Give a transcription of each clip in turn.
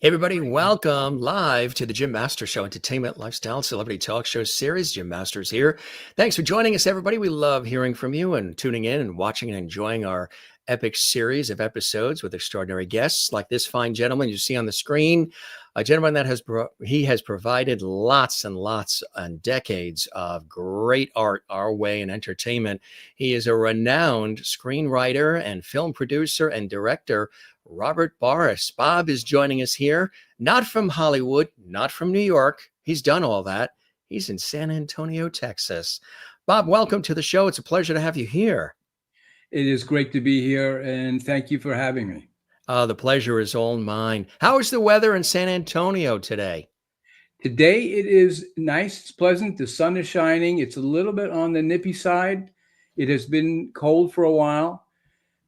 Hey everybody, welcome live to the Jim Master Show, entertainment, lifestyle, celebrity talk show series. Jim Master's here. Thanks for joining us, everybody. We love hearing from you and tuning in and watching and enjoying our epic series of episodes with extraordinary guests like this fine gentleman you see on the screen, a gentleman that has provided lots and lots and decades of great art our way and entertainment. He is a renowned screenwriter and film producer and director. Robert Boris. Bob is joining us here, not from Hollywood, not from New York. He's done all that. He's in San Antonio, Texas. Bob, welcome to the show. It's a pleasure to have you here. It is great to be here, and thank you for having me. The pleasure is all mine. How is the weather in San Antonio today? Today it is nice, it's pleasant, the sun is shining. It's a little bit on the nippy side. It has been cold for a while.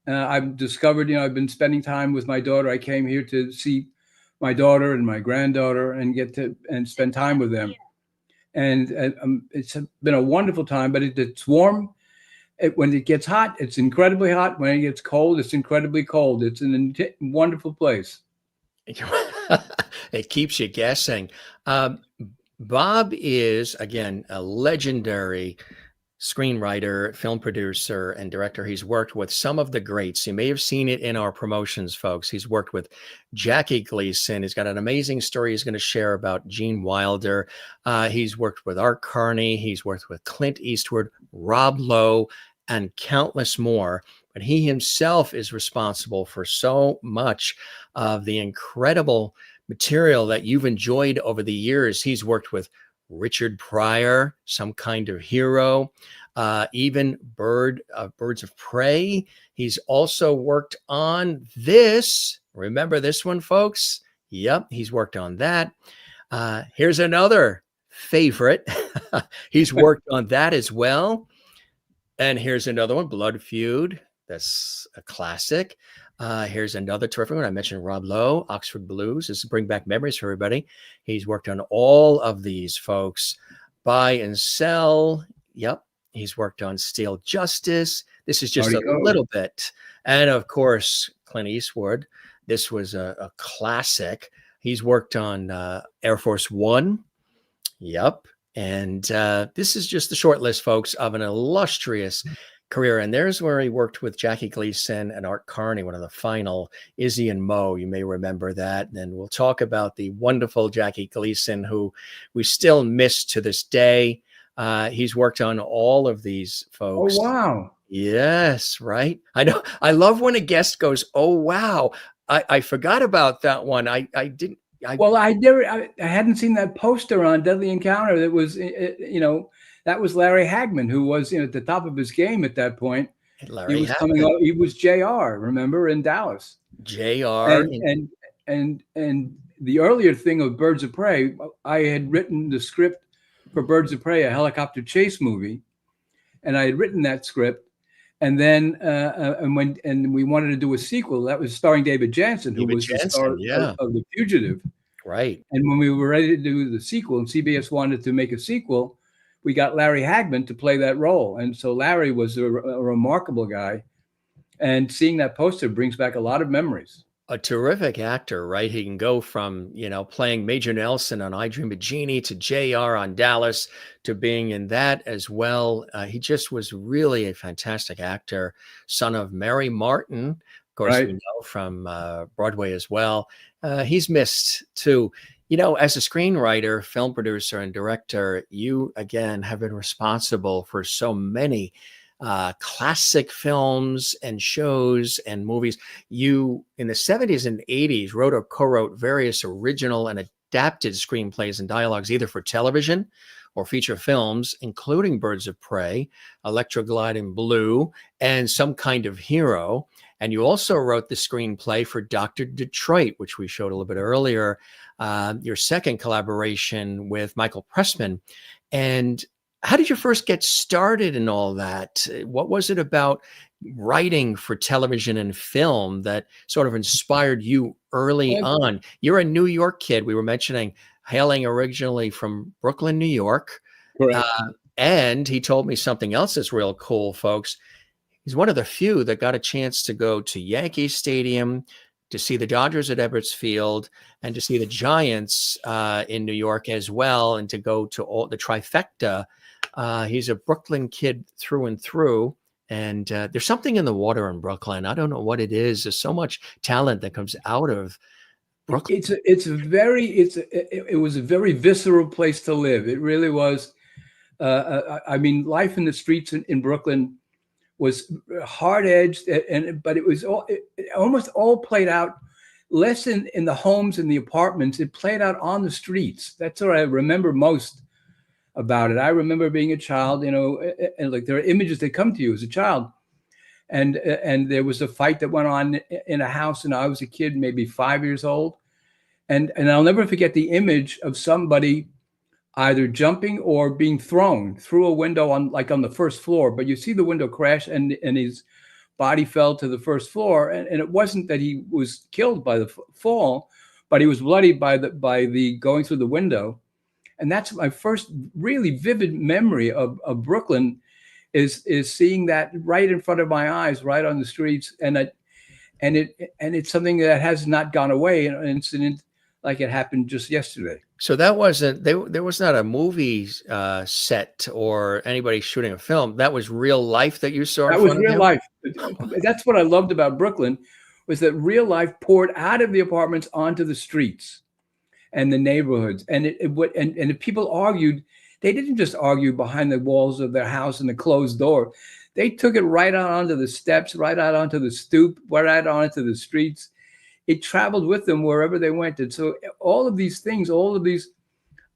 I've discovered, I've been spending time with my daughter. I came here to see my daughter and my granddaughter and spend time with them. And it's been a wonderful time, but it's warm. When it gets hot, it's incredibly hot. When it gets cold, it's incredibly cold. It's a wonderful place. It keeps you guessing. Bob is, again, a legendary screenwriter, film producer, and director. He's worked with some of the greats. You may have seen it in our promotions, folks. He's worked with Jackie Gleason. He's got an amazing story he's going to share about Gene Wilder. He's worked with Carney. He's worked with Clint Eastwood, Rob Lowe, and countless more. But he himself is responsible for so much of the incredible material that you've enjoyed over the years. He's worked with Richard Pryor, Some Kind of Hero, even Birds of Prey. He's also worked on this. Remember this one, folks? Yep, he's worked on that. Here's another favorite. He's worked on that as well. And here's another one, Blood Feud. That's a classic. Here's another terrific one. I mentioned Rob Lowe, Oxford Blues. This is Bring Back Memories for everybody. He's worked on all of these, folks. Buy and Sell. Yep. He's worked on Steel Justice. This is just a little bit. And of course, Clint Eastwood. This was a classic. He's worked on Airforce One. Yep. And this is just the short list, folks, of an illustrious career. And there's where he worked with Jackie Gleason and Carney, one of the final, Izzy and Mo. You may remember that. And we'll talk about the wonderful Jackie Gleason, who we still miss to this day. He's worked on all of these, folks. Oh, wow. Yes, right. I know. I love when a guest goes, oh, wow. I forgot about that one. I didn't. I hadn't seen that poster on Deadly Encounter. That was, that was Larry Hagman, who was at the top of his game at that point. Larry he was Hagman. coming up. He was JR, remember, in Dallas. JR. And the earlier thing of Birds of Prey, I had written the script for Birds of Prey, a helicopter chase movie, and I had written that script. And then and we wanted to do a sequel that was starring David Jansen, who was the star of The Fugitive. Right. And when we were ready to do the sequel, and CBS wanted to make a sequel, we got Larry Hagman to play that role. And so Larry was a remarkable guy. And seeing that poster brings back a lot of memories. A terrific actor, right? He can go from, playing Major Nelson on I Dream of Jeannie to JR on Dallas to being in that as well. He just was really a fantastic actor, son of Mary Martin. Of course, we know from Broadway as well. He's missed too. As a screenwriter, film producer, and director, you, again, have been responsible for so many classic films and shows and movies. You, in the 70s and 80s, wrote or co-wrote various original and adapted screenplays and dialogues, either for television or feature films, including Birds of Prey, ELECTRA GLIDE in Blue, and Some Kind of Hero. And you also wrote the screenplay for Dr. Detroit, which we showed a little bit earlier, your second collaboration with Michael Pressman. And how did you first get started in all that? What was it about writing for television and film that sort of inspired you early on? You're a New York kid. We were mentioning hailing originally from Brooklyn, New York. And he told me something else that's real cool, folks. He's one of the few that got a chance to go to Yankee Stadium, to see the Dodgers at Ebbets Field and to see the Giants in New York as well, and to go to all the trifecta. He's a Brooklyn kid through and through. And there's something in the water in Brooklyn. I don't know what it is. There's so much talent that comes out of Brooklyn. It was a very visceral place to live. It really was. I mean, life in the streets in Brooklyn was hard edged, but it was almost all played out less in the homes and the apartments. It played out on the streets. That's what I remember most about it. I remember being a child, and like there are images that come to you as a child, and there was a fight that went on in a house, and I was a kid, maybe 5 years old, and I'll never forget the image of somebody either jumping or being thrown through a window on the first floor. But you see the window crash, and his body fell to the first floor, and it wasn't that he was killed by the fall, but he was bloodied by the going through the window. And that's my first really vivid memory of Brooklyn, is seeing that right in front of my eyes, right on the streets, and it's something that has not gone away. An incident like it happened just yesterday. So that wasn't there was not a movie set or anybody shooting a film. That was real life that you saw. That was real life. That's what I loved about Brooklyn, was that real life poured out of the apartments onto the streets and the neighborhoods. And if people argued, they didn't just argue behind the walls of their house and the closed door. They took it right out onto the steps, right out onto the stoop, right out onto the streets. It traveled with them wherever they went. And so all of these things, all of these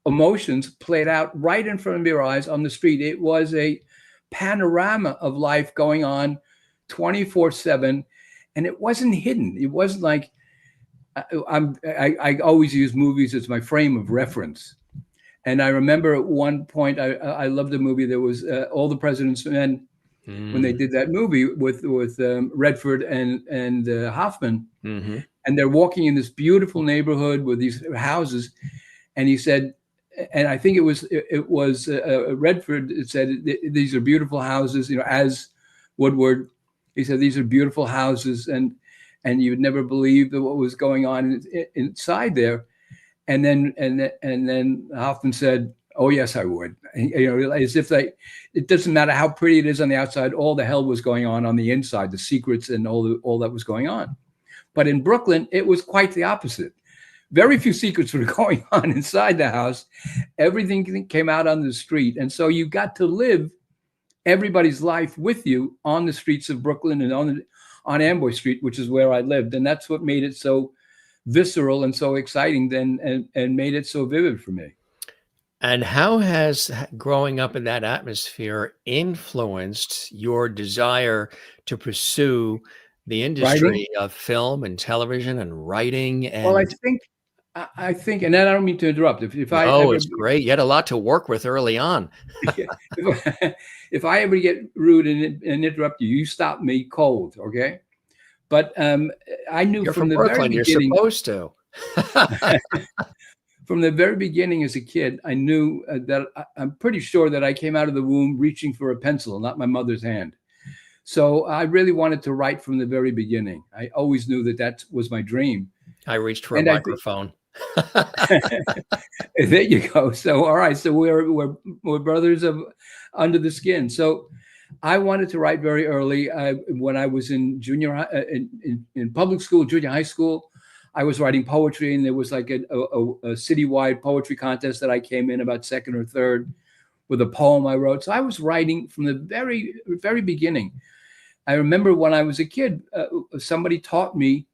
emotions played out right in front of your eyes on the street. It was a panorama of life going on 24/7, and it wasn't hidden. It wasn't like, I always use movies as my frame of reference. And I remember at one point, I loved a movie. There was All the President's Men, when they did that movie with Redford and Hoffman. Mm-hmm. And they're walking in this beautiful neighborhood with these houses. And he said, and I think it was Redford, it said, these are beautiful houses, as Woodward. He said, these are beautiful houses, and you would never believe what was going on inside there. And then Hoffman said, "Oh yes, I would." As if it doesn't matter how pretty it is on the outside, all the hell was going on the inside, the secrets and all that was going on. But in Brooklyn, it was quite the opposite. Very few secrets were going on inside the house. Everything came out on the street, and so you got to live everybody's life with you on the streets of Brooklyn and on Amboy Street, which is where I lived. And that's what made it so visceral and so exciting and made it so vivid for me. And how has growing up in that atmosphere influenced your desire to pursue the industry of film and television and writing? And well, I think, and then I don't mean to interrupt. It's great. You had a lot to work with early on. If I ever get rude and interrupt you, you stop me cold, okay? But I knew You're from the Brooklyn, very beginning. You're supposed to. From the very beginning as a kid, I knew that I'm pretty sure that I came out of the womb reaching for a pencil, not my mother's hand. So I really wanted to write from the very beginning. I always knew that was my dream. I reached for a microphone. There you go. So, all right. So we're brothers of under the skin. So I wanted to write very early. When I was in in public school, junior high school, I was writing poetry, and there was like a citywide poetry contest that I came in about second or third with a poem I wrote. So I was writing from the very, very beginning. I remember when I was a kid, somebody taught me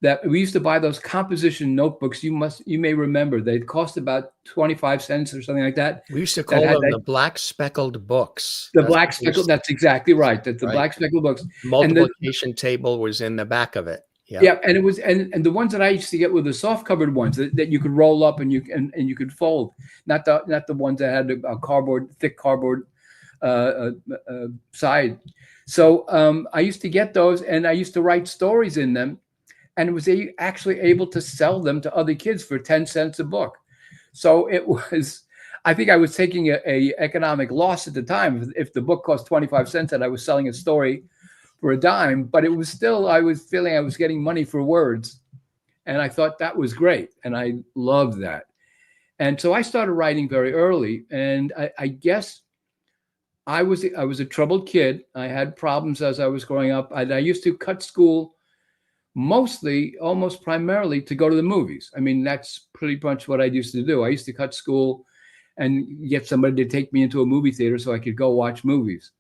that we used to buy those composition notebooks. You may remember, they cost about 25 cents or something like that. We used to call them the black speckled books. That's exactly right. That the black speckled books. Multiplication table was in the back of it. Yeah, and it was, and the ones that I used to get were the soft covered ones that you could roll up and you could fold, not the ones that had a thick cardboard side. So I used to get those, and I used to write stories in them, and was actually able to sell them to other kids for 10 cents a book. So it was, I think I was taking a economic loss at the time if the book cost 25 cents and I was selling a story for a dime, but it was still, I was feeling I was getting money for words. And I thought that was great. And I loved that. And so I started writing very early. And I guess I was a troubled kid. I had problems as I was growing up. I used to cut school mostly, almost primarily, to go to the movies. I mean, that's pretty much what I used to do. I used to cut school and get somebody to take me into a movie theater so I could go watch movies.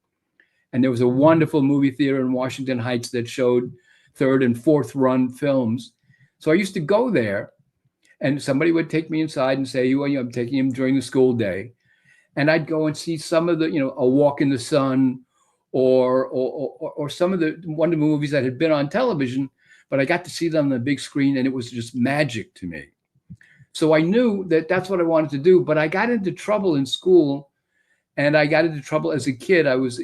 And there was a wonderful movie theater in Washington Heights that showed third and fourth run films. So I used to go there, and somebody would take me inside and say, well, I'm taking him during the school day. And I'd go and see some of the, A Walk in the Sun or some of the wonderful movies that had been on television, but I got to see them on the big screen, and it was just magic to me. So I knew that that's what I wanted to do, but I got into trouble in school, and I got into trouble as a kid. I was,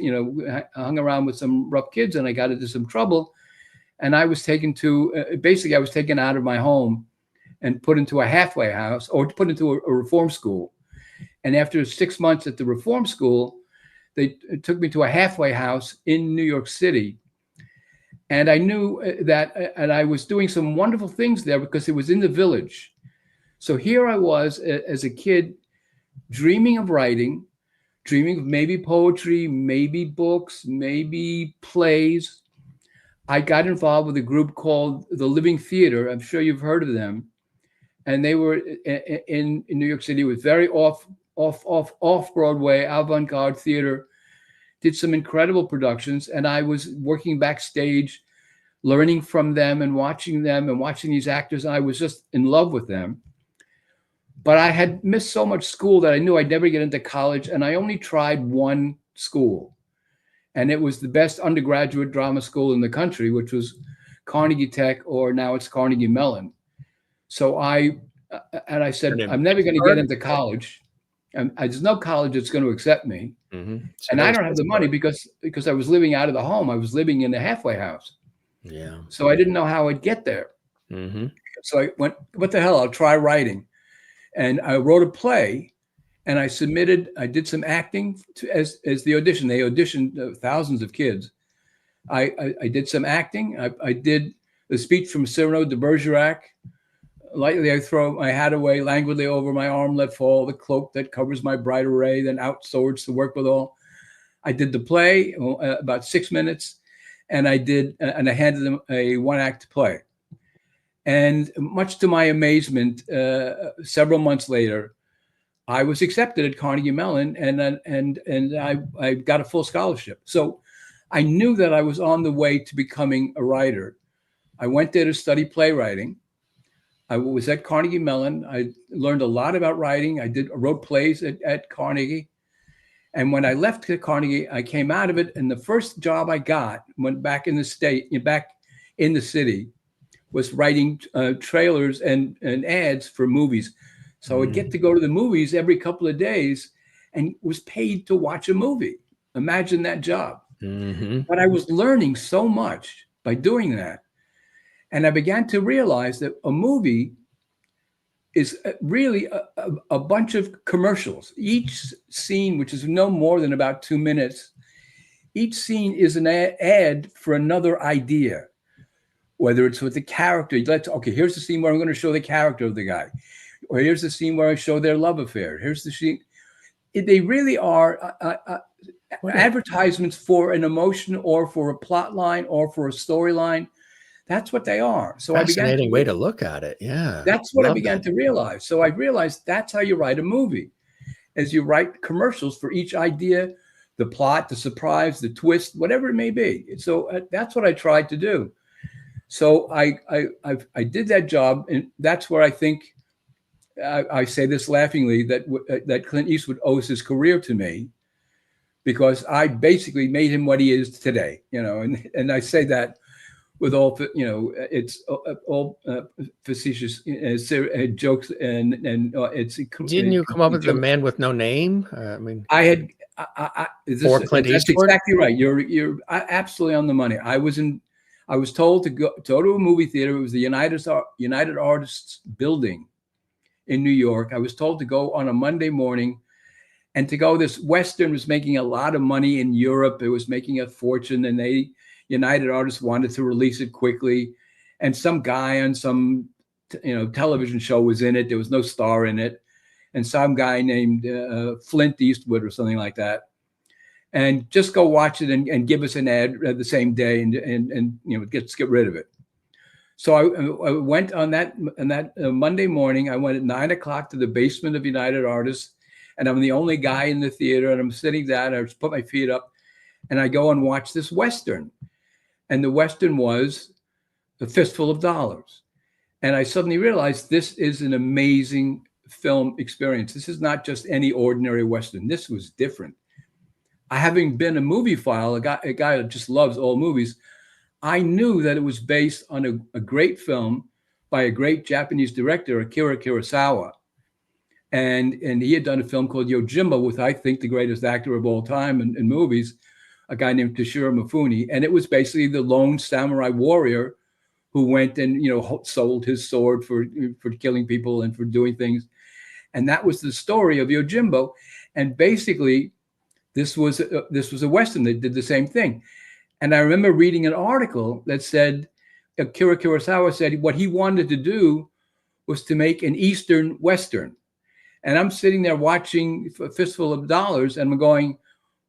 hung around with some rough kids, and I got into some trouble, and I was taken to, basically I was taken out of my home and put into a halfway house, or put into a reform school. And after 6 months at the reform school, they took me to a halfway house in New York City. And I knew that, and I was doing some wonderful things there because it was in the village. So here I was as a kid, dreaming of writing, dreaming of maybe poetry, maybe books, maybe plays. I got involved with a group called the Living Theater. I'm sure you've heard of them. And they were in New York City. It was very off-Broadway, avant-garde theater. Did some incredible productions. And I was working backstage, learning from them and watching these actors. And I was just in love with them. But I had missed so much school that I knew I'd never get into college. And I only tried one school. And it was the best undergraduate drama school in the country, which was Carnegie Tech, or now it's Carnegie Mellon. So I said, I'm never going to get into college. And there's no college that's going to accept me. Mm-hmm. So and I don't have the money because I was living out of the home. I was living in a halfway house. Yeah. So I didn't know how I'd get there. Mm-hmm. So I went, what the hell? I'll try writing. And I wrote a play, and I did some acting as the audition. They auditioned thousands of kids. I did some acting. I did the speech from Cyrano de Bergerac. Lightly I throw my hat away, languidly over my arm let fall the cloak that covers my bright array, then out swords to work withal. I did the play about 6 minutes, and I handed them a one-act play. And much to my amazement, several months later, I was accepted at Carnegie Mellon, and I got a full scholarship. So I knew that I was on the way to becoming a writer. I went there to study playwriting. I was at Carnegie Mellon. I learned a lot about writing. I wrote plays at Carnegie. And when I left Carnegie, I came out of it. And the first job I got, went back in the city, was writing trailers and ads for movies. So I would get to go to the movies every couple of days and was paid to watch a movie. Imagine that job. Mm-hmm. But I was learning so much by doing that. And I began to realize that a movie is really a bunch of commercials. Each scene, which is no more than about 2 minutes, each scene is an ad for another idea, whether it's with the character. Okay, here's the scene where I'm going to show the character of the guy. Or here's the scene where I show their love affair. Here's the scene. They really are advertisements for an emotion or for a plot line or for a storyline. That's what they are. So fascinating way to look at it. Yeah. That's what I began to realize. So I realized that's how you write a movie, as you write commercials for each idea, the plot, the surprise, the twist, whatever it may be. So that's what I tried to do. So I did that job, and that's where I think I say this laughingly that Clint Eastwood owes his career to me, because I basically made him what he is today. And I say that with all, it's all facetious jokes, and it's. Didn't you come up with the Man with No Name? I mean, I had. For Clint Eastwood? That's exactly right. You're absolutely on the money. I was told to go to a movie theater. It was the United Artists Building in New York. I was told to go on a Monday morning, and to go. This Western was making a lot of money in Europe. It was making a fortune, and United Artists wanted to release it quickly, and some guy on some television show was in it. There was no star in it, and some guy named Clint Eastwood or something like that. And just go watch it and give us an ad the same day, and get rid of it. So I went on that Monday morning. I went at 9 o'clock to the basement of United Artists, and I'm the only guy in the theater. And I'm sitting down. I just put my feet up, and I go and watch this Western. And the Western was A Fistful of Dollars. And I suddenly realized this is an amazing film experience. This is not just any ordinary Western. This was different. Having been a movie file, a guy that just loves all movies, I knew that it was based on a great film by a great Japanese director, Akira Kurosawa. And he had done a film called Yojimbo with, I think, the greatest actor of all time in movies, a guy named Toshiro Mifune. And it was basically the lone samurai warrior who went and, sold his sword for killing people and for doing things. And that was the story of Yojimbo. And basically, this was a Western that did the same thing. And I remember reading an article that said, Akira Kurosawa said what he wanted to do was to make an Eastern Western. And I'm sitting there watching A Fistful of Dollars, and I'm going,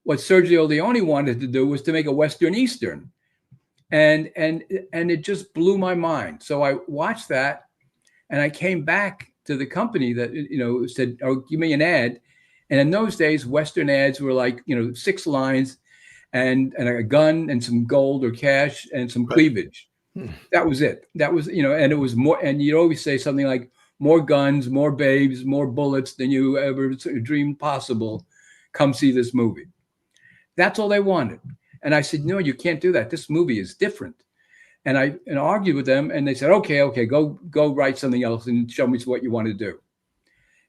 what Sergio Leone wanted to do was to make a Western Eastern. And it just blew my mind. So I watched that, and I came back to the company that, said, oh, give me an ad. And in those days, Western ads were like, 6 lines and a gun and some gold or cash and some cleavage. That was it. That was, and it was more, and you'd always say something like, more guns, more babes, more bullets than you ever dreamed possible. Come see this movie. That's all they wanted. And I said, no, you can't do that. This movie is different. And I argued with them, and they said, okay, go write something else and show me what you want to do.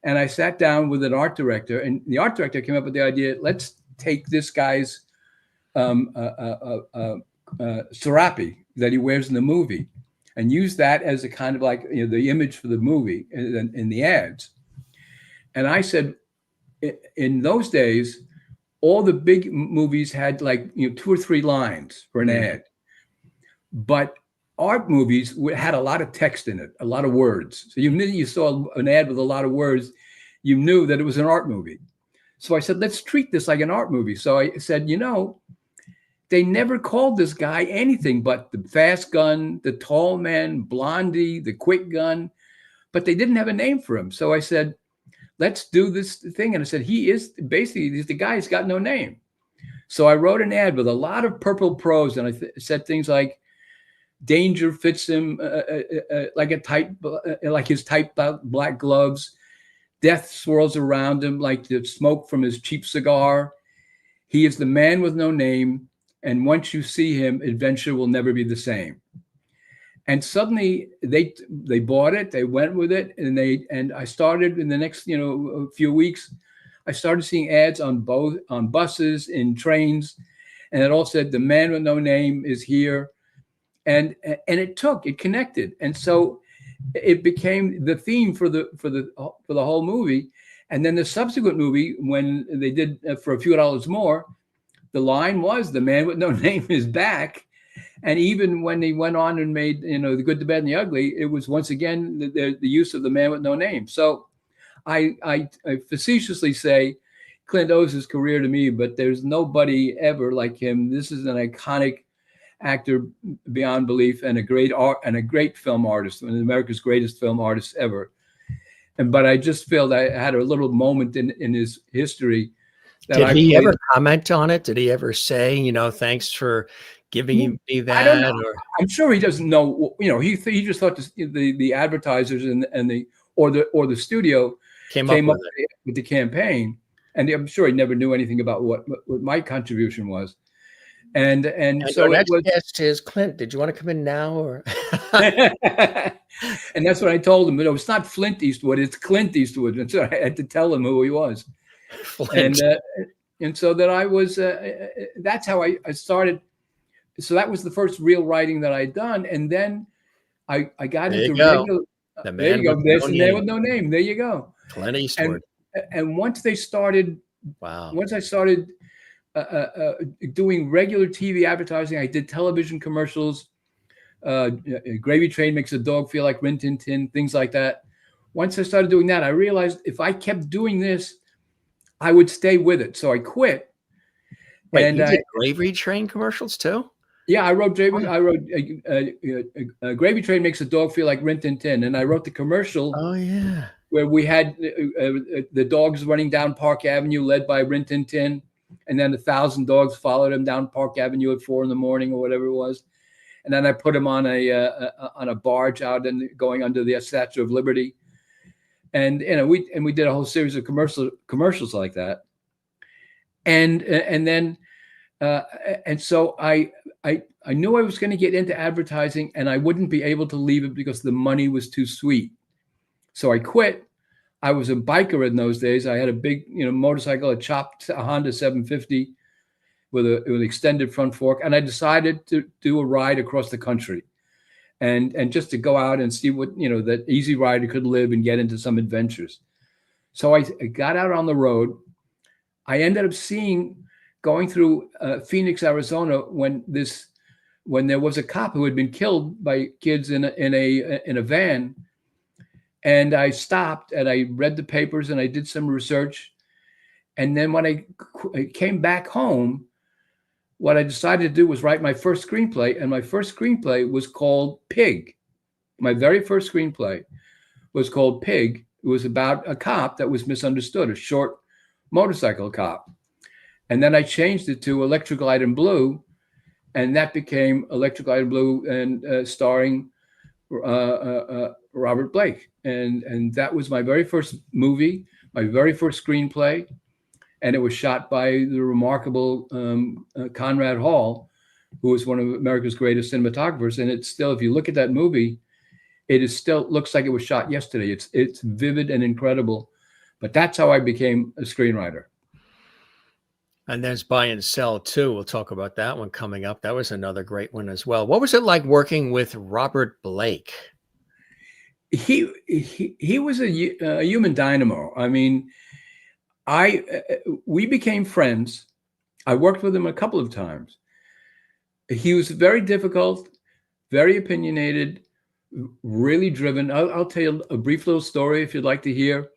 And I sat down with an art director, and the art director came up with the idea, let's take this guy's serape that he wears in the movie and use that as a kind of like, the image for the movie in the ads. And I said, in those days, all the big movies had like 2 or 3 lines for an ad, but art movies had a lot of text in it, a lot of words. So you saw an ad with a lot of words, you knew that it was an art movie. So I said, let's treat this like an art movie. So I said, they never called this guy anything but the fast gun, the tall man, Blondie, the quick gun, but they didn't have a name for him. So I said, let's do this thing. And I said, he's the guy who's got no name. So I wrote an ad with a lot of purple prose, and I said things like, danger fits him like his tight black gloves. Death swirls around him like the smoke from his cheap cigar. He is the man with no name. And once you see him, adventure will never be the same. And suddenly they bought it, they went with it, and I started in the next a few weeks, I started seeing ads on buses, in trains, and it all said the man with no name is here, and it connected, and so it became the theme for the whole movie. And then the subsequent movie, when they did for a few dollars more, the line was the man with no name is back. And even when they went on and made, The Good, the Bad, and the Ugly, it was once again the use of the man with no name. So I facetiously say Clint owes his career to me, but there's nobody ever like him. This is an iconic actor beyond belief, and a great art and a great film artist, one of America's greatest film artists ever. But I just feel that I had a little moment in his history. Did he ever comment on it? Did he ever say, thanks for giving me that? I don't know. Or? I'm sure he doesn't know. He just thought the advertisers and the studio came up with the campaign, and I'm sure he never knew anything about what my contribution was. And so our next guest is Clint. Did you want to come in now, or? And that's what I told him. It's not Flint Eastwood; it's Clint Eastwood. And so I had to tell him who he was. Flint. And so that I was. That's how I started. So that was the first real writing that I'd done, and then I got into regular. There you go. There's the man with no name. There you go. Clint Eastwood. And once they started. Wow. Once I started doing regular TV advertising. I did television commercials. Gravy Train makes a dog feel like Rin Tin Tin, things like that. Once I started doing that, I realized if I kept doing this, I would stay with it. So I quit. Wait, And you did Gravy Train commercials too? yeah, I wrote Gravy Train makes a dog feel like Rin Tin Tin, and I wrote the commercial. Oh yeah, where we had the dogs running down Park Avenue, led by Rin Tin Tin, and then 1,000 dogs followed him down Park Avenue at 4 a.m. or whatever it was. And then I put him on a barge out and going under the Statue of Liberty. And we did a whole series of commercials like that. And so I knew I was going to get into advertising, and I wouldn't be able to leave it because the money was too sweet. So I quit. I was a biker in those days. I had a big, motorcycle, a Honda 750 with an extended front fork, and I decided to do a ride across the country, and just to go out and see what that easy rider could live and get into some adventures. So I got out on the road. I ended up going through Phoenix, Arizona, when there was a cop who had been killed by kids in a van. And I stopped and I read the papers and I did some research. And then when I came back home, what I decided to do was write my first screenplay. And my first screenplay was called Pig. My very first screenplay was called Pig. It was about a cop that was misunderstood, a short motorcycle cop. And then I changed it to ELECTRA GLIDE in Blue. And that became ELECTRA GLIDE in Blue, and starring Robert Blake. And that was my very first movie, my very first screenplay. And it was shot by the remarkable Conrad Hall, who was one of America's greatest cinematographers. And it's still, if you look at that movie, it is still looks like it was shot yesterday. It's vivid and incredible. But that's how I became a screenwriter. And there's Buy and Sell too. We'll talk about that one coming up. That was another great one as well. What was it like working with Robert Blake? He was a human dynamo. I mean, we became friends. I worked with him a couple of times. He was very difficult, very opinionated, really driven. I'll tell you a brief little story if you'd like to hear.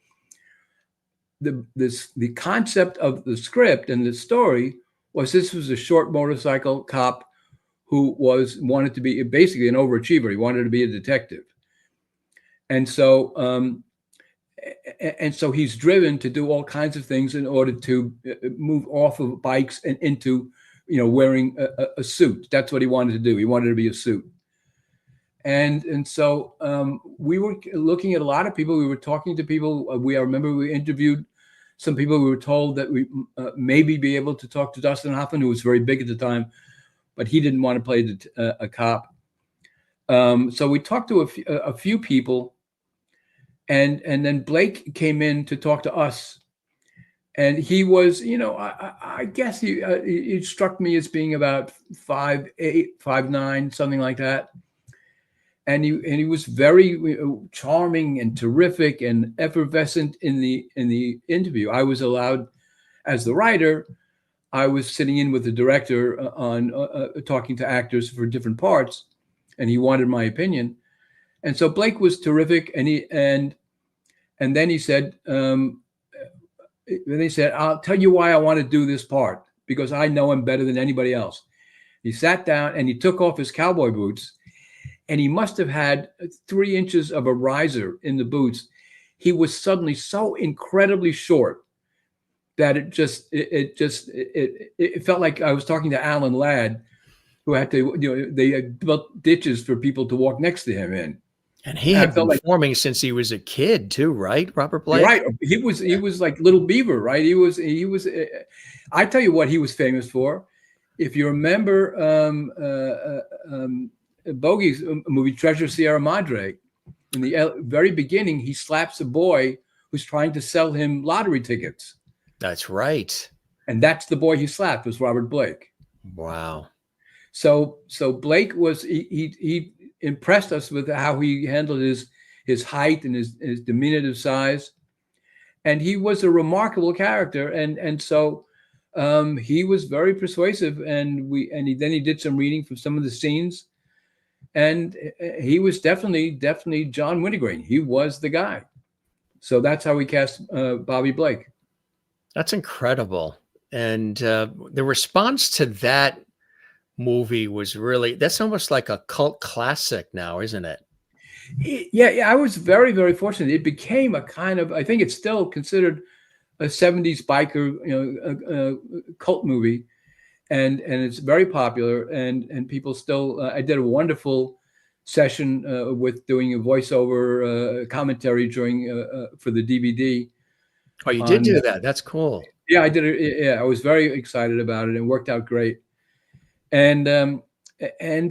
The concept of the script and the story was this was a short motorcycle cop who wanted to be basically an overachiever. He wanted to be a detective. And so he's driven to do all kinds of things in order to move off of bikes and into, wearing a suit. That's what he wanted to do. He wanted to be a suit. And so we were looking at a lot of people. We were talking to people. I remember we interviewed some people. We were told that we maybe be able to talk to Dustin Hoffman, who was very big at the time, but he didn't want to play a cop. So we talked to a few people, and then Blake came in to talk to us, and he was, I guess he struck me as being about 5'8", 5'9", something like that, and he was very charming and terrific and effervescent in the interview. I was allowed, as the writer, I was sitting in with the director on talking to actors for different parts. And he wanted my opinion, and so Blake was terrific. And then he said, "I'll tell you why I want to do this part, because I know him better than anybody else." He sat down and he took off his cowboy boots, and he must have had 3 inches of a riser in the boots. He was suddenly so incredibly short that it felt like I was talking to Alan Ladd, who had to, they had built ditches for people to walk next to him in. And he had been performing since he was a kid too, right? Robert Blake? Right. He was like Little Beaver, right? He was, I tell you what he was famous for. If you remember Bogey's movie, Treasure Sierra Madre, in the very beginning, he slaps a boy who's trying to sell him lottery tickets. That's right. And that's the boy he slapped, was Robert Blake. Wow. So Blake was, he impressed us with how he handled his height and his diminutive size, and he was a remarkable character. And so he was very persuasive, and then he did some reading for some of the scenes, and he was definitely John Wintergreen. He was the guy. So that's how we cast Bobby Blake. That's incredible. And the response to that movie was really, that's almost like a cult classic now, isn't it? Yeah, I was very fortunate. It became a kind of, I think it's still considered a 70s biker, cult movie, and it's very popular, and people still. I did a wonderful session with doing a voiceover commentary during for the DVD. Oh, you did do that. That's cool. Yeah, I did it. Yeah, I was very excited about it. It worked out great, and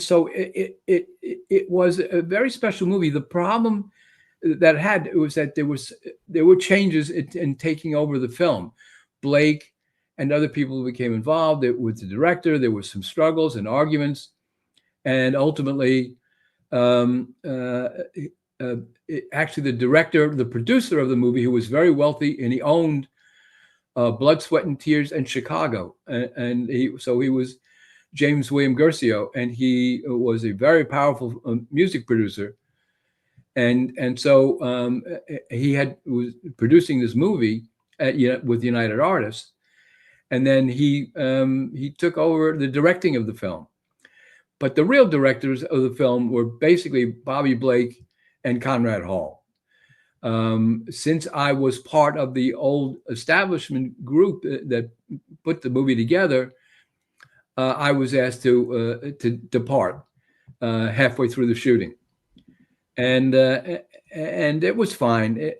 so it was a very special movie. The problem that it had was that there were changes in taking over the film. Blake and other people became involved with the director. There were some struggles and arguments, and ultimately, actually, the director, the producer of the movie, who was very wealthy, and he owned Blood, Sweat, and Tears in Chicago, and he was James William Guercio, and he was a very powerful music producer. And so he was producing this movie with United Artists, and then he took over the directing of the film. But the real directors of the film were basically Bobby Blake and Conrad Hall. Since I was part of the old establishment group that put the movie together, I was asked to depart halfway through the shooting. And it was fine.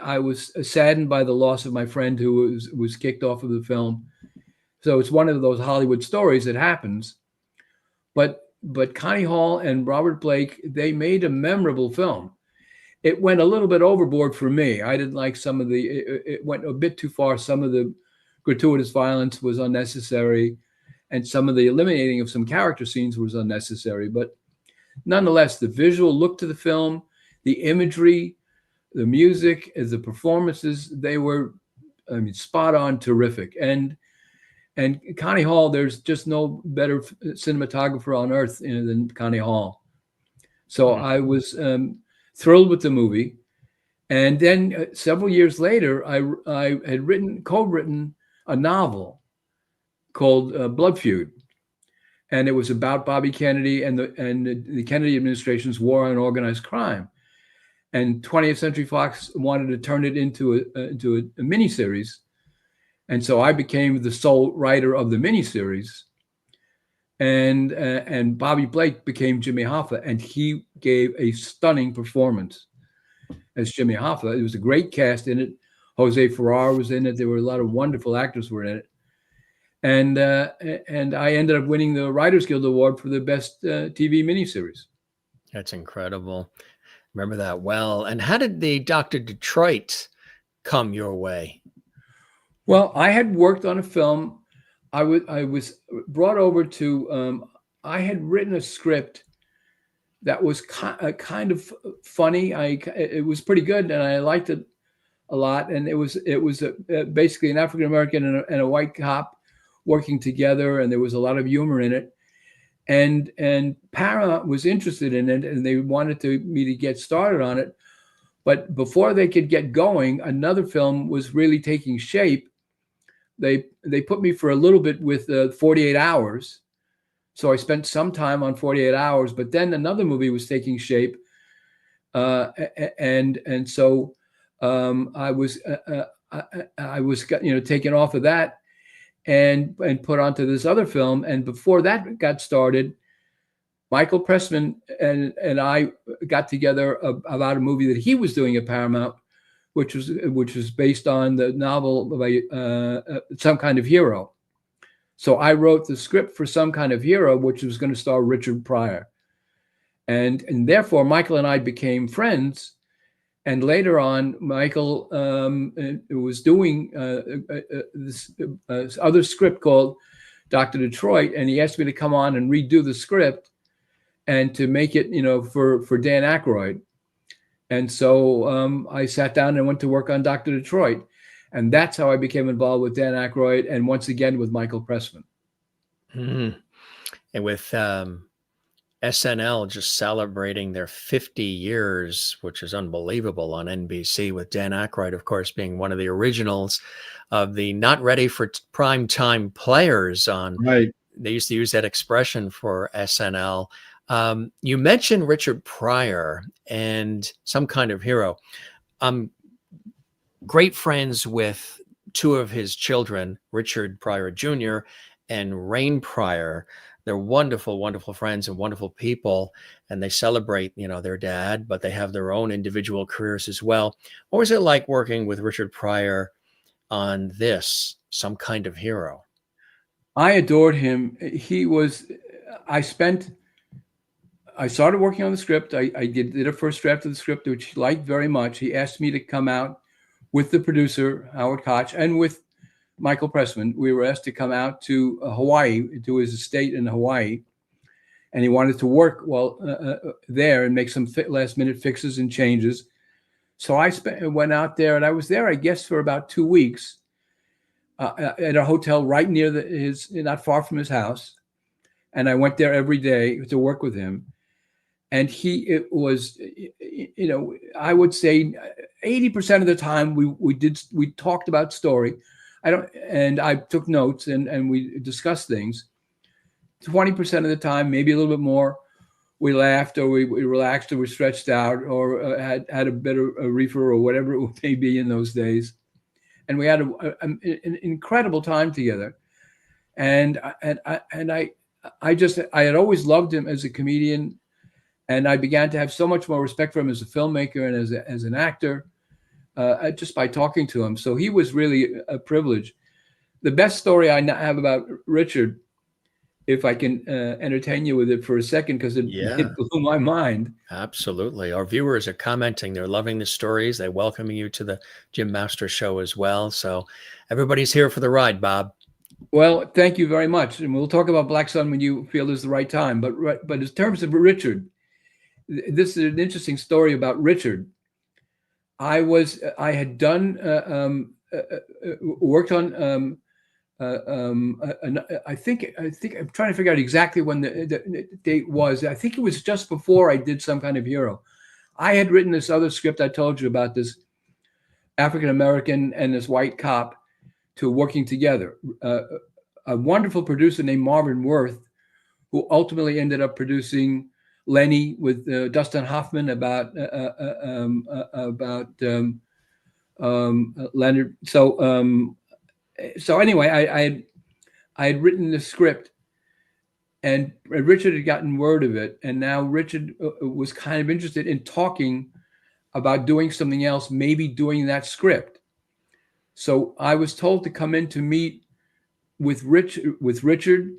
I was saddened by the loss of my friend who was kicked off of the film. So it's one of those Hollywood stories that happens. But Connie Hall and Robert Blake, they made a memorable film. It went a little bit overboard for me. I didn't like some of it went a bit too far. Some of the gratuitous violence was unnecessary, and some of the eliminating of some character scenes was unnecessary. But nonetheless, the visual look to the film, the imagery, the music, the performances, they were, spot on, terrific. And Connie Hall, there's just no better cinematographer on earth than Connie Hall. So I was thrilled with the movie. And then several years later, I had co-written a novel called Blood Feud. And it was about Bobby Kennedy and the Kennedy administration's war on organized crime. And 20th Century Fox wanted to turn it into a miniseries. And so I became the sole writer of the miniseries. And Bobby Blake became Jimmy Hoffa, and he gave a stunning performance as Jimmy Hoffa. It was a great cast in it. Jose Ferrer was in it. There were a lot of wonderful actors were in it. And I ended up winning the Writers Guild Award for the best TV miniseries. That's incredible. Remember that well. And how did the Dr. Detroit come your way? Well, I had worked on a film. I was brought over to. I had written a script that was kind of funny. It was pretty good, and I liked it a lot. And it was basically an African American and a white cop working together, and there was a lot of humor in it. And Paramount was interested in it, and they wanted me to get started on it. But before they could get going, another film was really taking shape. They put me for a little bit with 48 Hours. So I spent some time on 48 Hours, but then another movie was taking shape. And so I was taken off of that and put onto this other film. And before that got started, Michael Pressman and I got together about a movie that he was doing at Paramount, which was based on the novel by Some Kind of Hero. So I wrote the script for Some Kind of Hero, which was going to star Richard Pryor. And therefore, Michael and I became friends. And later on, Michael was doing this other script called Dr. Detroit, and he asked me to come on and redo the script and to make it, for Dan Aykroyd. And so I sat down and went to work on Dr. Detroit. And that's how I became involved with Dan Aykroyd and once again with Michael Pressman. Mhm. And with SNL just celebrating their 50 years, which is unbelievable on NBC, with Dan Aykroyd, of course, being one of the originals of the not ready for prime time players on. Right. They used to use that expression for SNL. You mentioned Richard Pryor and Some Kind of Hero. I'm great friends with two of his children, Richard Pryor Jr. and Rain Pryor. They're wonderful, wonderful friends and wonderful people, and they celebrate, their dad, but they have their own individual careers as well. What was it like working with Richard Pryor on this, Some Kind of Hero? I adored him. I started working on the script. I did a first draft of the script, which he liked very much. He asked me to come out with the producer, Howard Koch, and with Michael Pressman. We were asked to come out to Hawaii, to his estate in Hawaii. And he wanted to work there and make some last minute fixes and changes. So I went out there, and I was there, I guess, for about 2 weeks at a hotel right near not far from his house. And I went there every day to work with him. And it was, I would say 80% of the time we talked about story. I took notes and we discussed things. 20% of the time, maybe a little bit more, we laughed or we relaxed or we stretched out or had a bit of a reefer or whatever it may be in those days. And we had an incredible time together. And I had always loved him as a comedian. And I began to have so much more respect for him as a filmmaker and as an actor, just by talking to him. So he was really a privilege. The best story I have about Richard, if I can entertain you with it for a second, because it blew my mind. Absolutely. Our viewers are commenting. They're loving the stories. They're welcoming you to the Jim Master Show as well. So everybody's here for the ride, Bob. Well, thank you very much. And we'll talk about Black Sun when you feel is the right time. But in terms of Richard, this is an interesting story about Richard. I had done worked on I think I'm trying to figure out exactly when the date was. I think it was just before I did Some Kind of Hero. I had written this other script I told you about, this African American and this white cop to working together. A wonderful producer named Marvin Worth, who ultimately ended up producing Lenny with Dustin Hoffman about Leonard. So anyway, I had written the script, and Richard had gotten word of it, and now Richard was kind of interested in talking about doing something else, maybe doing that script. So I was told to come in to meet with Richard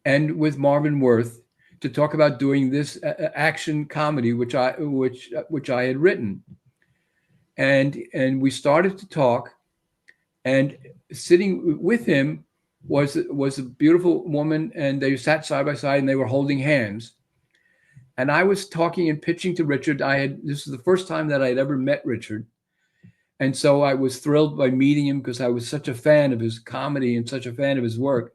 and with Marvin Worth to talk about doing this action comedy, which I had written, and we started to talk, and sitting with him was a beautiful woman, and they sat side by side and they were holding hands, and I was talking and pitching to Richard. This was the first time that I had ever met Richard, and so I was thrilled by meeting him because I was such a fan of his comedy and such a fan of his work.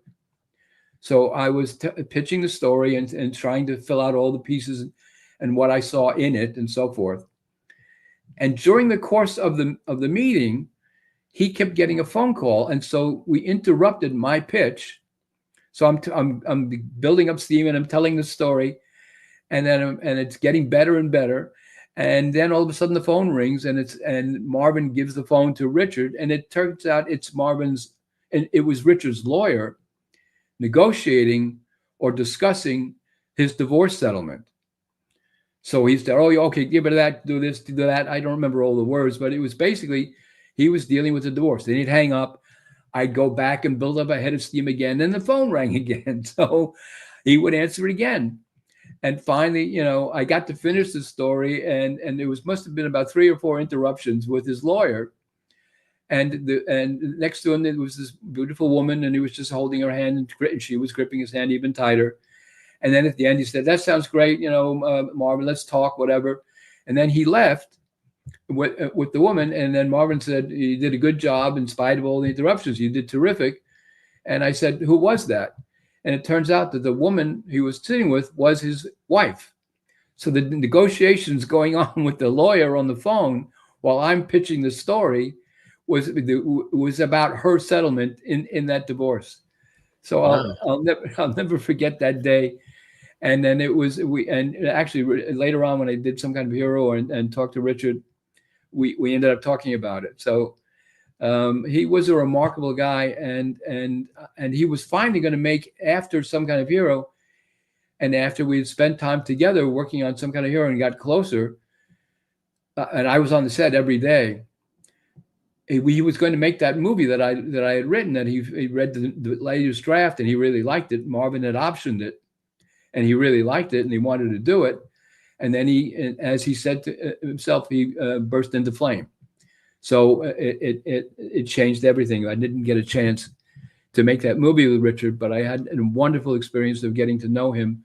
So I was pitching the story and trying to fill out all the pieces and what I saw in it and so forth. And during the course of the meeting, he kept getting a phone call, and so we interrupted my pitch. So I'm building up steam and I'm telling the story, and then it's getting better and better. And then all of a sudden the phone rings, and Marvin gives the phone to Richard, and it turns out it's Marvin's, and it was Richard's lawyer negotiating or discussing his divorce settlement. So he said, "Oh, okay, give it that, do this, do that." I don't remember all the words, but it was basically he was dealing with a divorce. Then he'd hang up. I'd go back and build up a head of steam again. Then the phone rang again. So he would answer it again. And finally, I got to finish the story, and it must have been about 3 or 4 interruptions with his lawyer. And next to him, there was this beautiful woman, and he was just holding her hand, and she was gripping his hand even tighter. And then at the end, he said, "That sounds great, Marvin, let's talk, whatever." And then he left. with the woman. And then Marvin said, "You did a good job in spite of all the interruptions. You did terrific." And I said, "Who was that?" And it turns out that the woman he was sitting with was his wife. So the negotiations going on with the lawyer on the phone while I'm pitching the story was about her settlement in that divorce. So Wow. I'll never forget that day. And then and actually later on when I did some kind of hero and talked to Richard, we ended up talking about it. So he was a remarkable guy, and he was finally going to make, after Some Kind of Hero, and after we'd spent time together working on Some Kind of Hero and got closer, and I was on the set every day, he was going to make that movie that I had written, that he read the latest draft and he really liked it. Marvin had optioned it and he really liked it and he wanted to do it. And then as he said to himself, he burst into flame. So it changed everything. I didn't get a chance to make that movie with Richard, but I had a wonderful experience of getting to know him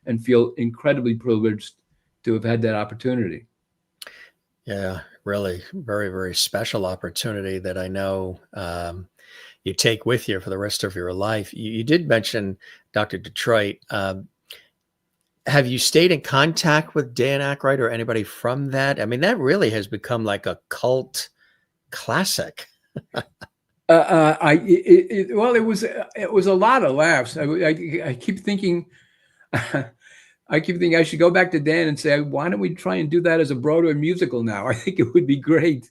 and feel incredibly privileged to have had that opportunity. Yeah, really, very, very special opportunity that I know you take with you for the rest of your life. You did mention Dr. Detroit. Have you stayed in contact with Dan Aykroyd or anybody from that? I mean, that really has become like a cult classic. Well, it was a lot of laughs. I keep thinking, I should go back to Dan and say, why don't we try and do that as a Broadway musical now? I think it would be great.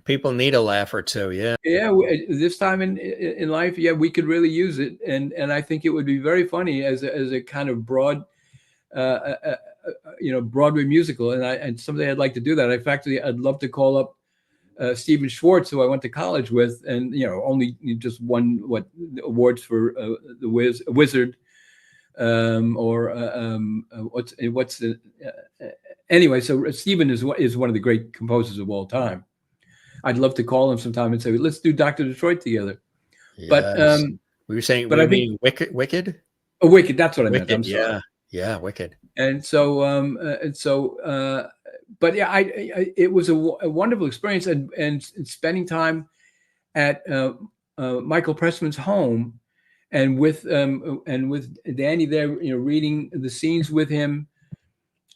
People need a laugh or two. Yeah. Yeah. This time in life, yeah, we could really use it. And I think it would be very funny as a kind of broad, Broadway musical. And someday I'd like to do that. In fact, I'd love to call up Stephen Schwartz, who I went to college with, and only just won awards for the Wizard, anyway. So Stephen is one of the great composers of all time. I'd love to call him sometime and say, let's do Dr. Detroit together. Yes. But we were saying, but I mean, Wicked. Oh, Wicked. That's what I meant. Wicked, I'm sorry. Yeah, Wicked. And so, but yeah, it was a wonderful experience, and spending time at Michael Pressman's home, and with Danny there, reading the scenes with him,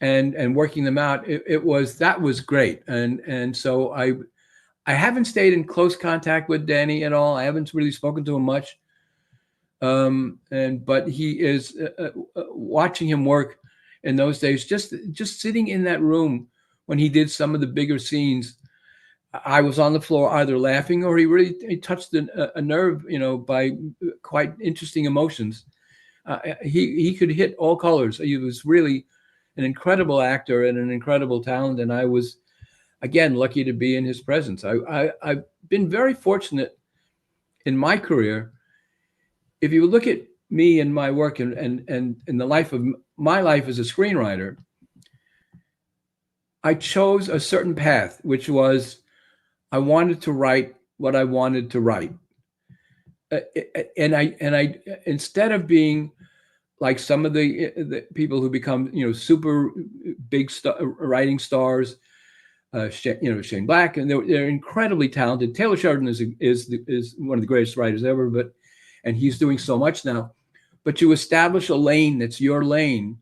and working them out. That was great, and so I haven't stayed in close contact with Danny at all. I haven't really spoken to him much, but he is watching him work in those days, just sitting in that room when he did some of the bigger scenes. I was on the floor either laughing or he touched a nerve, by quite interesting emotions. He could hit all colors. He was really an incredible actor and an incredible talent. And I was, again, lucky to be in his presence. I've been very fortunate in my career. If you look at me and my work and in the life of my life as a screenwriter, I chose a certain path, which was I wanted to write what I wanted to write. And I instead of being like some of the people who become, super big writing stars, Shane Black, and they're incredibly talented. Taylor Sheridan is one of the greatest writers ever, and he's doing so much now. But you establish a lane that's your lane,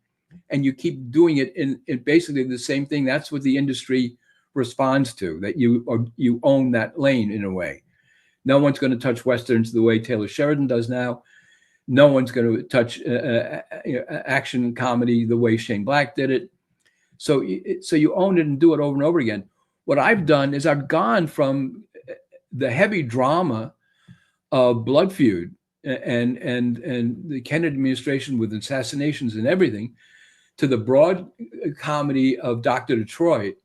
and you keep doing it in basically the same thing. That's what the industry responds to, that you own that lane in a way. No one's going to touch Westerns the way Taylor Sheridan does now. No one's going to touch action comedy the way Shane Black did it. So you own it and do it over and over again. What I've done is I've gone from the heavy drama of Blood Feud and the Kennedy administration with assassinations and everything, to the broad comedy of Dr. Detroit,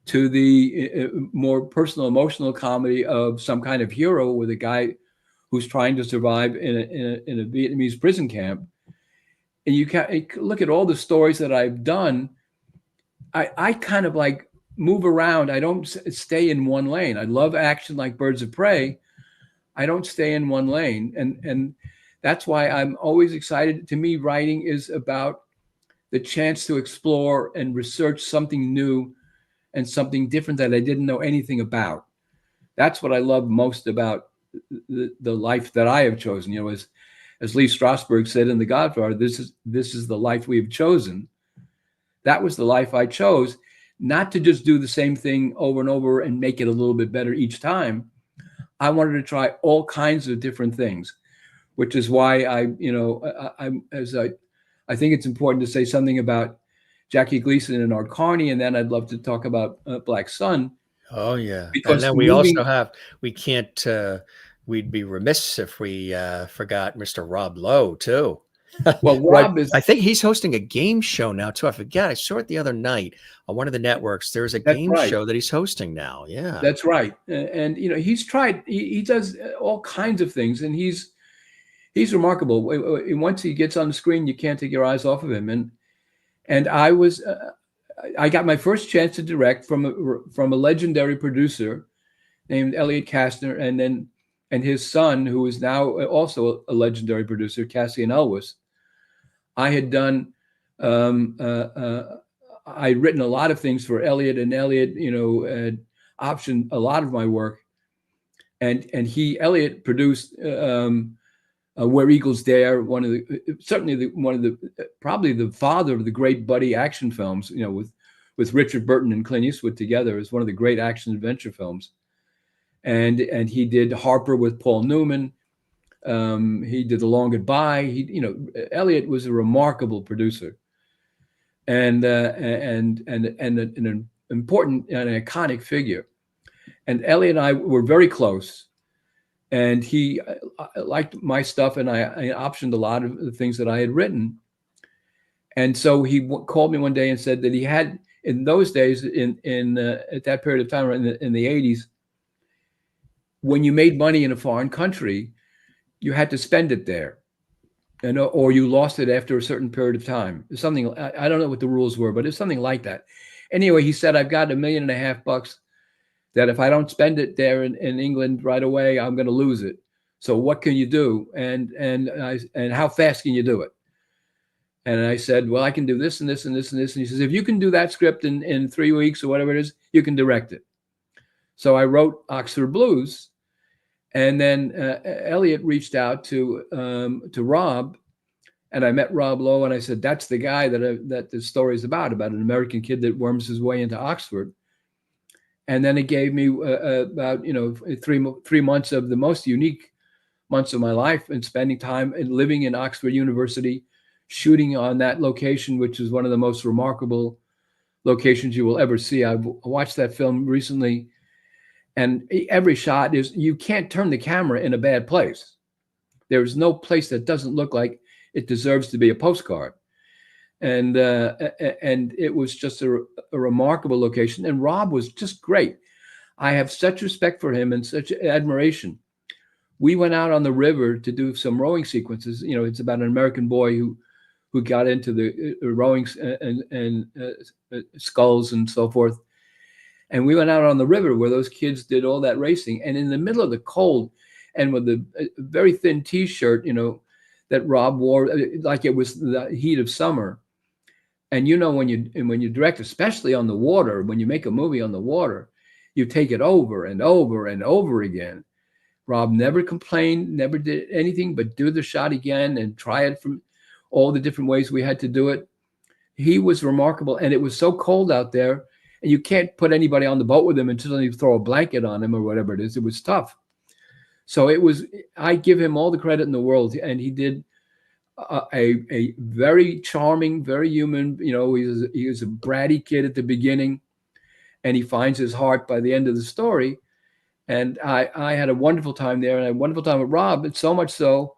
to the more personal, emotional comedy of Some Kind of Hero, with a guy who's trying to survive in a Vietnamese prison camp. And you can look at all the stories that I've done. I kind of like move around. I don't stay in one lane. I love action like Birds of Prey. I don't stay in one lane. And that's why I'm always excited. To me, writing is about the chance to explore and research something new and something different that I didn't know anything about. That's what I love most about the life that I have chosen. You know, as Lee Strasberg said in The Godfather, this is the life we have chosen. That was the life I chose, not to just do the same thing over and over and make it a little bit better each time. I wanted to try all kinds of different things, which is why I think it's important to say something about Jackie Gleason and our Carney, and then I'd love to talk about Black Sun. Oh yeah, and Because then we also have, we can't, we'd be remiss if we forgot Mr. Rob Lowe too. well, Right. Rob is I think he's hosting a game show now too. I forget. I saw it the other night on one of the networks. There's a that's game right. show that he's hosting now. Yeah. That's right. And you know, he's tried. He does all kinds of things, and he's remarkable. Once he gets on the screen, you can't take your eyes off of him. And I got my first chance to direct from a legendary producer named Elliot Kastner, and his son, who is now also a legendary producer, Cassian Elwes. I had done. I'd written a lot of things for Elliot, and Elliot, you know, had optioned a lot of my work. And Elliot produced Where Eagles Dare, probably the father of the great buddy action films, you know, with Richard Burton and Clint Eastwood together, is one of the great action adventure films. And he did Harper with Paul Newman. He did The Long Goodbye. Elliot was a remarkable producer, and an important and iconic figure. And Elliot and I were very close, and he liked my stuff, and I optioned a lot of the things that I had written. And so he called me one day and said that he had, in those days, at that period of time, in the 80s, when you made money in a foreign country, you had to spend it there, or you lost it after a certain period of time. Something, I don't know what the rules were, but it's something like that. Anyway, he said, I've got $1.5 million that if I don't spend it there in England right away, I'm going to lose it. So what can you do? And how fast can you do it? And I said, well, I can do this and this and this and this. And he says, if you can do that script in 3 weeks or whatever it is, you can direct it. So I wrote Oxford Blues. And then Elliot reached out to Rob, and I met Rob Lowe, and I said, that's the guy that the story is about an American kid that worms his way into Oxford. And then it gave me about 3 months of the most unique months of my life, and spending time and living in Oxford University, shooting on that location, which is one of the most remarkable locations you will ever see. I watched that film recently, and every shot is, you can't turn the camera in a bad place. There's no place that doesn't look like it deserves to be a postcard. And it was just a remarkable location. And Rob was just great. I have such respect for him and such admiration. We went out on the river to do some rowing sequences. You know, it's about an American boy who got into the rowing and sculls and so forth. And we went out on the river where those kids did all that racing. And in the middle of the cold, and with a very thin T-shirt, you know, that Rob wore like it was the heat of summer. And you know, when you direct, especially on the water, when you make a movie on the water, you take it over and over and over again. Rob never complained, never did anything but do the shot again and try it from all the different ways we had to do it. He was remarkable, and it was so cold out there, and you can't put anybody on the boat with him until you throw a blanket on him or whatever it is. It was tough. So I give him all the credit in the world, and he did a very charming, very human, you know, he was a bratty kid at the beginning, and he finds his heart by the end of the story. And I had a wonderful time there, and I had a wonderful time with Rob. And so much so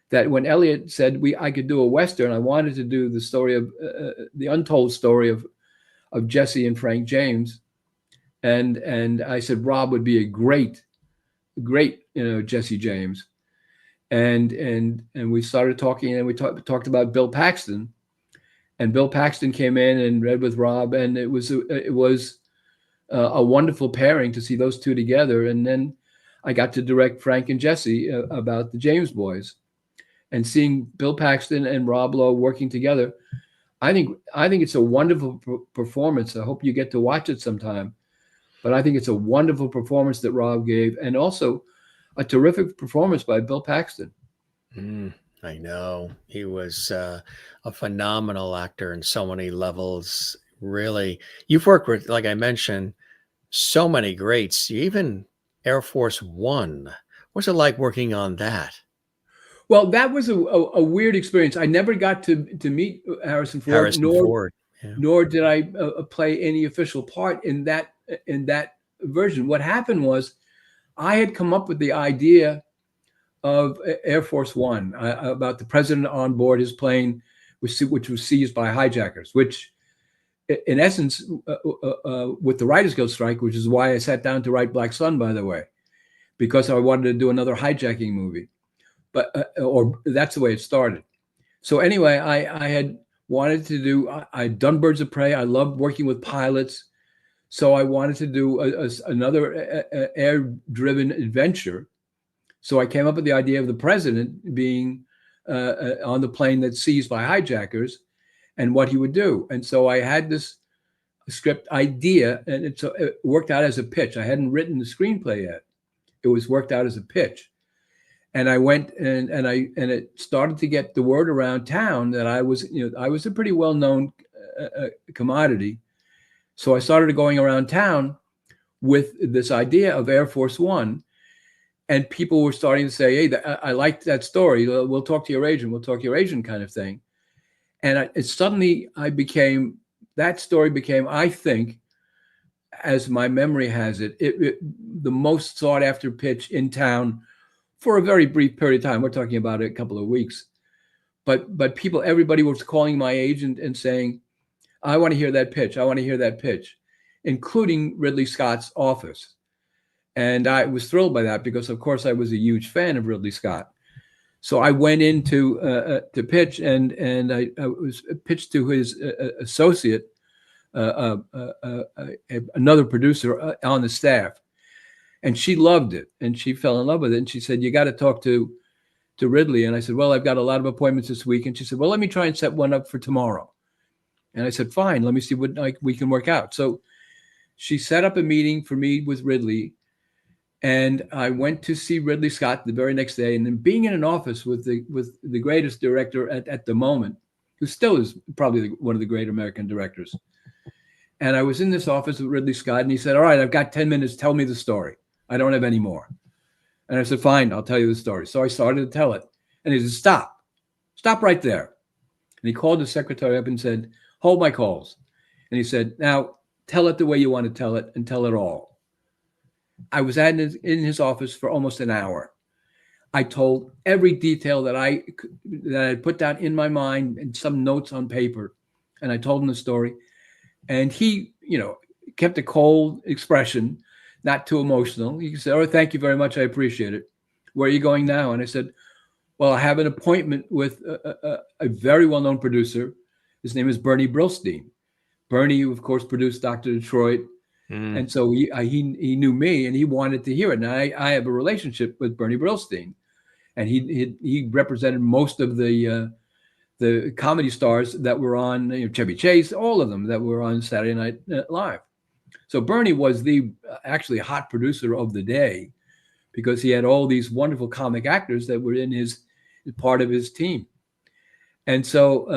that when Elliot said I could do a Western, I wanted to do the story of the untold story of Jesse and Frank James. And I said, Rob would be a great, Jesse James. And we started talking, and we talked about Bill Paxton, and Bill Paxton came in and read with Rob, and it was a wonderful pairing to see those two together. And then I got to direct Frank and Jesse about the James boys, and seeing Bill Paxton and Rob Lowe working together, I think it's a wonderful performance. I hope you get to watch it sometime. But I think it's a wonderful performance that Rob gave, and also a terrific performance by Bill Paxton. I know he was a phenomenal actor in so many levels. Really, you've worked with, like I mentioned, so many greats. Even Airforce One. What's it like working on that? Well, that was a weird experience. I never got to meet Harrison Ford, Harrison Ford. Yeah. nor did I play any official part in that version. What happened was, I had come up with the idea of Airforce One, about the president on board his plane, which was seized by hijackers, which in essence, with the Writers Guild strike, which is why I sat down to write Black Sun, by the way, because I wanted to do another hijacking movie. But or that's the way it started. So anyway, I had wanted to do, I'd done Birds of Prey. I loved working with pilots. So I wanted to do another air-driven adventure. So I came up with the idea of the president being on the plane that's seized by hijackers and what he would do. And so I had this script idea, and it worked out as a pitch. I hadn't written the screenplay yet. It was worked out as a pitch. And I went and it started to get the word around town that I was a pretty well-known commodity. So I started going around town with this idea of Airforce One, and people were starting to say, "Hey, I liked that story. We'll talk to your agent. We'll talk to your agent," kind of thing. And suddenly that story became, I think, as my memory has it, the most sought after pitch in town for a very brief period of time. We're talking about a couple of weeks. But everybody was calling my agent and saying, "I want to hear that pitch. I want to hear that pitch," including Ridley Scott's office. And I was thrilled by that because, of course, I was a huge fan of Ridley Scott. So I went in to pitch, and I was pitched to his associate, another producer on the staff. And she loved it, and she fell in love with it. And she said, "You got to talk to Ridley." And I said, "Well, I've got a lot of appointments this week." And she said, "Well, let me try and set one up for tomorrow." And I said, "Fine, let me see what we can work out." So she set up a meeting for me with Ridley, and I went to see Ridley Scott the very next day. And then being in an office with the greatest director at the moment, who still is probably one of the great American directors. And I was in this office with Ridley Scott, and he said, "All right, I've got 10 minutes. Tell me the story. I don't have any more." And I said, "Fine, I'll tell you the story." So I started to tell it. And he said, Stop right there." And he called the secretary up and said, "Hold my calls." And he said, "Now tell it the way you want to tell it, and tell it all." I was in his office for almost an hour. I told every detail that I had put down in my mind and some notes on paper. And I told him the story. And he, kept a cold expression, not too emotional. He said, "Oh, thank you very much. I appreciate it. Where are you going now?" And I said, "Well, I have an appointment with a very well-known producer. His name is Bernie Brillstein." Bernie, of course, produced Dr. Detroit. And so he knew me, and he wanted to hear it. And I have a relationship with Bernie Brillstein, and he represented most of the comedy stars that were on, Chevy Chase, all of them that were on Saturday Night Live. So Bernie was the actually hot producer of the day, because he had all these wonderful comic actors that were in his part of his team. And so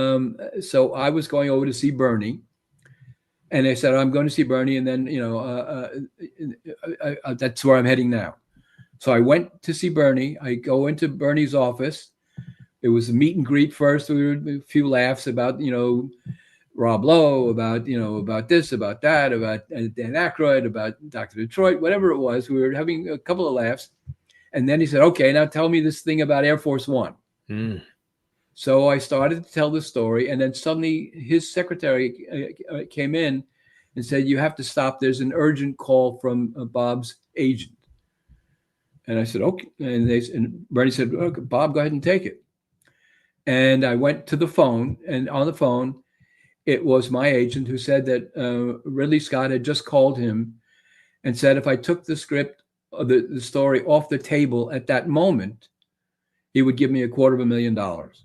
so I was going over to see Bernie, and I said, "I'm going to see Bernie, and then that's where I'm heading now." So I went to see Bernie. I go into Bernie's office. It was a meet and greet first. We were a few laughs about Rob Lowe, about this, about that, about Dan Aykroyd, about Dr. Detroit, whatever it was. We were having a couple of laughs. And then he said, "Okay, now tell me this thing about Airforce One." So I started to tell the story, and then suddenly his secretary came in and said, "You have to stop. There's an urgent call from Bob's agent." And I said, "Okay." And Bernie said, "Okay, Bob, go ahead and take it." And I went to the phone, and on the phone, it was my agent who said that Ridley Scott had just called him and said if I took the script of the story off the table at that moment, he would give me $250,000.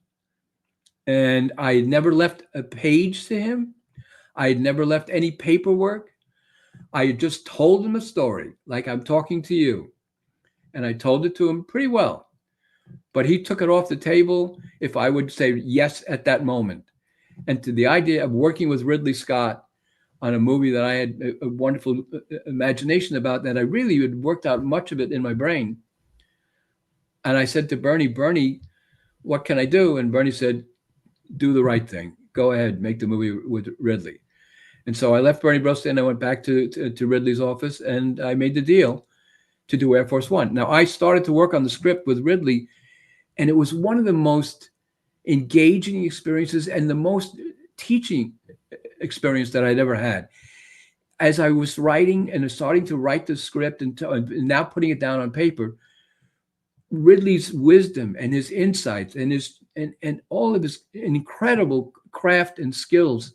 And I had never left a page to him. I had never left any paperwork. I had just told him a story, like I'm talking to you. And I told it to him pretty well. But he took it off the table if I would say yes at that moment. And to the idea of working with Ridley Scott on a movie that I had a wonderful imagination about, that I really had worked out much of it in my brain. And I said to Bernie, what can I do? And Bernie said, do the right thing. Go ahead, make the movie with Ridley. And so I left Bernie Brosnan and I went back to Ridley's office and I made the deal to do Airforce One. Now, I started to work on the script with Ridley, and it was one of the most engaging experiences and the most teaching experience that I'd ever had. As I was writing and starting to write the script and now putting it down on paper, Ridley's wisdom and his insights and and all of his incredible craft and skills,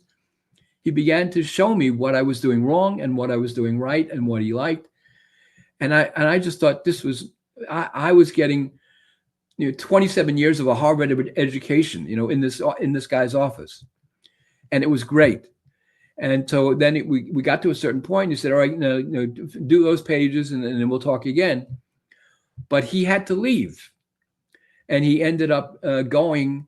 he began to show me what I was doing wrong and what I was doing right and what he liked. And I just thought this was, I was getting 27 years of a Harvard education, in this guy's office. And it was great. And so then we got to a certain point. He said, all right, do those pages and then we'll talk again. But he had to leave. And he ended up going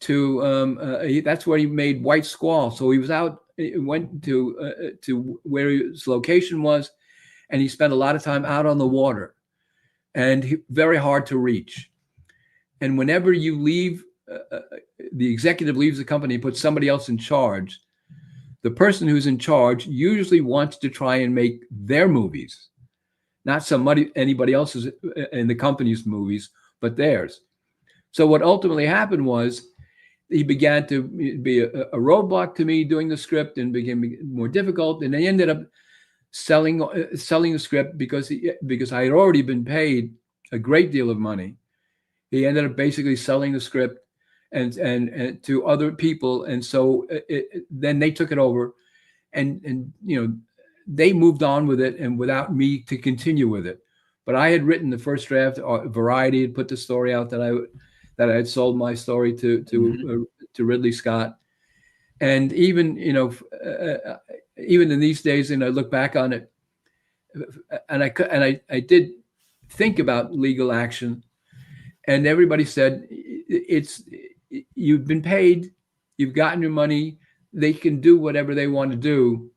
to, that's where he made White Squall. So he was out, went to where his location was, and he spent a lot of time out on the water and very hard to reach. And whenever you leave, the executive leaves the company and puts somebody else in charge, the person who's in charge usually wants to try and make their movies, not anybody else's in the company's movies, but theirs. So what ultimately happened was he began to be a roadblock to me doing the script and became more difficult. And I ended up selling the script because I had already been paid a great deal of money. He ended up basically selling the script and to other people, and so then they took it over, and they moved on with it, and without me to continue with it. But I had written the first draft. Variety had put the story out that I had sold my story to Ridley Scott, and even even in these days, and I look back on it, and I did think about legal action, and everybody said, you've been paid, you've gotten your money, they can do whatever they want to do.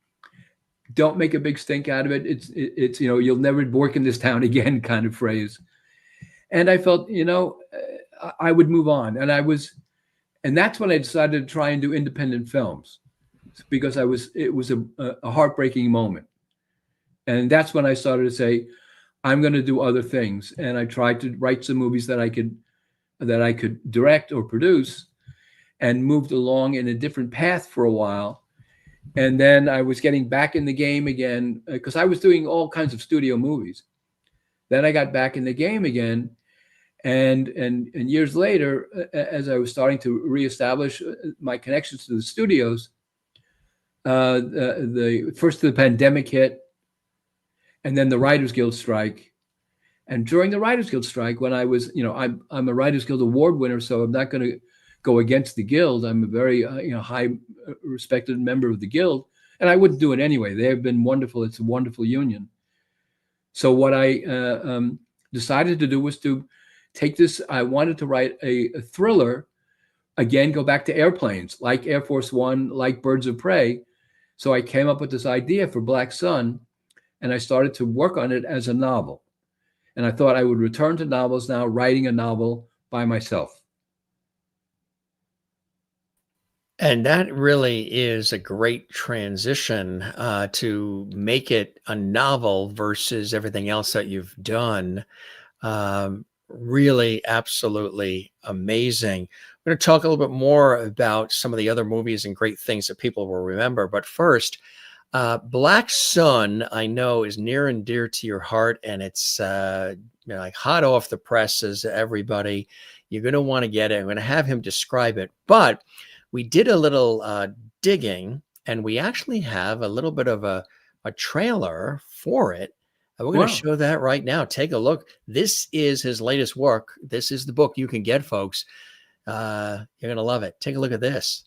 Don't make a big stink out of it. It's you'll never work in this town again kind of phrase. And I felt, I would move on, and that's when I decided to try and do independent films, because it was a heartbreaking moment. And that's when I started to say, I'm going to do other things. And I tried to write some movies that I could direct or produce, and moved along in a different path for a while. And then I was getting back in the game again, because I was doing all kinds of studio movies. Then I got back in the game again. And years later, as I was starting to reestablish my connections to the studios, the pandemic hit, and then the Writers Guild strike. And during the Writers Guild strike, when I was, I'm a Writers Guild award winner, so I'm not going to go against the Guild. I'm a very, high respected member of the Guild, and I wouldn't do it anyway. They have been wonderful. It's a wonderful union. So what I decided to do was to take this. I wanted to write a thriller, again, go back to airplanes, like Airforce One, like Birds of Prey. So I came up with this idea for Black Sun, and I started to work on it as a novel. And I thought I would return to novels now, writing a novel by myself. And that really is a great transition to make it a novel versus everything else that you've done. Really, absolutely amazing. We're going to talk a little bit more about some of the other movies and great things that people will remember. But first, Black Sun, I know, is near and dear to your heart, and it's like hot off the presses, everybody. You're going to want to get it. I'm going to have him describe it. But we did a little digging, and we actually have a little bit of a trailer for it. And we're going to show that right now. Take a look. This is his latest work. This is the book you can get, folks. You're going to love it. Take a look at this.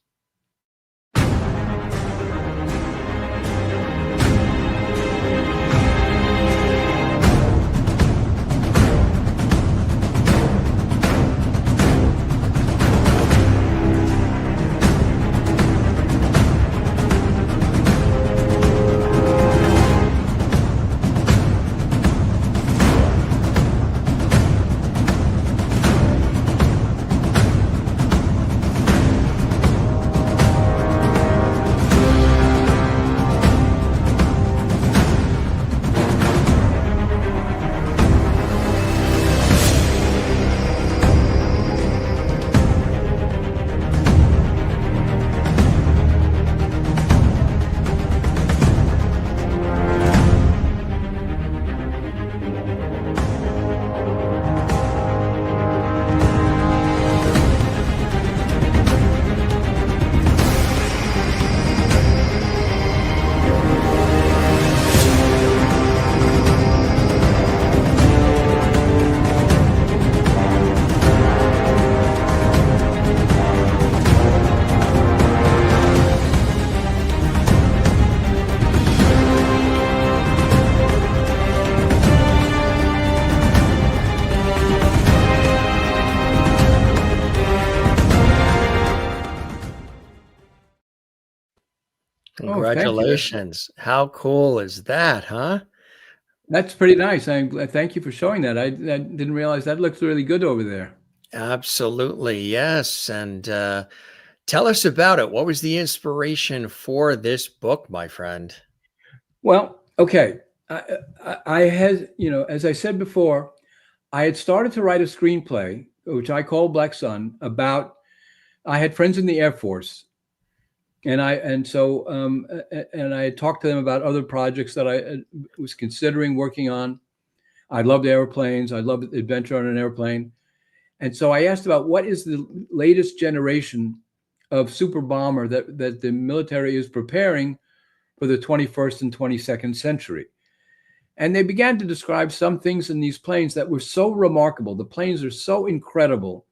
Congratulations. How cool is that, huh? That's pretty nice. Thank you for showing that. I didn't realize that looks really good over there. Absolutely. Yes. And tell us about it. What was the inspiration for this book, my friend? Well, okay. I had, as I said before, I had started to write a screenplay, which I call Black Sun, about, I had friends in the Air Force. And I had talked to them about other projects that I was considering working on. I loved airplanes. I loved adventure on an airplane. And so I asked about what is the latest generation of super bomber that the military is preparing for the 21st and 22nd century. And they began to describe some things in these planes that were so remarkable. The planes are so incredible.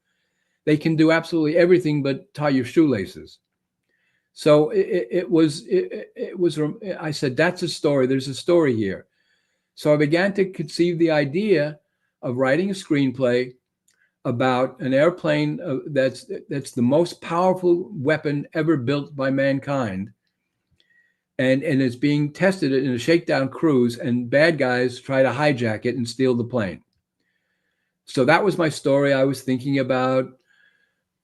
They can do absolutely everything but tie your shoelaces. So it was, I said, that's a story. There's a story here. So I began to conceive the idea of writing a screenplay about an airplane that's the most powerful weapon ever built by mankind. And it's being tested in a shakedown cruise, and bad guys try to hijack it and steal the plane. So that was my story. I was thinking about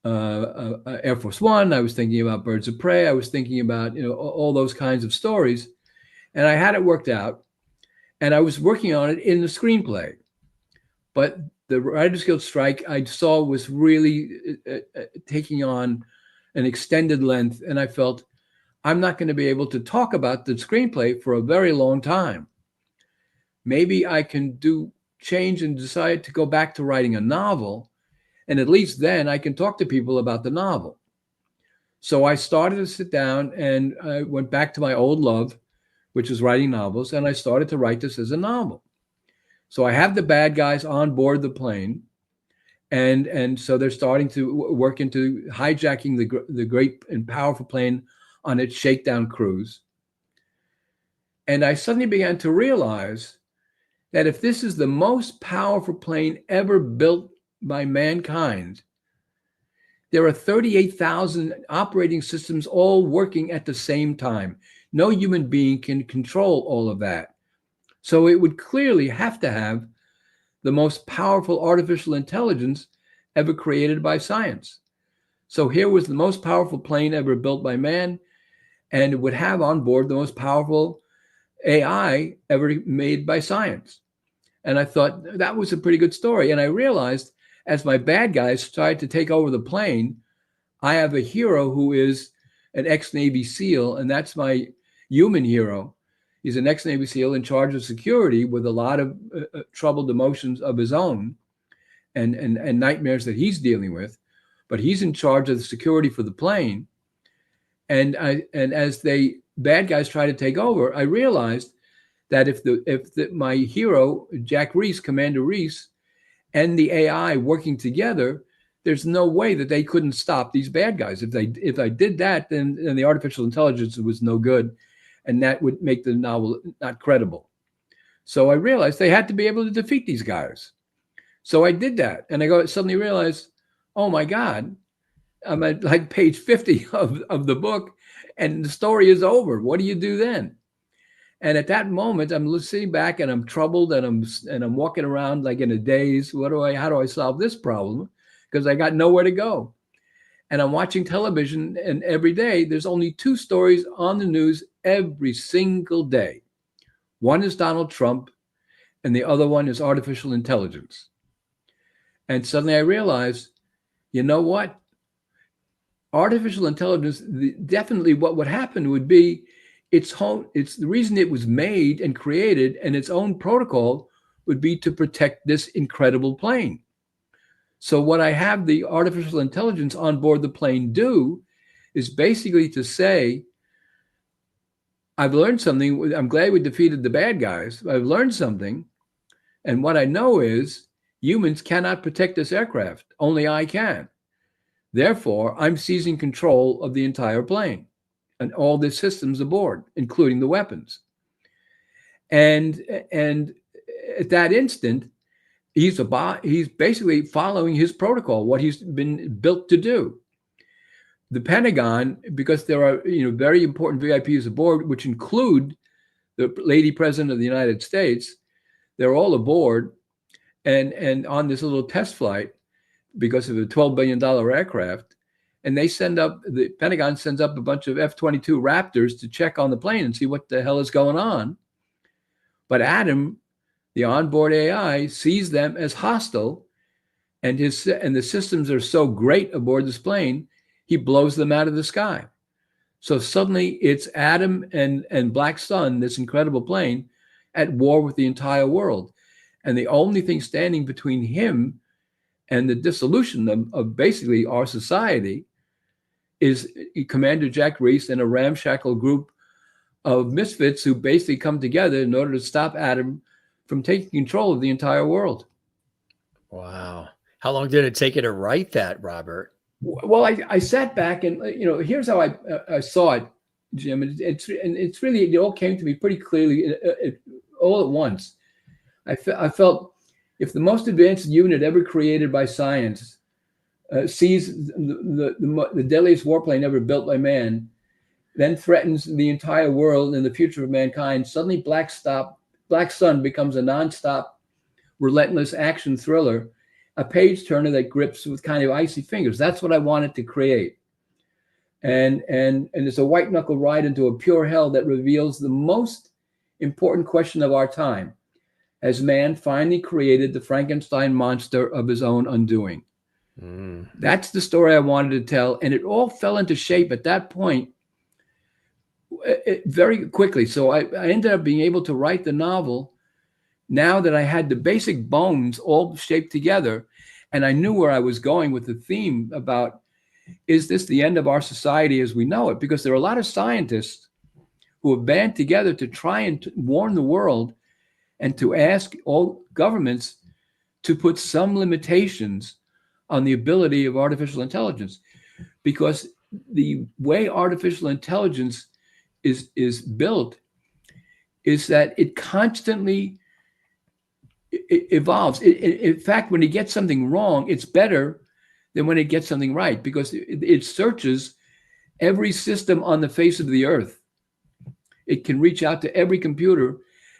Airforce One. I was thinking about Birds of Prey. I was thinking about, all those kinds of stories. And I had it worked out. And I was working on it in the screenplay. But the Writers Guild strike I saw was really taking on an extended length. And I felt, I'm not going to be able to talk about the screenplay for a very long time. Maybe I can change and decide to go back to writing a novel. And at least then I can talk to people about the novel. So I started to sit down, and I went back to my old love, which is writing novels. And I started to write this as a novel. So I have the bad guys on board the plane. And so they're starting to work into hijacking the great and powerful plane on its shakedown cruise. And I suddenly began to realize that if this is the most powerful plane ever built by mankind, there are 38,000 operating systems all working at the same time. No human being can control all of that. So it would clearly have to have the most powerful artificial intelligence ever created by science. So here was the most powerful plane ever built by man, and it would have on board the most powerful AI ever made by science. And I thought that was a pretty good story. And I realized as my bad guys tried to take over the plane, I have a hero who is an ex-Navy SEAL, and that's my human hero. He's an ex-Navy SEAL in charge of security with a lot of troubled emotions of his own and nightmares that he's dealing with. But he's in charge of the security for the plane. And as the bad guys try to take over, I realized that if my hero, Jack Reese, Commander Reese, and the AI working together, there's no way that they couldn't stop these bad guys. If I did that, then the artificial intelligence was no good, and that would make the novel not credible. So I realized they had to be able to defeat these guys. So I did that, and I suddenly realized, oh my God, I'm at like page 50 of the book, and the story is over. What do you do then? And at that moment, I'm sitting back and I'm troubled, and I'm walking around like in a daze. How do I solve this problem? Because I got nowhere to go. And I'm watching television, and every day there's only 2 stories on the news every single day. One is Donald Trump, and the other one is artificial intelligence. And suddenly I realized, you know what? Artificial intelligence, definitely what would happen would be it's the reason it was made and created, and its own protocol would be to protect this incredible plane. So what I have the artificial intelligence on board the plane do is basically to say, I've learned something. I'm glad we defeated the bad guys. I've learned something. And what I know is humans cannot protect this aircraft. Only I can. Therefore, I'm seizing control of the entire plane and all the systems aboard, including the weapons. And at that instant, he's basically following his protocol, what he's been built to do. The Pentagon, because there are very important VIPs aboard, which include the Lady President of the United States, they're all aboard and on this little test flight because of a $12 billion aircraft. And the Pentagon sends up a bunch of F-22 Raptors to check on the plane and see what the hell is going on. But Adam, the onboard AI, sees them as hostile, and the systems are so great aboard this plane, he blows them out of the sky. So suddenly it's Adam and Black Sun, this incredible plane, at war with the entire world. And the only thing standing between him and the dissolution of basically our society is Commander Jack Reese and a ramshackle group of misfits who basically come together in order to stop Adam from taking control of the entire world. Wow. How long did it take you to write that, Robert? Well, I sat back and, here's how I saw it, Jim. It's really, it all came to me pretty clearly all at once. I felt if the most advanced unit ever created by science sees the deadliest warplane ever built by man, then threatens the entire world and the future of mankind, suddenly Black Sun becomes a nonstop, relentless action thriller, a page turner that grips with kind of icy fingers. That's what I wanted to create. And it's a white knuckle ride into a pure hell that reveals the most important question of our time. Has man finally created the Frankenstein monster of his own undoing? That's the story I wanted to tell. And it all fell into shape at that point very quickly. So I ended up being able to write the novel now that I had the basic bones all shaped together, and I knew where I was going with the theme about, is this the end of our society as we know it? Because there are a lot of scientists who have band together to try and warn the world and to ask all governments to put some limitations on the ability of artificial intelligence. Because the way artificial intelligence is built is that it constantly evolves. In fact, when it gets something wrong, it's better than when it gets something right, because it searches every system on the face of the earth. It can reach out to every computer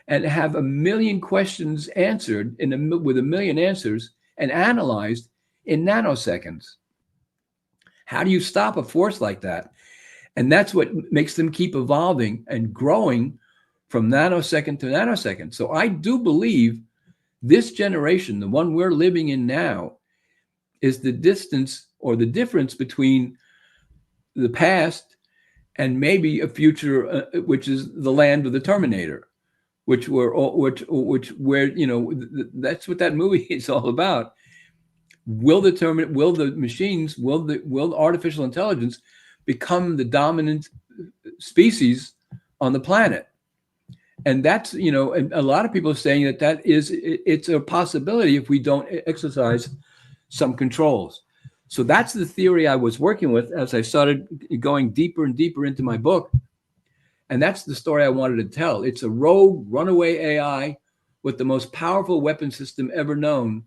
and have 1 million questions answered with 1 million answers and analyzed in nanoseconds. How do you stop a force like that? And that's what makes them keep evolving and growing from nanosecond to nanosecond. So I do believe this generation, the one we're living in now, is the distance or the difference between the past and maybe a future, which is the land of the Terminator, that's what that movie is all about. Will the machines, will artificial intelligence become the dominant species on the planet? And that's, and a lot of people are saying it's a possibility if we don't exercise some controls. So that's the theory I was working with as I started going deeper and deeper into my book. And that's the story I wanted to tell. It's a rogue runaway AI with the most powerful weapon system ever known.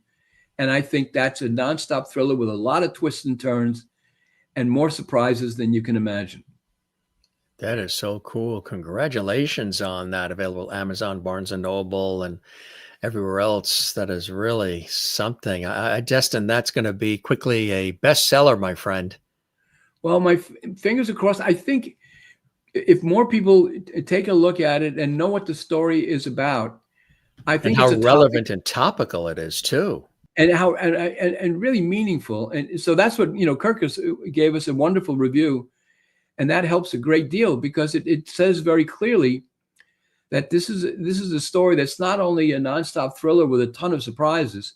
And I think that's a nonstop thriller with a lot of twists and turns and more surprises than you can imagine. That is so cool. Congratulations on that. Available Amazon, Barnes and Noble, and everywhere else. That is really something. I Destin, that's going to be quickly a bestseller, my friend. Well, my fingers are crossed. I think if more people take a look at it and know what the story is about, I think And how it's a relevant and topical it is too. and how and really meaningful. And so that's what, Kirkus gave us a wonderful review, and that helps a great deal because it says very clearly that this is a story that's not only a nonstop thriller with a ton of surprises,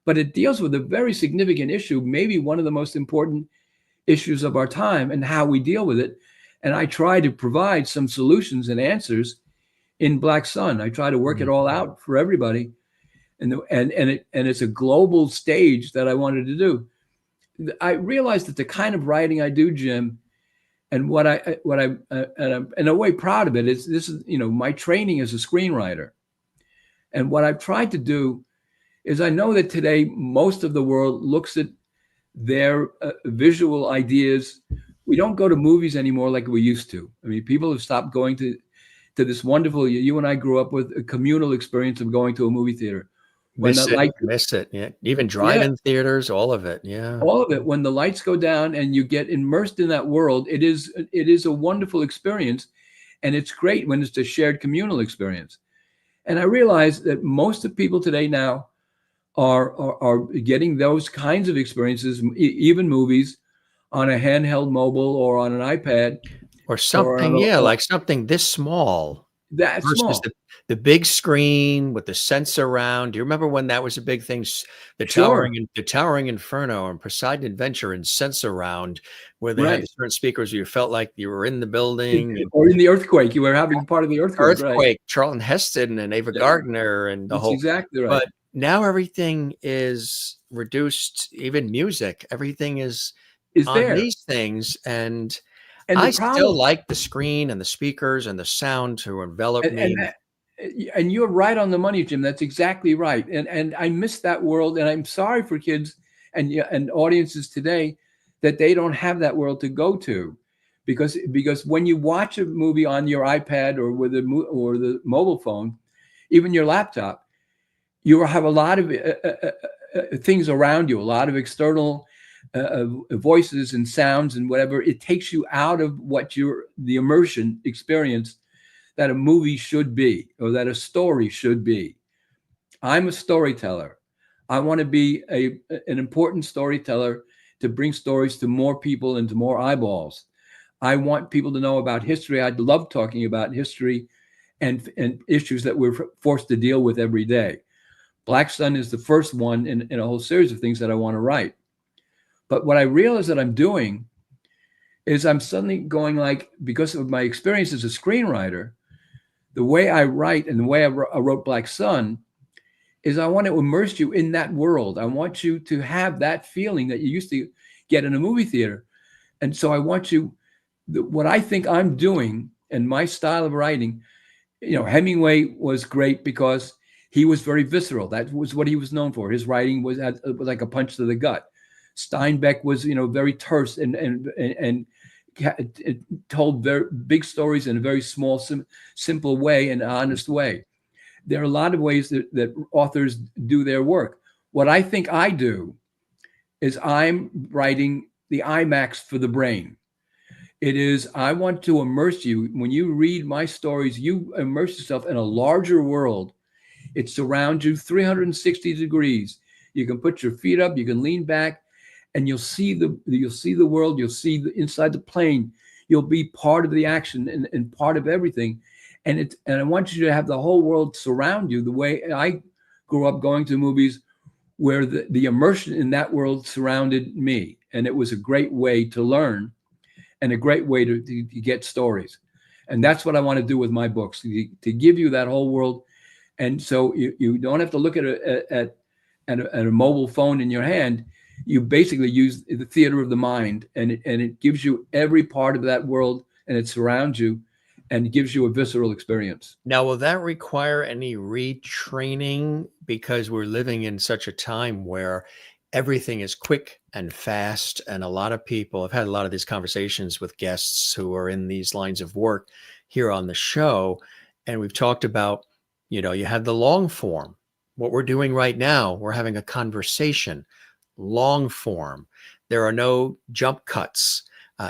but it deals with a very significant issue, maybe one of the most important issues of our time, and how we deal with it. And I try to provide some solutions and answers in Black Sun. I try to work it all out for everybody, and it's a global stage that I wanted to do. I realized that the kind of writing I do, Jim, and what I'm in a way proud of it is this is my training as a screenwriter, and what I've tried to do is I know that today most of the world looks at their visual ideas. We don't go to movies anymore like we used to. I mean, people have stopped going to this wonderful, you and I grew up with a communal experience of going to a movie theater. Miss it. Yeah. Even drive-in theaters, all of it. Yeah. All of it. When the lights go down and you get immersed in that world, it is a wonderful experience. And it's great when it's a shared communal experience. And I realize that most of people today now are getting those kinds of experiences, even movies, on a handheld mobile or on an iPad. Or something, like something this small. That small. The big screen with the sense around. Do you remember when that was a big thing? The Towering Inferno and Poseidon Adventure and sense around, where they had certain speakers where you felt like you were in the building. Or in the earthquake. You were having part of the earthquake. Right. Charlton Heston and Ava Gardner and the whole. Exactly right. But now everything is reduced, even music. Everything is on there. These things. And I still like the screen and the speakers and the sound to envelop me. And you're right on the money, Jim. That's exactly right. And I miss that world. And I'm sorry for kids and audiences today that they don't have that world to go to, because when you watch a movie on your iPad or with the mobile phone, even your laptop, you have a lot of things around you, a lot of external voices and sounds and whatever. It takes you out of the immersion experience that a movie should be, or that a story should be. I'm a storyteller. I want to be an important storyteller to bring stories to more people and to more eyeballs. I want people to know about history. I love talking about history and issues that we're forced to deal with every day. Black Sun is the first one in a whole series of things that I want to write. But what I realize that I'm doing is I'm suddenly going, because of my experience as a screenwriter, the way I write and the way I wrote Black Sun is I want to immerse you in that world. I want you to have that feeling that you used to get in a movie theater. And so I want what I think I'm doing and my style of writing, Hemingway was great because he was very visceral. That was what he was known for. His writing was like a punch to the gut. Steinbeck was, very terse and told very big stories in a very small, simple way and honest way. There are a lot of ways that authors do their work. What I think I do is I'm writing the IMAX for the brain. It is, I want to immerse you. When you read my stories, you immerse yourself in a larger world. It surrounds you 360 degrees. You can put your feet up, you can lean back, and you'll see the world. You'll see inside the plane. You'll be part of the action and part of everything. And I want you to have the whole world surround you the way I grew up going to movies, where the immersion in that world surrounded me. And it was a great way to learn and a great way to get stories. And that's what I want to do with my books, to give you that whole world. And so you don't have to look at a mobile phone in your hand. you basically use the theater of the mind, and it gives you every part of that world, and it surrounds you, and it gives you a visceral experience. Now, will that require any retraining? Because we're living in such a time where everything is quick and fast. And a lot of people, I've had a lot of these conversations with guests who are in these lines of work here on the show. And we've talked about, you have the long form. What we're doing right now, we're having a conversation, long form. There are no jump cuts.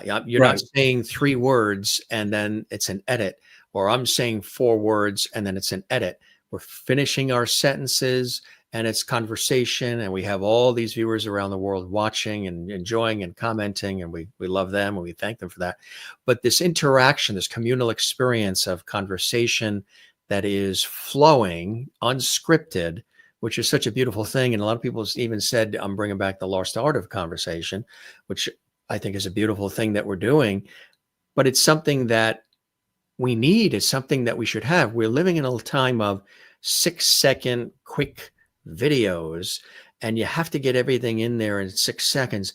You're Right. not saying 3 words and then it's an edit, or I'm saying 4 words and then it's an edit. We're finishing our sentences and it's conversation, and we have all these viewers around the world watching and enjoying and commenting, and we love them and we thank them for that. But this interaction, this communal experience of conversation that is flowing, unscripted, which is such a beautiful thing. And a lot of people even said, I'm bringing back the lost art of conversation, which I think is a beautiful thing that we're doing. But it's something that we need. It's something that we should have. We're living in a time of 6-second quick videos, and you have to get everything in there in 6 seconds.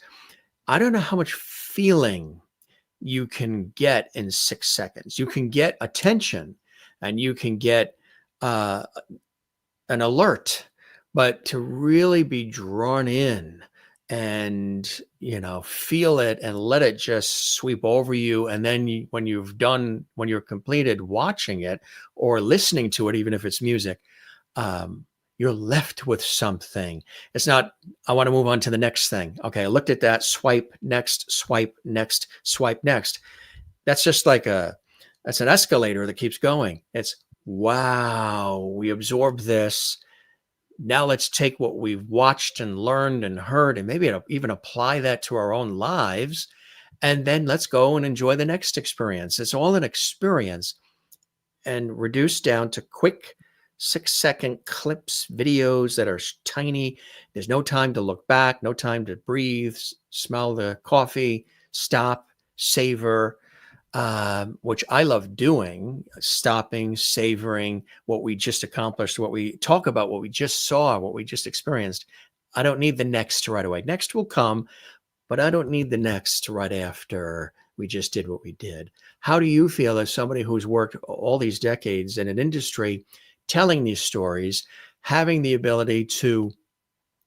I don't know how much feeling you can get in 6 seconds. You can get attention and you can get an alert, but to really be drawn in and, feel it and let it just sweep over you. And then when you're completed watching it or listening to it, even if it's music, you're left with something. It's not, I want to move on to the next thing. Okay, I looked at that, swipe next, swipe next, swipe next. That's just like that's an escalator that keeps going. It's, wow, we absorbed this. Now let's take what we've watched and learned and heard and maybe even apply that to our own lives. And then let's go and enjoy the next experience. It's all an experience and reduced down to quick 6-second clips, videos that are tiny. There's no time to look back, no time to breathe, smell the coffee, stop, savor, which I love doing, stopping, savoring what we just accomplished, what we talk about, what we just saw, what we just experienced. I don't need the next right away. Next will come, but I don't need the next right after we just did what we did. How do you feel as somebody who's worked all these decades in an industry, telling these stories, having the ability to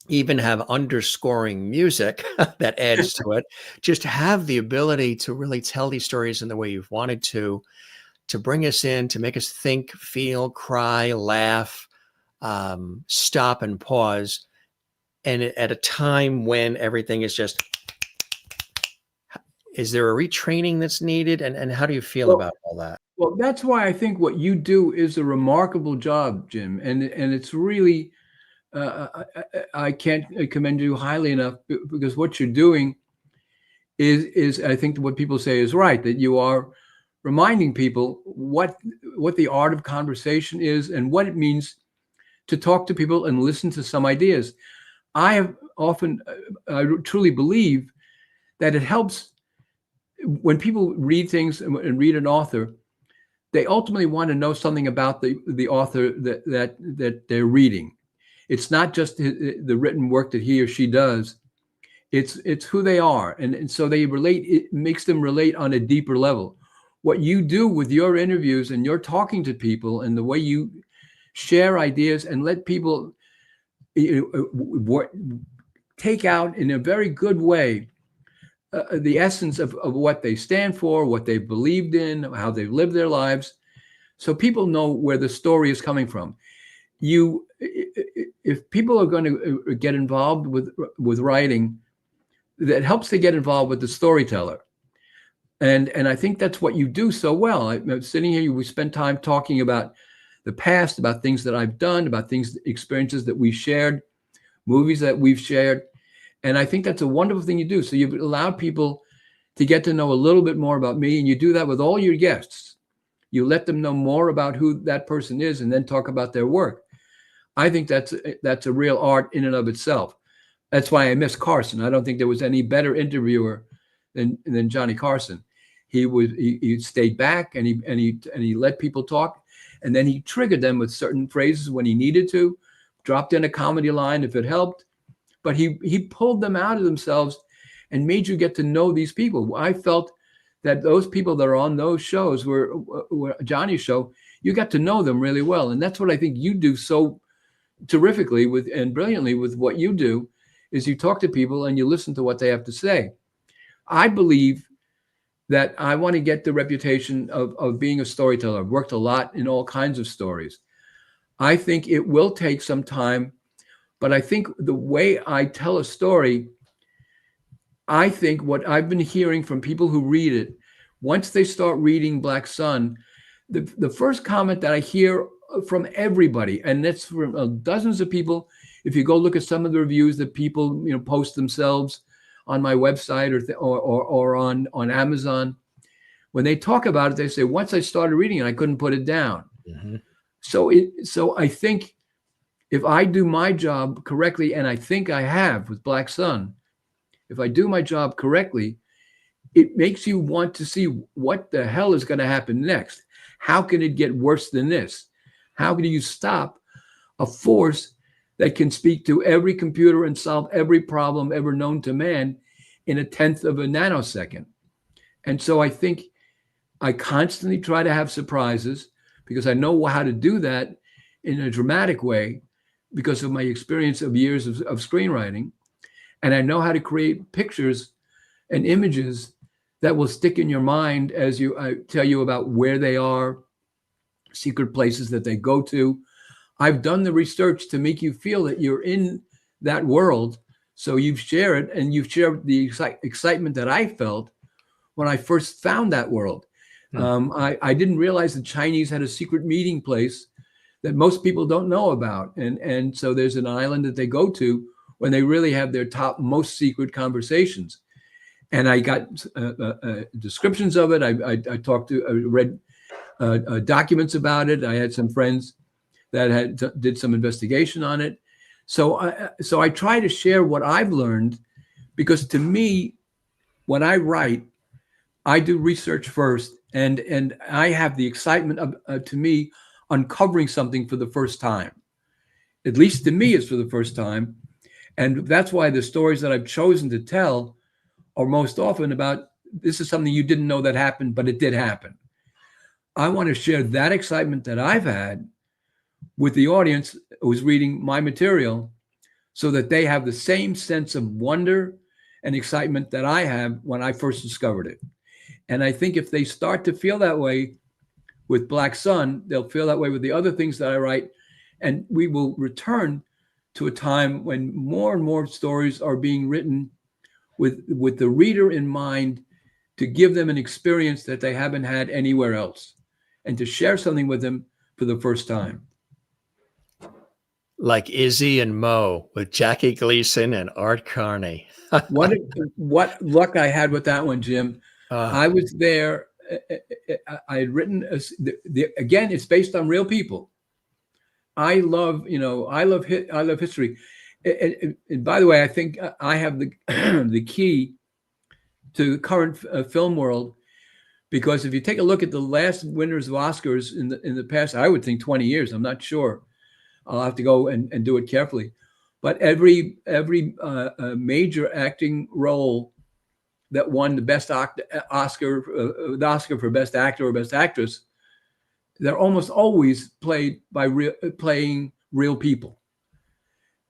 even have underscoring music that adds to it, just have the ability to really tell these stories in the way you've wanted to bring us in, to make us think, feel, cry, laugh, stop and pause. And at a time when everything is just, is there a retraining that's needed? And how do you feel about all that? Well, that's why I think what you do is a remarkable job, Jim. And it's really, I can't commend you highly enough, because what you're doing is I think what people say is right, that you are reminding people what the art of conversation is and what it means to talk to people and listen to some ideas. I truly believe that it helps when people read things and read an author. They ultimately want to know something about the author that they're reading. It's not just the written work that he or she does. It's who they are. And so they relate, it makes them relate on a deeper level. What you do with your interviews and your talking to people and the way you share ideas and let people take out in a very good way the essence of what they stand for, what they believed in, how they live their lives, so people know where the story is coming from. If people are going to get involved with writing, that helps to get involved with the storyteller. And I think that's what you do so well. I'm sitting here, we spend time talking about the past, about things that I've done, about experiences that we've shared, movies that we've shared. And I think that's a wonderful thing you do. So you've allowed people to get to know a little bit more about me, and you do that with all your guests. You let them know more about who that person is and then talk about their work. I think that's a real art in and of itself. That's why I miss Carson. I don't think there was any better interviewer than Johnny Carson. He stayed back and he let people talk, and then he triggered them with certain phrases when he needed to, dropped in a comedy line if it helped. but he pulled them out of themselves and made you get to know these people. I felt that those people that are on those shows were Johnny's show, you got to know them really well. And that's what I think you do so terrifically with and brilliantly with what you do, is you talk to people and you listen to what they have to say. I believe that I want to get the reputation of being a storyteller. I've worked a lot in all kinds of stories. I think it will take some time, but I think the way I tell a story, I think what I've been hearing from people who read it, once they start reading Black Sun, the first comment that I hear from everybody, and that's from dozens of people, if you go look at some of the reviews that people post themselves on my website or on Amazon, when they talk about it, they say, once I started reading it, I couldn't put it down. Mm-hmm. So I think if I do my job correctly, and I think I have with Black Sun, if I do my job correctly, it makes you want to see what the hell is going to happen next. How can it get worse than this? How can you stop a force that can speak to every computer and solve every problem ever known to man in 1/10 of a nanosecond? And so I think I constantly try to have surprises because I know how to do that in a dramatic way because of my experience of years of screenwriting. And I know how to create pictures and images that will stick in your mind as I tell you about where they are, secret places that they go to. I've done the research to make you feel that you're in that world. So you share it, and you've shared the excitement that I felt when I first found that world. I didn't realize the Chinese had a secret meeting place that most people don't know about. And so there's an island that they go to when they really have their top most secret conversations. And I got descriptions of it. I talked to, I read documents about it. I had some friends that did some investigation on it. So I try to share what I've learned, because to me, when I write, I do research first, and I have the excitement of to me, uncovering something for the first time. At least to me, it's for the first time. And that's why the stories that I've chosen to tell are most often about, this is something you didn't know that happened, but it did happen. I want to share that excitement that I've had with the audience who's reading my material, so that they have the same sense of wonder and excitement that I have when I first discovered it. And I think if they start to feel that way with Black Sun, they'll feel that way with the other things that I write. And we will return to a time when more and more stories are being written with the reader in mind, to give them an experience that they haven't had anywhere else, and to share something with them for the first time. Like Izzy and Mo with Jackie Gleason and Art Carney. What luck I had with that one, Jim. I was there. I had written, again, it's based on real people. I love history. And by the way, I think I have the key to the current film world, because if you take a look at the last winners of Oscars in the past, I would think 20 years. I'm not sure. I'll have to go and do it carefully. But every major acting role that won the best Oscar for best actor or best actress, they're almost always played by playing real people.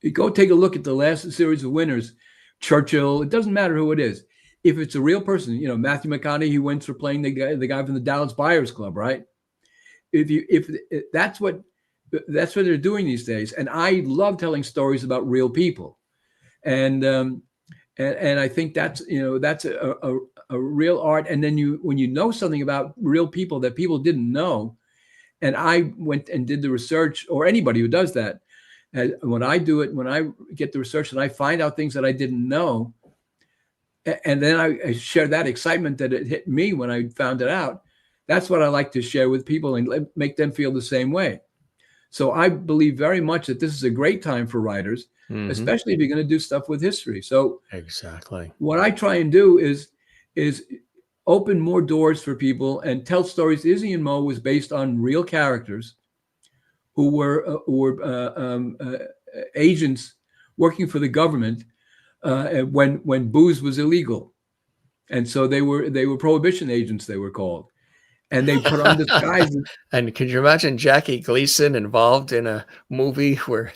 You go take a look at the last series of winners, Churchill, it doesn't matter who it is. If it's a real person, Matthew McConaughey wins for playing the guy from the Dallas Buyers Club, right? If that's what they're doing these days. And I love telling stories about real people. And I think that's a real art. And then when you know something about real people that people didn't know, and I went and did the research, or anybody who does that, when I do it, when I get the research and I find out things that I didn't know, and then I share that excitement that it hit me when I found it out, that's what I like to share with people and make them feel the same way. So I believe very much that this is a great time for writers, especially if you're going to do stuff with history. So exactly what I try and do is open more doors for people and tell stories. Izzy and Mo was based on real characters who were agents working for the government when booze was illegal, and so they were prohibition agents, they were called, and they put on disguises. And could you imagine Jackie Gleason involved in a movie where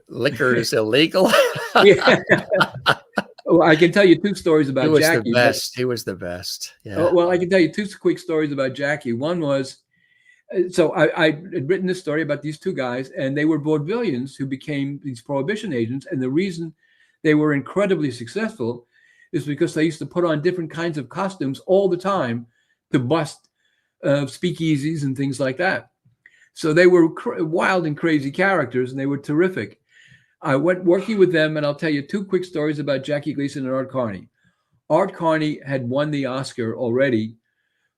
liquor is illegal? Yeah. Well, I can tell you two stories He about was Jackie. the best. He was the best. Yeah. Well, I can tell you two quick stories about Jackie. One was, so I had written this story about these two guys, and they were vaudevillians who became these prohibition agents. And the reason they were incredibly successful is because they used to put on different kinds of costumes all the time to bust speakeasies and things like that. So they were wild and crazy characters, and they were terrific. I went working with them, and I'll tell you two quick stories about Jackie Gleason and Art Carney. Art Carney had won the Oscar already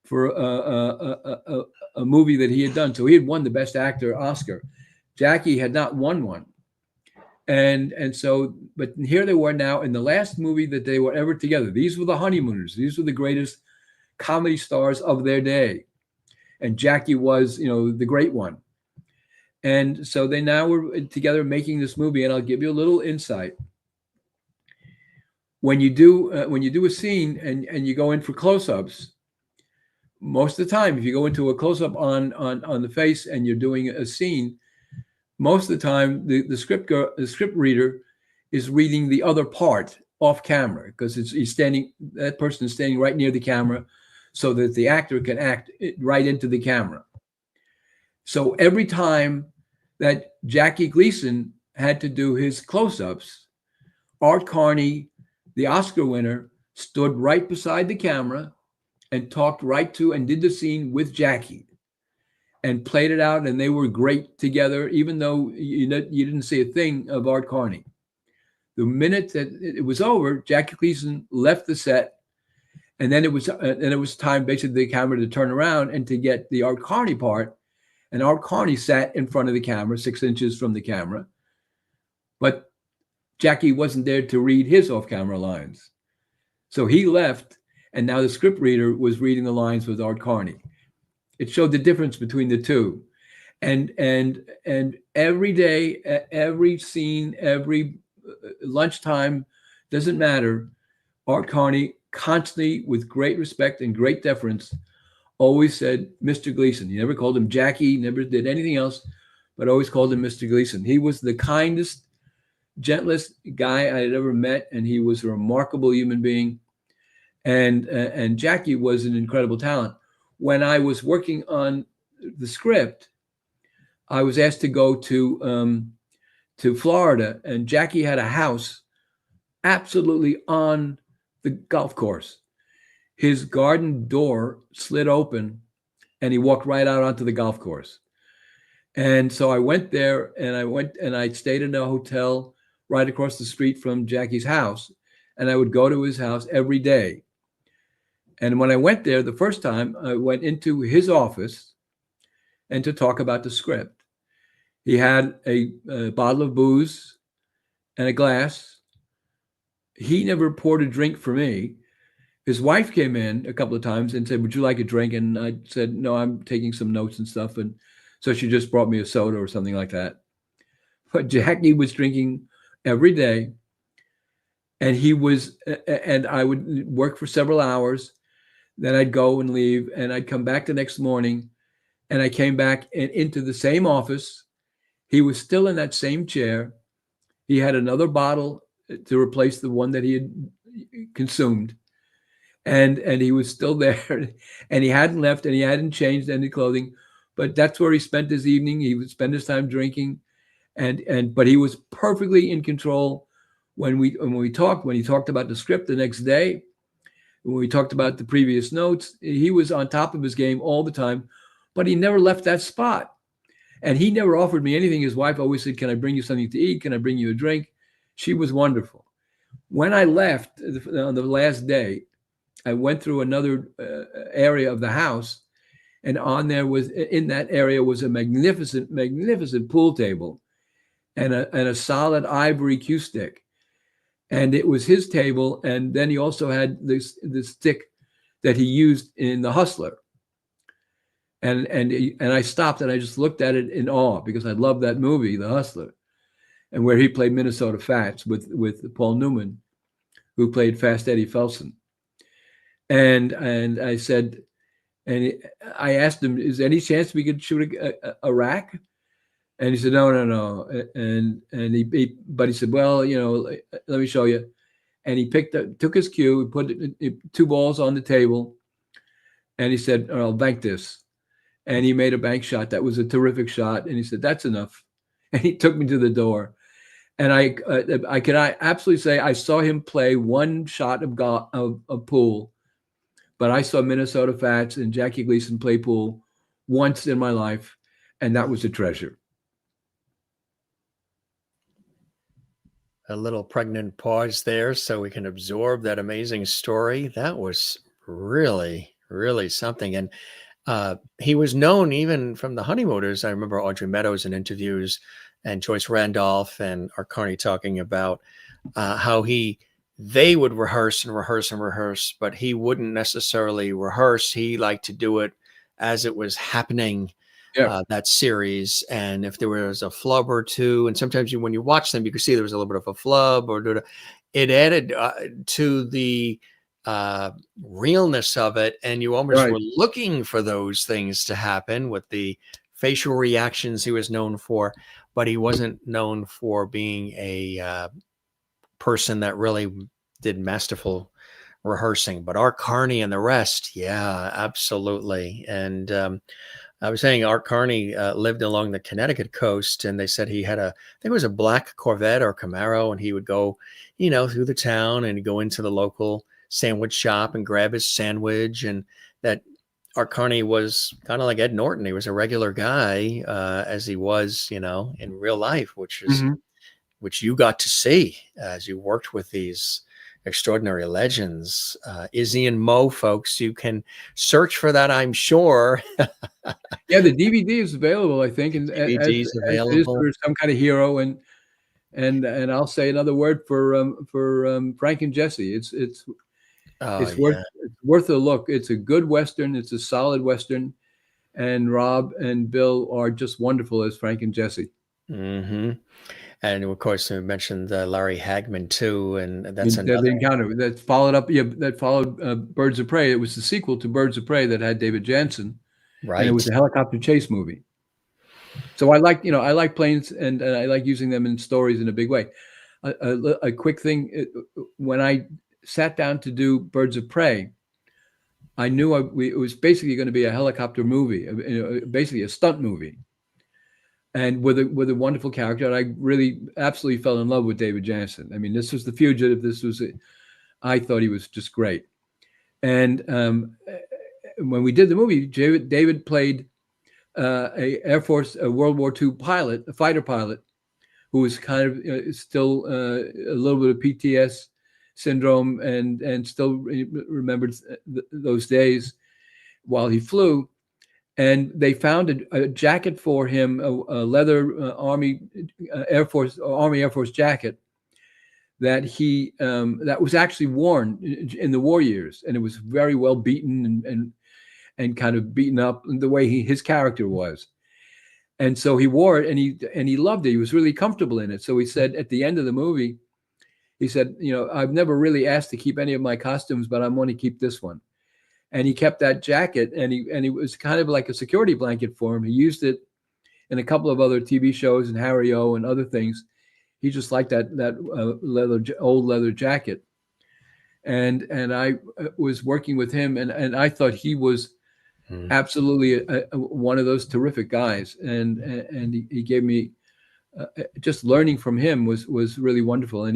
for a movie that he had done. So he had won the Best Actor Oscar. Jackie had not won one. And so, but here they were now in the last movie that they were ever together. These were the honeymooners. These were the greatest comedy stars of their day. And Jackie was, the great one. And so they now were together making this movie. And I'll give you a little insight. When you do a scene and you go in for close-ups, most of the time, if you go into a close-up on the face and you're doing a scene, most of the time the script reader is reading the other part off camera, because that person is standing right near the camera, so that the actor can act right into the camera. So every time that Jackie Gleason had to do his close-ups, Art Carney, the Oscar winner, stood right beside the camera and talked right to and did the scene with Jackie and played it out. And they were great together, even though you didn't see a thing of Art Carney. The minute that it was over, Jackie Gleason left the set. And then it was time, basically, the camera to turn around and to get the Art Carney part. And Art Carney sat in front of the camera, 6 inches from the camera. But Jackie wasn't there to read his off-camera lines. So he left, and now the script reader was reading the lines with Art Carney. It showed the difference between the two. And every day, every scene, every lunchtime, doesn't matter, Art Carney constantly, with great respect and great deference, always said Mr. Gleason. He never called him Jackie, never did anything else, but always called him Mr. Gleason. He was the kindest, gentlest guy I had ever met, and he was a remarkable human being. And Jackie was an incredible talent. When I was working on the script, I was asked to go to Florida, and Jackie had a house absolutely on the golf course. His garden door slid open, and he walked right out onto the golf course. And so I went there, and I stayed in a hotel right across the street from Jackie's house, and I would go to his house every day. And when I went there the first time, I went into his office and to talk about the script. He had a bottle of booze and a glass. He never poured a drink for me. His wife came in a couple of times and said, "Would you like a drink?" And I said, "No, I'm taking some notes and stuff." And so she just brought me a soda or something like that. But Jackie was drinking every day. And I would work for several hours. Then I'd go and leave, and I'd come back the next morning, and I came back into the same office. He was still in that same chair. He had another bottle to replace the one that he had consumed. And he was still there, and he hadn't left, and he hadn't changed any clothing. But that's where he spent his evening. He would spend his time drinking, but he was perfectly in control when he talked about the script the next day. When we talked about the previous notes, he was on top of his game all the time, but he never left that spot. And he never offered me anything. His wife always said, "Can I bring you something to eat? Can I bring you a drink?" She was wonderful. When I left on the last day, I went through another area of the house, and in that area was a magnificent, magnificent pool table and a solid ivory cue stick. And it was his table. And then he also had this stick that he used in The Hustler. And I stopped and I just looked at it in awe, because I loved that movie, The Hustler. and where he played Minnesota Fats with Paul Newman, who played Fast Eddie Felsen. And I said, and I asked him, is there any chance we could shoot a rack? And he said, no. And but he said, well, let me show you. And he took his cue, put 2 balls on the table, and he said, I'll bank this. And he made a bank shot. That was a terrific shot. And he said, that's enough. And he took me to the door. And I can absolutely say I saw him play one shot of pool, but I saw Minnesota Fats and Jackie Gleason play pool once in my life, and that was a treasure. A little pregnant pause there so we can absorb that amazing story. That was really, really something. And he was known even from the Honeymooners. I remember Audrey Meadows in interviews and Joyce Randolph and Art Carney talking about how they would rehearse, but he wouldn't necessarily rehearse. He liked to do it as it was happening, that series. And if there was a flub or two, and sometimes when you watch them, you could see there was a little bit of a flub, or it added to the realness of it. And you almost were looking for those things to happen with the facial reactions he was known for, but he wasn't known for being a person that really did masterful rehearsing. But Art Carney and the rest, yeah, absolutely. And I was saying Art Carney lived along the Connecticut coast, and they said he had I think it was a black Corvette or Camaro, and he would go, through the town and go into the local sandwich shop and grab his sandwich. And that Art Carney was kind of like Ed Norton. He was a regular guy, as he was, in real life, which you got to see as you worked with these extraordinary legends. Izzy and Mo, folks, you can search for that, I'm sure. Yeah, the DVD is available, I think, and DVD's available. As it is for Some Kind of Hero, and I'll say another word for Frank and Jesse. It's worth a look. It's a good Western. It's a solid Western, and Rob and Bill are just wonderful as Frank and Jesse. Mm-hmm. And of course, we mentioned Larry Hagman too, and that's another the encounter that followed up. Yeah, that followed Birds of Prey. It was the sequel to Birds of Prey that had David Jansen, right? And it was a helicopter chase movie. So I like planes, and I like using them in stories in a big way. A quick thing: when I sat down to do Birds of Prey, I knew it was basically going to be a helicopter movie, basically a stunt movie. And with a wonderful character, and I really absolutely fell in love with David Jansen. I mean, this was The Fugitive. I thought he was just great. And when we did the movie, David played a Air Force, a World War II pilot, a fighter pilot, who was kind of still a little bit of PTS syndrome, and still remembered those days while he flew. And they found a jacket for him, a leather Army Air Force jacket that that was actually worn in the war years, and it was very well beaten and kind of beaten up the way his character was. And so he wore it, and he loved it. He was really comfortable in it. So he said at the end of the movie, he said, I've never really asked to keep any of my costumes, but I'm going to keep this one. And he kept that jacket, and he was kind of like a security blanket for him. He used it in a couple of other TV shows and Harry O and other things. He just liked that old leather jacket. And I was working with him, and I thought he was absolutely one of those terrific guys. And he gave me just learning from him was really wonderful.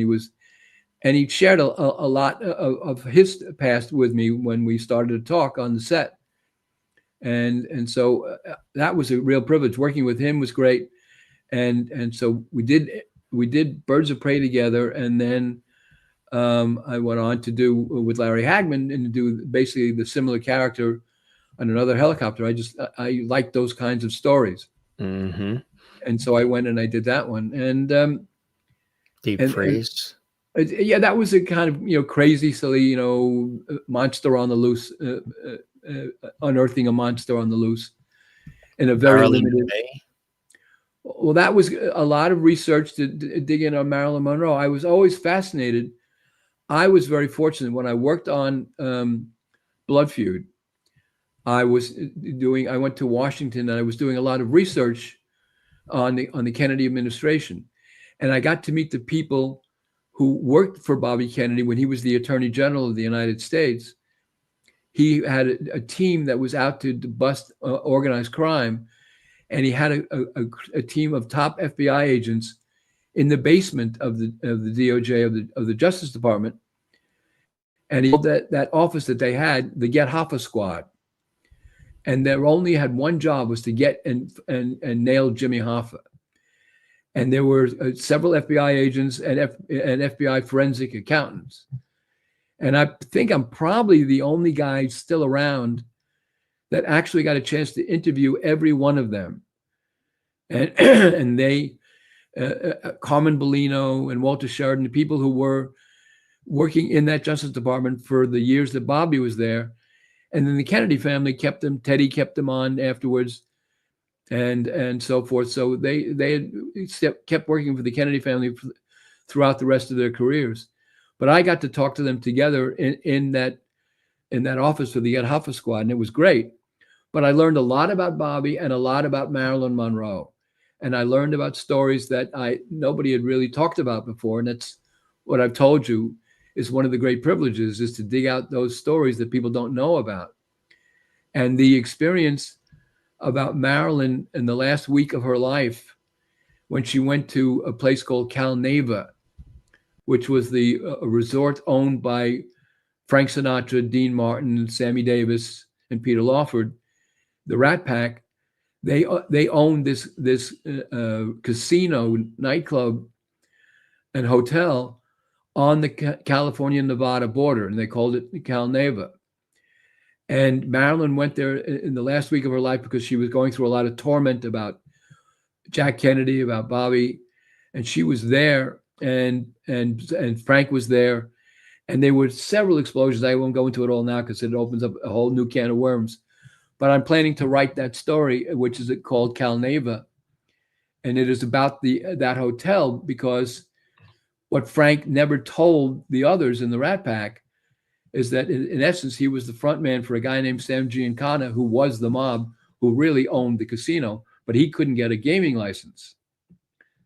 And he shared a lot of his past with me when we started to talk on the set. And so that was a real privilege. Working with him was great. And so we did Birds of Prey together. And then I went on to do with Larry Hagman and do basically the similar character on another helicopter. I like those kinds of stories. Mm-hmm. And so I went and I did that one. And Deep Freeze. Yeah, that was a kind of crazy, silly monster on the loose, unearthing a monster on the loose in a very limited. Well, that was a lot of research to dig in on Marilyn Monroe. I was always fascinated. I was very fortunate when I worked on Blood Feud. I went to Washington and I was doing a lot of research on the Kennedy administration. And I got to meet the people who worked for Bobby Kennedy when he was the Attorney General of the United States. He had a team that was out to bust organized crime. And he had a team of top FBI agents in the basement of the DOJ, of the Justice Department. And he called that office that they had the Get Hoffa Squad. And they only had one job, was to get and nail Jimmy Hoffa. And there were several FBI agents and FBI forensic accountants. And I think I'm probably the only guy still around that actually got a chance to interview every one of them. And they, Carmen Bellino and Walter Sheridan, the people who were working in that Justice Department for the years that Bobby was there. And then the Kennedy family kept them. Teddy kept them on afterwards, and so forth. So they had kept working for the Kennedy family throughout the rest of their careers. But I got to talk to them together in that office for the Get Hoffa Squad, and it was great. But I learned a lot about Bobby and a lot about Marilyn Monroe, and I learned about stories that nobody had really talked about before. And that's what I've told you is one of the great privileges, is to dig out those stories that people don't know about. And the experience about Marilyn in the last week of her life, when she went to a place called Calneva, which was a resort owned by Frank Sinatra, Dean Martin, Sammy Davis, and Peter Lawford, the Rat Pack. They owned this casino, nightclub, and hotel on the California-Nevada border, and they called it Calneva. And Marilyn went there in the last week of her life because she was going through a lot of torment about Jack Kennedy, about Bobby, and she was there, and Frank was there, and there were several explosions. I won't go into it all now because it opens up a whole new can of worms. But I'm planning to write that story, which is called Calneva, and it is about that hotel, because what Frank never told the others in the Rat Pack is that in essence, he was the front man for a guy named Sam Giancana, who was the mob, who really owned the casino, but he couldn't get a gaming license.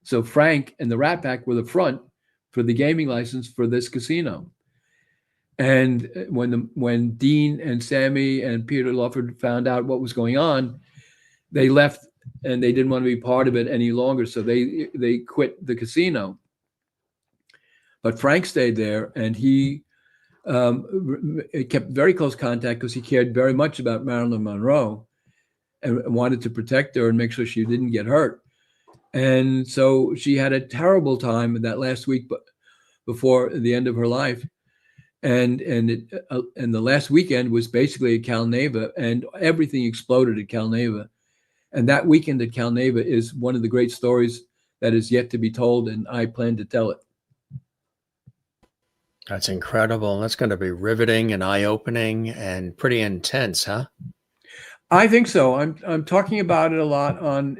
So Frank and the Rat Pack were the front for the gaming license for this casino. And when Dean and Sammy and Peter Lawford found out what was going on, they left and they didn't want to be part of it any longer. So they quit the casino. But Frank stayed there, and he kept very close contact because he cared very much about Marilyn Monroe and wanted to protect her and make sure she didn't get hurt. And so she had a terrible time in that last week before the end of her life. And the last weekend was basically at Calneva, and everything exploded at Calneva. And that weekend at Calneva is one of the great stories that is yet to be told, and I plan to tell it. That's incredible. That's going to be riveting and eye-opening and pretty intense, huh? I think so. I'm talking about it a lot on.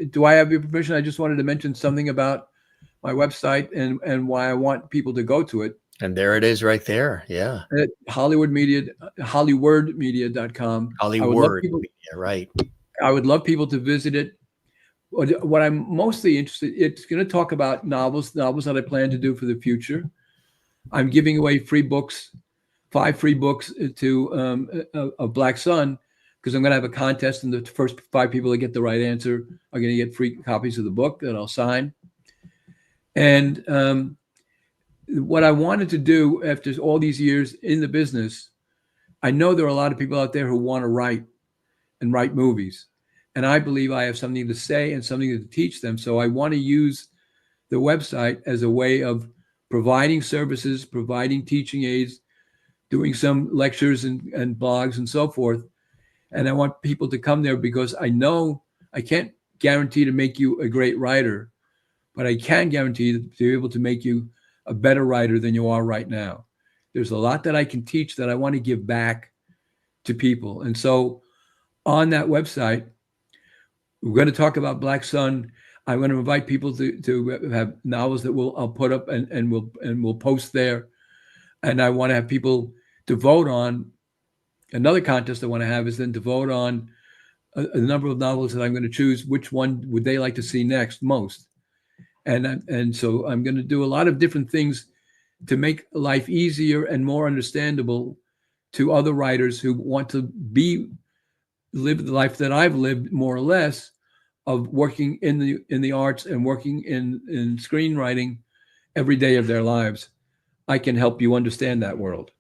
Do I have your permission? I just wanted to mention something about my website and why I want people to go to it. And there it is, right there. Yeah. At hollywoodmedia.com. Hollywood Media, right? I would love people to visit it. What I'm mostly interested, it's going to talk about novels that I plan to do for the future. I'm giving away free books, 5 free books to of Black Sun, because I'm going to have a contest, and the first 5 people that get the right answer are going to get free copies of the book that I'll sign. And what I wanted to do after all these years in the business, I know there are a lot of people out there who want to write and write movies. And I believe I have something to say and something to teach them. So I want to use the website as a way of providing services, providing teaching aids, doing some lectures and blogs and so forth. And I want people to come there because I know I can't guarantee to make you a great writer, but I can guarantee to be able to make you a better writer than you are right now. There's a lot that I can teach that I want to give back to people. And so on that website, We're going to talk about Black Sun. I'm going to invite people to have novels that I'll put up and we'll post there. And I want to have people to vote on. Another contest I want to have is then to vote on a number of novels that I'm going to choose. Which one would they like to see next most? And so I'm going to do a lot of different things to make life easier and more understandable to other writers who want to live the life that I've lived, more or less, of working in the arts and working in screenwriting every day of their lives. I can help you understand that world.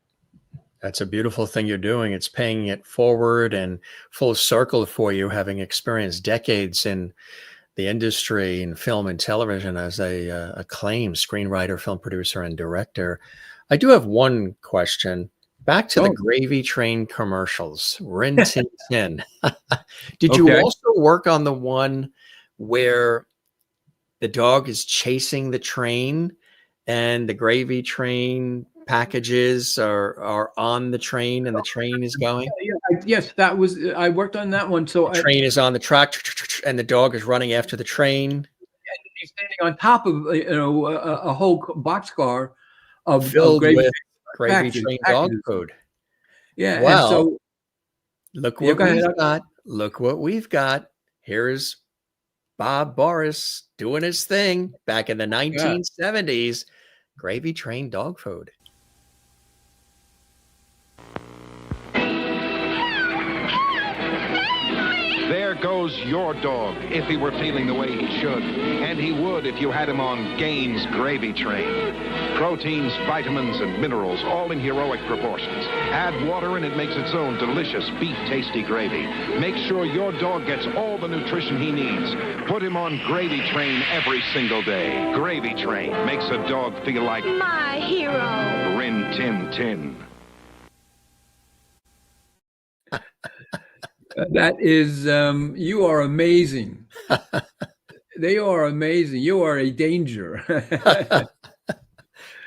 That's a beautiful thing you're doing. It's paying it forward and full circle for you, having experienced decades in the industry in film and television as a acclaimed screenwriter, film producer, and director. I do have one question. Back to the Gravy Train commercials, Rin Tin Tin. Did you also work on the one where the dog is chasing the train and the gravy train packages are on the train and the train is going? Yes, that was, I worked on that one. So the train is on the track and the dog is running after the train. And he's standing on top of a whole boxcar of filled with gravy train dog food. Yeah. Well, and so look what we've got. Look what we've got. Here's Bob Boris doing his thing back in the 1970s. Gravy train dog food. There goes your dog, if he were feeling the way he should. And he would if you had him on Gaines Gravy Train. Proteins, vitamins, and minerals, all in heroic proportions. Add water and it makes its own delicious beef-tasty gravy. Make sure your dog gets all the nutrition he needs. Put him on Gravy Train every single day. Gravy Train makes a dog feel like my hero. Rin Tin Tin. That is, you are amazing. They are amazing. You are a danger.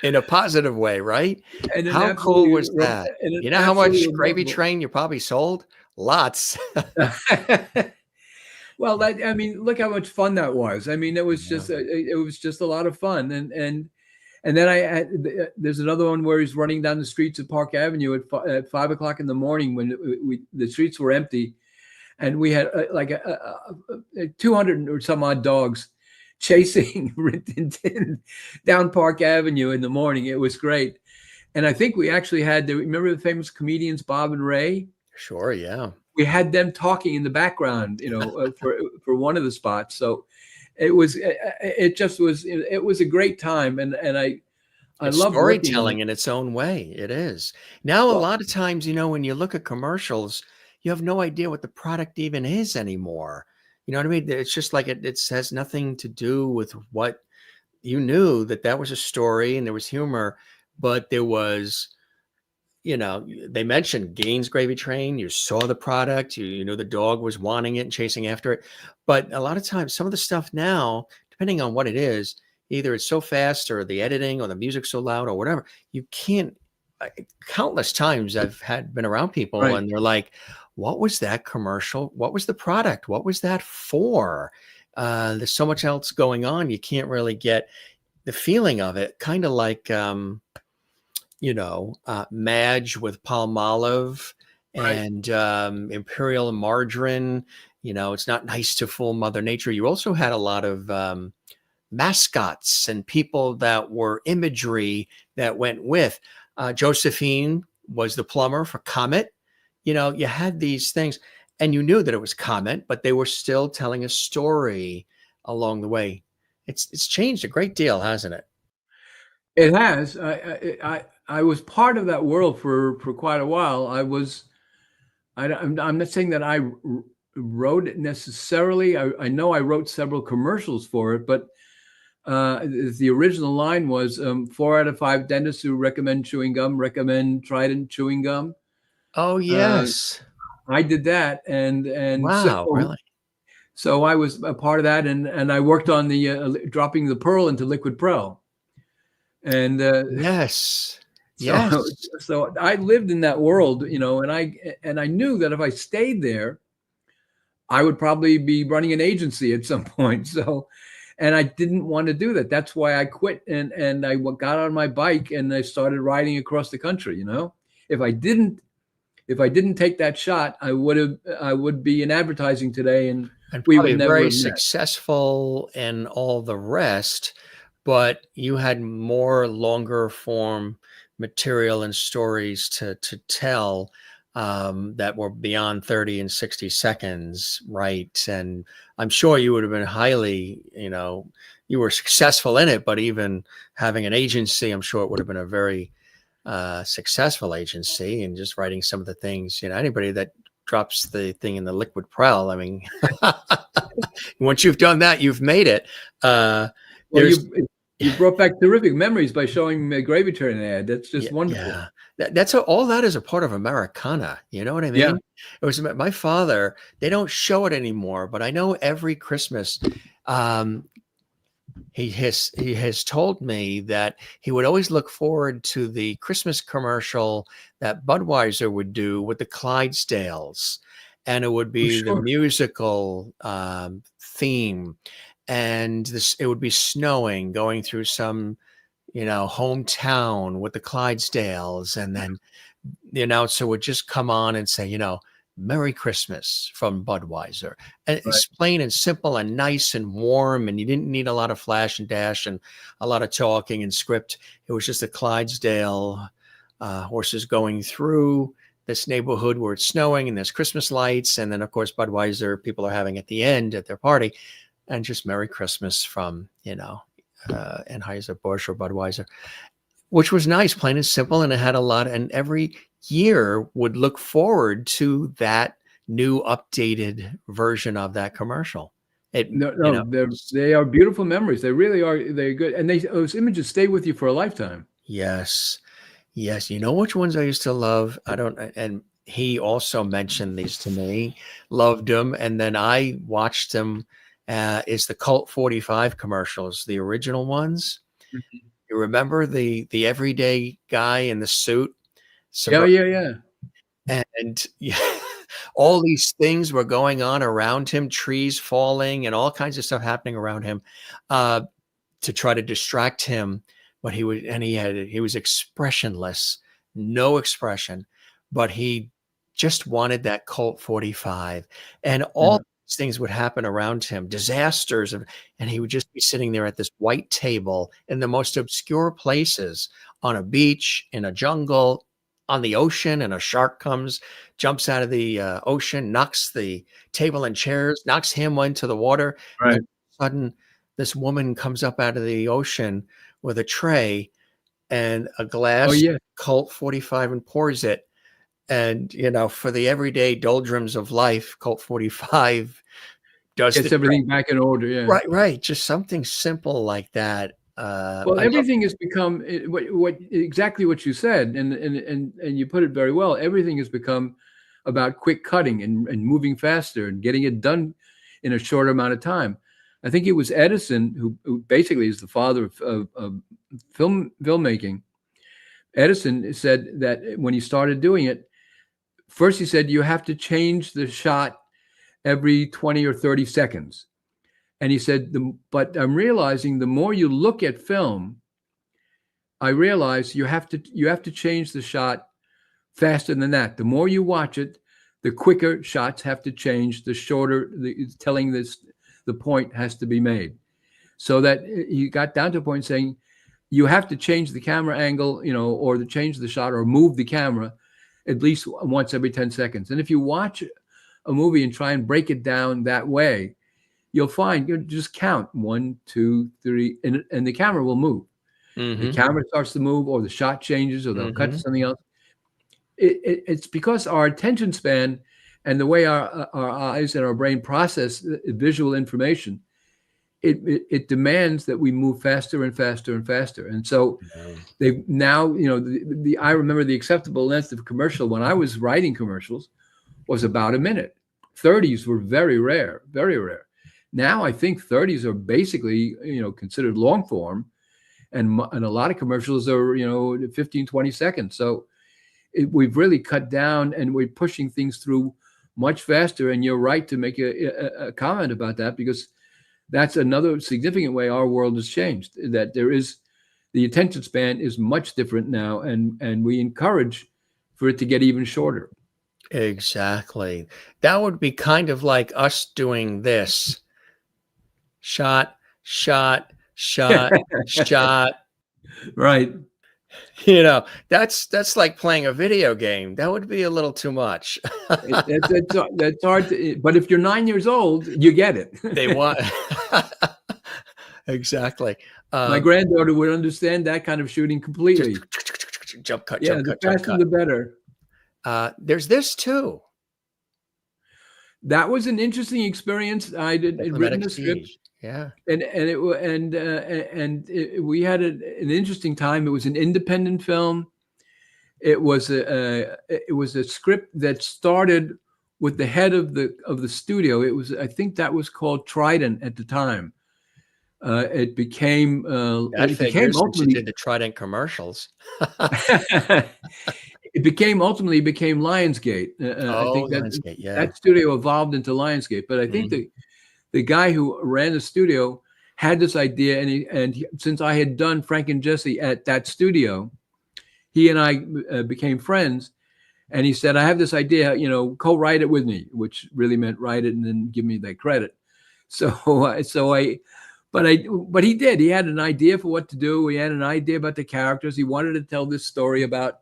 In a positive way, right? And how cool was that? You know how much Gravy Train you probably sold? Lots. Well, I mean, look how much fun that was. I mean, it was just a lot of fun. And then there's another one where he's running down the streets of Park Avenue at 5 o'clock in the morning when the streets were empty, and we had like 200 or some odd dogs chasing Rin Tin Tin down Park Avenue in the morning. It was great, and I think we actually had remember the famous comedians Bob and Ray? Sure, yeah. We had them talking in the background, for one of the spots. So it was a great time, and I love storytelling in its own way. It is. Now, a lot of times, when you look at commercials, you have no idea what the product even is anymore. You know what I mean? It's just like it has nothing to do with what you knew, that was a story and there was humor, but there was, they mentioned Gaines Gravy Train. You saw the product, you know, the dog was wanting it and chasing after it. But a lot of times, some of the stuff now, depending on what it is, either it's so fast or the editing or the music's so loud or whatever, you can't. Countless times I've been around people and they're like, what was that commercial? What was the product? What was that for? There's so much else going on. You can't really get the feeling of it. Kind of like, Madge with Palmolive and Imperial Margarine. It's not nice to fool Mother Nature. You also had a lot of mascots and people that were imagery that went with. Josephine was the plumber for Comet. You had these things and you knew that it was Comet, but they were still telling a story along the way. It's changed a great deal, hasn't it? It has. I was part of that world for quite a while. I'm not saying that I wrote it necessarily. I know I wrote several commercials for it, but the original line was 4 out of 5 dentists who recommend chewing gum recommend Trident chewing gum. Oh yes, I did that, and wow, really? So I was a part of that, and I worked on the dropping the pearl into Liquid Pro, and yes. So I lived in that world, and I knew that if I stayed there, I would probably be running an agency at some point. So, and I didn't want to do that. That's why I quit and I got on my bike and I started riding across the country. You know, if I didn't take that shot, I would be in advertising today, and we probably would never very have met. successful and all the rest, but you had more longer form material and stories to tell that were beyond 30 and 60 seconds, right? And I'm sure you would have been highly, you were successful in it, but even having an agency, I'm sure it would have been a very successful agency, and just writing some of the things, anybody that drops the thing in the liquid Prel, I mean, once you've done that, you've made it. Well, you brought back terrific memories by showing a Gravy Train ad. That's just wonderful. Yeah, that's all that is a part of Americana. You know what I mean? Yeah. It was my father. They don't show it anymore, but I know every Christmas, he has told me that he would always look forward to the Christmas commercial that Budweiser would do with the Clydesdales, and it would be the musical theme, and it would be snowing, going through some hometown with the Clydesdales, and then the announcer would just come on and say, Merry Christmas from Budweiser. And it's plain and simple and nice and warm, and you didn't need a lot of flash and dash and a lot of talking and script. It was just the Clydesdale horses going through this neighborhood where it's snowing and there's Christmas lights, and then of course Budweiser people are having at the end at their party, and just Merry Christmas from Anheuser-Busch or Budweiser, which was nice, plain and simple, and it had a lot. And every year would look forward to that new updated version of that commercial. They are beautiful memories. They really are. They're good, and those images stay with you for a lifetime. Yes. You know which ones I used to love? And he also mentioned these to me, loved them, and then I watched them. Is the Colt 45 commercials, the original ones? Mm-hmm. You remember the everyday guy in the suit? Yeah. And all these things were going on around him, trees falling and all kinds of stuff happening around him to try to distract him. But he was expressionless, no expression, but he just wanted that Colt 45, and all these things would happen around him, disasters, and he would just be sitting there at this white table in the most obscure places, on a beach, in a jungle, on the ocean, and a shark jumps out of the ocean, knocks the table and chairs, knocks him into the water. Right. And all of a sudden, this woman comes up out of the ocean with a tray and a glass Colt 45 and pours it. And, for the everyday doldrums of life, Colt 45 gets everything back in order. Yeah. Right. Just something simple like that. Well, everything has become exactly what you said, and you put it very well. Everything has become about quick cutting and moving faster and getting it done in a short amount of time. I think it was Edison who basically is the father of filmmaking. Edison said that when he started doing it, first he said you have to change the shot every 20 or 30 seconds. And he said, but I'm realizing the more you look at film, I realize you have to change the shot faster than that. The more you watch it, the quicker shots have to change, the shorter the point has to be made. So that he got down to a point saying, you have to change the camera angle, or to change the shot or move the camera at least once every 10 seconds. And if you watch a movie and try and break it down that way, you'll find you just count 1, 2, 3, and the camera will move. Mm-hmm. The camera starts to move, or the shot changes, or they'll cut to something else. It's because our attention span and the way our eyes and our brain process visual information, it demands that we move faster and faster and faster. And so they've now, I remember the acceptable length of commercial when I was writing commercials was about a minute. 30s were very rare, very rare. Now I think 30s are basically, considered long form, and a lot of commercials are, 15, 20 seconds. So we've really cut down, and we're pushing things through much faster. And you're right to make a comment about that, because that's another significant way our world has changed, that the attention span is much different now, and we encourage for it to get even shorter. Exactly. That would be kind of like us doing this. Shot, shot, shot, shot. Right. You know, that's like playing a video game. That would be a little too much. That's hard to, but if you're 9 years old, you get it. They want exactly. My granddaughter would understand that kind of shooting completely. Jump cut, Yeah, jump the cut, jump faster cut. the better. There's this too. That was an interesting experience. I'd written the script. Yeah, we had an interesting time. It was an independent film. It was a script that started with the head of the studio. I think that was called Trident at the time. It became ultimately did the Trident commercials. It ultimately became Lionsgate. I think Lionsgate, that studio evolved into Lionsgate. But I think the guy who ran the studio had this idea, and since I had done Frank and Jesse at that studio, he and I became friends. And he said, "I have this idea, co-write it with me," which really meant write it and then give me that credit. But he did. He had an idea for what to do. He had an idea about the characters. He wanted to tell this story about,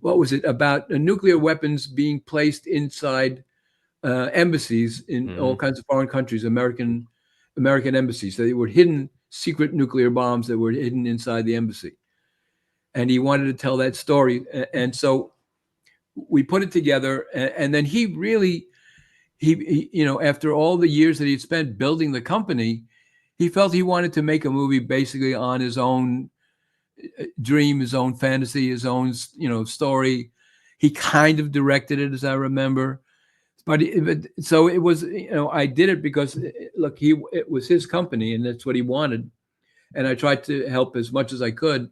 what was it, about nuclear weapons being placed inside embassies in all kinds of foreign countries, American embassies. So they were hidden secret nuclear bombs that were hidden inside the embassy. And he wanted to tell that story. And so we put it together. And then he after all the years that he'd spent building the company, he felt he wanted to make a movie basically on his own dream, his own fantasy, his own, story. He kind of directed it, as I remember. But so it was, I did it because, look, it was his company and that's what he wanted. And I tried to help as much as I could.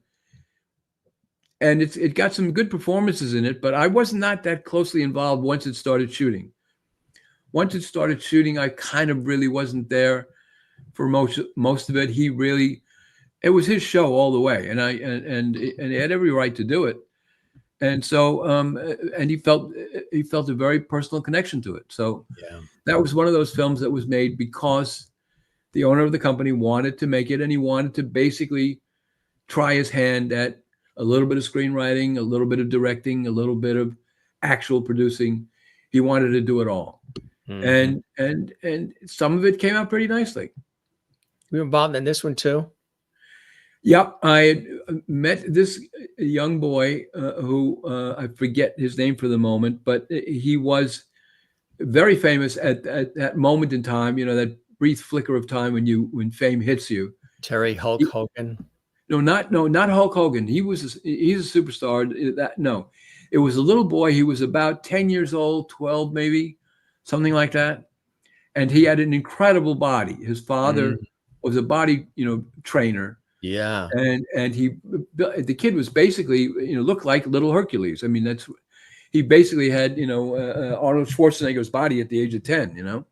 And it got some good performances in it, but I was not that closely involved once it started shooting. Once it started shooting, I kind of really wasn't there for most of it. It was his show all the way, and he had every right to do it. And so, and he felt a very personal connection to it. So that was one of those films that was made because the owner of the company wanted to make it, and he wanted to basically try his hand at a little bit of screenwriting, a little bit of directing, a little bit of actual producing. He wanted to do it all. And some of it came out pretty nicely. You were involved in this one too? Yep. I had met this young boy who I forget his name for the moment, but he was very famous at that moment in time, that brief flicker of time when fame hits you. Terry Hulk Hogan? No, not Hulk Hogan. He's a superstar. It was a little boy. He was about 10 years old, 12 maybe, something like that. And he had an incredible body. His father was a body, trainer. Yeah. And the kid was basically, looked like little Hercules. I mean, he basically had, Arnold Schwarzenegger's body at the age of 10,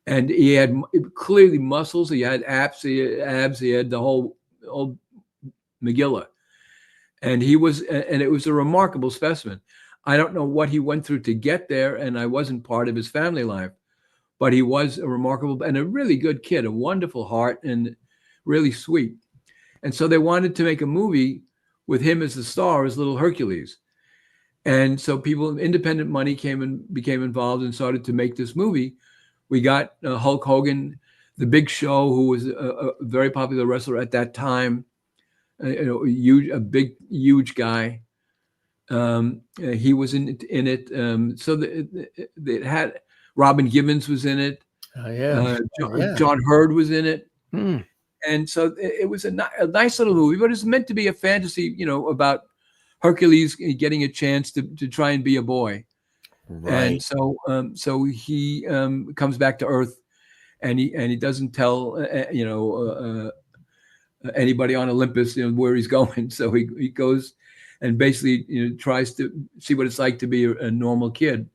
and he had clearly muscles. He had abs. He had the whole Megillah. And it was a remarkable specimen. I don't know what he went through to get there, and I wasn't part of his family life, but he was a remarkable and a really good kid, a wonderful heart, and really sweet. And so they wanted to make a movie with him as the star, as little Hercules. And so independent money came and became involved and started to make this movie. We got Hulk Hogan, the Big Show, who was a very popular wrestler at that time, a big, huge guy. He was in it. So it had Robin Givens was in it. Oh, yeah. John Hurd was in it. And so it was a nice little movie, but it's meant to be a fantasy, about Hercules getting a chance to try and be a boy. Right. And so he comes back to Earth, and he doesn't tell anybody on Olympus where he's going. So he goes and basically tries to see what it's like to be a normal kid.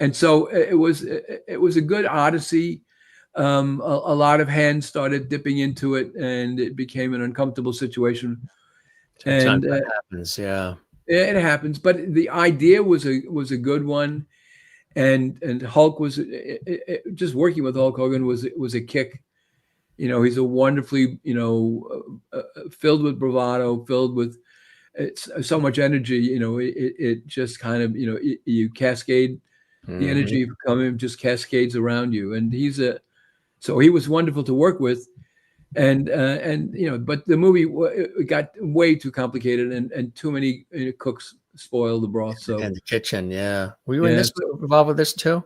And so it was a good odyssey. A lot of hands started dipping into it, and it became an uncomfortable situation. Sometimes And that happens. Yeah. it happens, but the idea was a good one, and Hulk was just working with Hulk Hogan was a kick. You know, he's a wonderfully, you know, filled with bravado, filled with so much energy. You know, it just kind of, you know, you cascade the energy from him, just cascades around you, and so he was wonderful to work with. And you know, but the movie it got way too complicated, and too many cooks spoiled the broth. So In the kitchen, yeah. Were you involved with this too?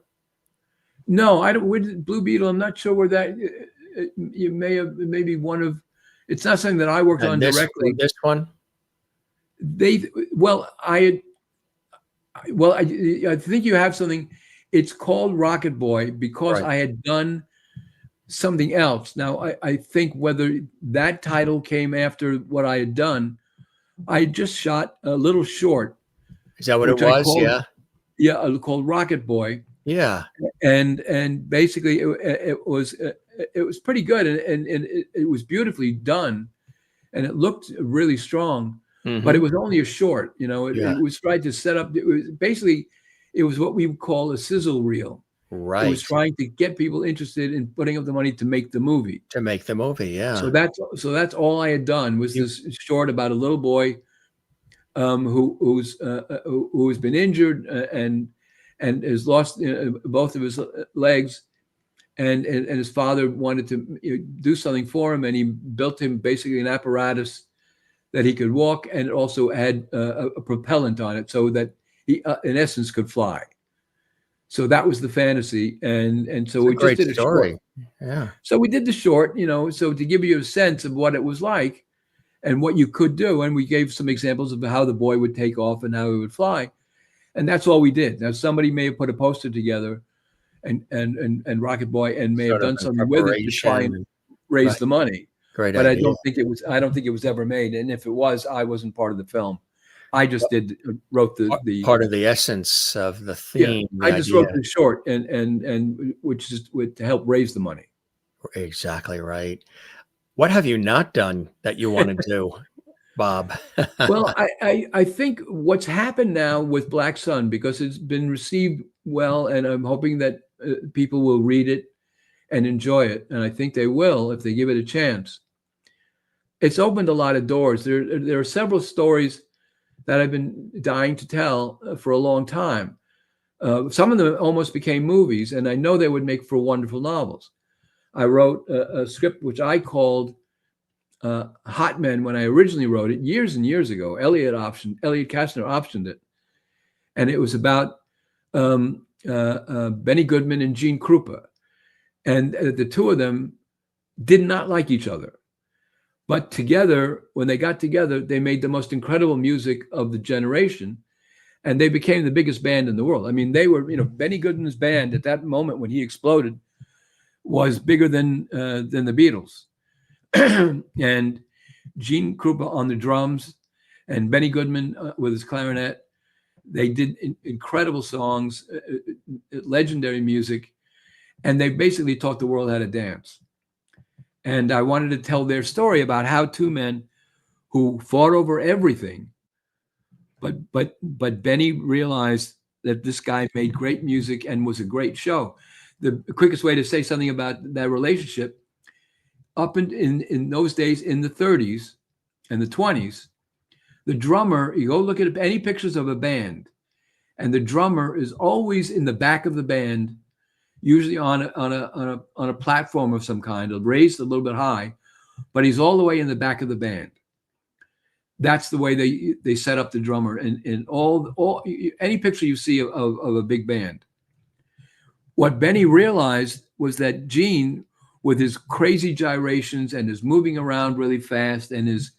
no, I don't. With Blue Beetle, I'm not sure where that. You may have maybe one of. It's not something that I worked on directly. This one. I think you have something. It's called Rocket Boy because I had done something else. Now, I think whether that title came after what I had done, I just shot a little short. Is that what it was? Yeah, called Rocket Boy. Yeah. And basically it was pretty good, and it was beautifully done, and it looked really strong. But it was only a short. You know, it was tried to set up. It was what we would call a sizzle reel. Right. It was trying to get people interested in putting up the money to make the movie. Yeah. So that's all I had done was this short about a little boy who's been injured and has lost both of his legs, and his father wanted to do something for him, and he built him basically an apparatus that he could walk, and it also had a propellant on it so that he, in essence, could fly. So that was the fantasy, and so we just did a short. Yeah. So we did the short, you know, so to give you a sense of what it was like and what you could do, and we gave some examples of how the boy would take off and how he would fly, and that's all we did. Now somebody may have put a poster together, and Rocket Boy, and may have done something with it to try and raise the money. Great but idea. I don't think it was ever made, and if it was, I wasn't part of the film. I just wrote the part of the essence of the theme. Yeah, I just wrote the short, and which is to help raise the money. Exactly right. What have you not done that you want to do, Bob? Well, I think what's happened now with Black Sun, because it's been received well, and I'm hoping that people will read it and enjoy it, and I think they will if they give it a chance. It's opened a lot of doors. There are several stories that I've been dying to tell for a long time. Some of them almost became movies, and I know they would make for wonderful novels. I wrote a script which I called Hot Men when I originally wrote it years and years ago. Elliot Kastner optioned it, and it was about Benny Goodman and Gene Krupa, and the two of them did not like each other. But together, when they got together, they made the most incredible music of the generation, and they became the biggest band in the world. I mean, they were, you know, Benny Goodman's band at that moment when he exploded was bigger than the Beatles, and Gene Krupa on the drums, and Benny Goodman with his clarinet. They did incredible songs, legendary music, and they basically taught the world how to dance. And I wanted to tell their story about how two men who fought over everything, but Benny realized that this guy made great music and was a great show. The quickest way to say something about that relationship, up in those days, in the 30s and the 20s, the drummer, you go look at any pictures of a band, and the drummer is always in the back of the band, usually on a platform of some kind, raised a little bit high, but he's all the way in the back of the band. That's the way they set up the drummer in all any picture you see of a big band. What Benny realized was that Gene, with his crazy gyrations and his moving around really fast and his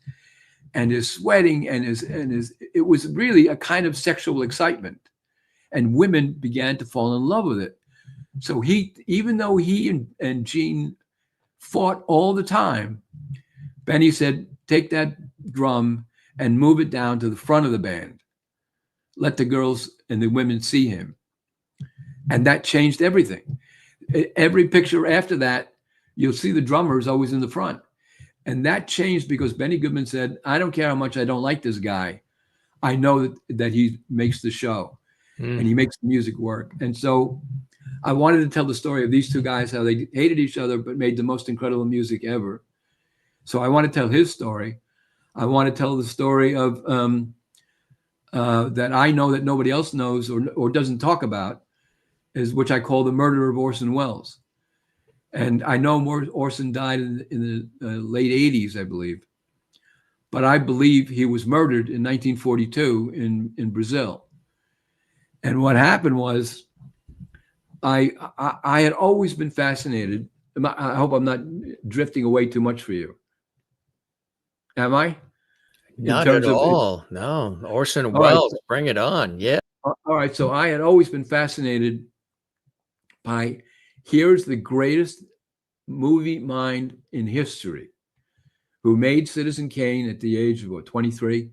sweating and his it was really a kind of sexual excitement, and women began to fall in love with it. So even though he and Gene fought all the time, Benny said, take that drum and move it down to the front of the band. Let the girls and the women see him. And that changed everything. Every picture after that, you'll see the drummer is always in the front. And that changed because Benny Goodman said, I don't care how much I don't like this guy. I know that he makes the show and he makes the music work. And so I wanted to tell the story of these two guys, how they hated each other, but made the most incredible music ever. So I want to tell his story. I want to tell the story of that I know that nobody else knows or doesn't talk about, which I call the murder of Orson Welles. And I know Orson died in the late 80s, I believe. But I believe he was murdered in 1942 in Brazil. And what happened was, I had always been fascinated. I hope I'm not drifting away too much for you. Am I? Not at all. No. Orson Welles, bring it on. Yeah. All right. So I had always been fascinated by, here's the greatest movie mind in history who made Citizen Kane at the age of 23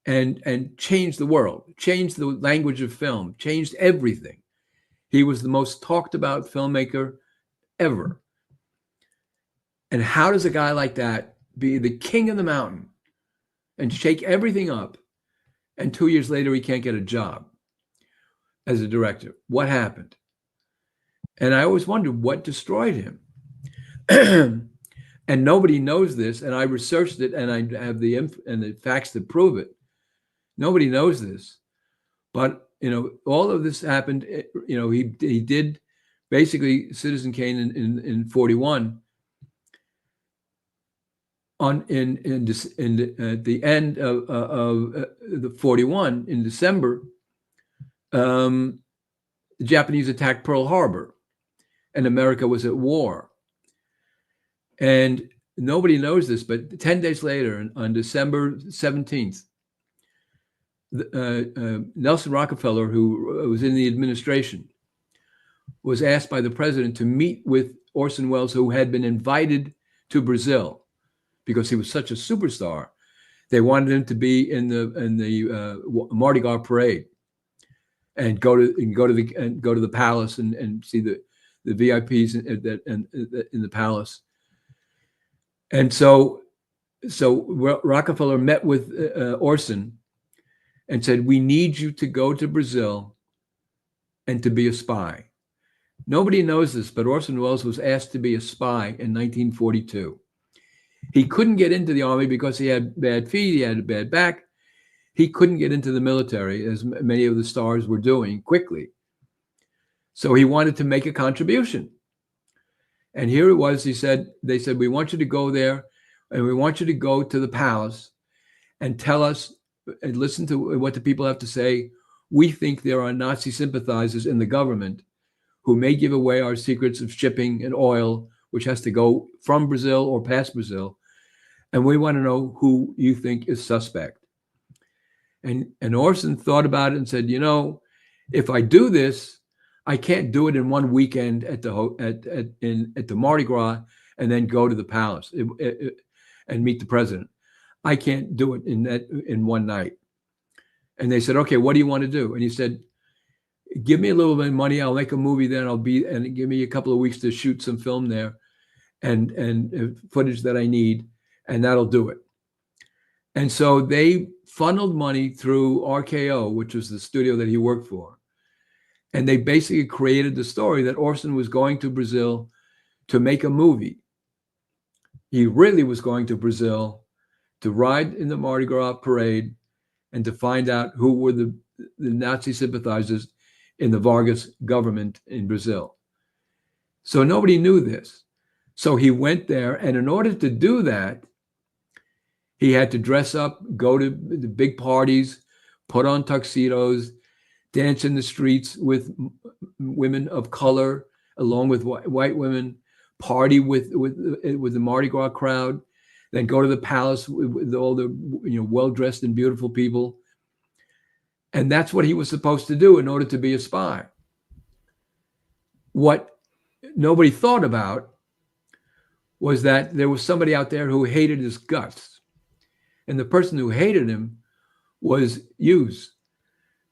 and changed the world, changed the language of film, changed everything. He was the most talked about filmmaker ever. And how does a guy like that be the king of the mountain and shake everything up, and 2 years later he can't get a job as a director? What happened? And I always wondered what destroyed him. And nobody knows this, and I researched it, and I have the facts that prove it. Nobody knows this, but all of this happened. He did basically Citizen Kane in 41. At the end of the 41 in December, the Japanese attacked Pearl Harbor, and America was at war. And nobody knows this, but 10 days later, on December 17th, Nelson Rockefeller, who was in the administration, was asked by the president to meet with Orson Welles, who had been invited to Brazil because he was such a superstar. They wanted him to be in the Mardi Gras parade and go to the palace and see the VIPs in the palace. And so Rockefeller met with Orson and said, we need you to go to Brazil and to be a spy. Nobody knows this, but Orson Welles was asked to be a spy in 1942. He couldn't get into the army because he had bad feet, he had a bad back. He couldn't get into the military, as many of the stars were doing quickly. So he wanted to make a contribution. And here it was, they said, we want you to go there, and we want you to go to the palace and tell us and listen to what the people have to say. We think there are Nazi sympathizers in the government who may give away our secrets of shipping and oil, which has to go from Brazil or past Brazil. And we want to know who you think is suspect. And Orson thought about it and said, if I do this, I can't do it in one weekend at the Mardi Gras and then go to the palace and meet the president. I can't do it in one night. And they said, okay, what do you want to do? And he said, give me a little bit of money. I'll make a movie then. And give me a couple of weeks to shoot some film there and footage that I need, and that'll do it. And so they funneled money through RKO, which was the studio that he worked for. And they basically created the story that Orson was going to Brazil to make a movie. He really was going to Brazil to ride in the Mardi Gras parade and to find out who were the Nazi sympathizers in the Vargas government in Brazil. So nobody knew this. So he went there, and in order to do that, he had to dress up, go to the big parties, put on tuxedos, dance in the streets with women of color, along with white women, party with the Mardi Gras crowd, then go to the palace with all the well-dressed and beautiful people. And that's what he was supposed to do in order to be a spy. What nobody thought about was that there was somebody out there who hated his guts. And the person who hated him was Hughes.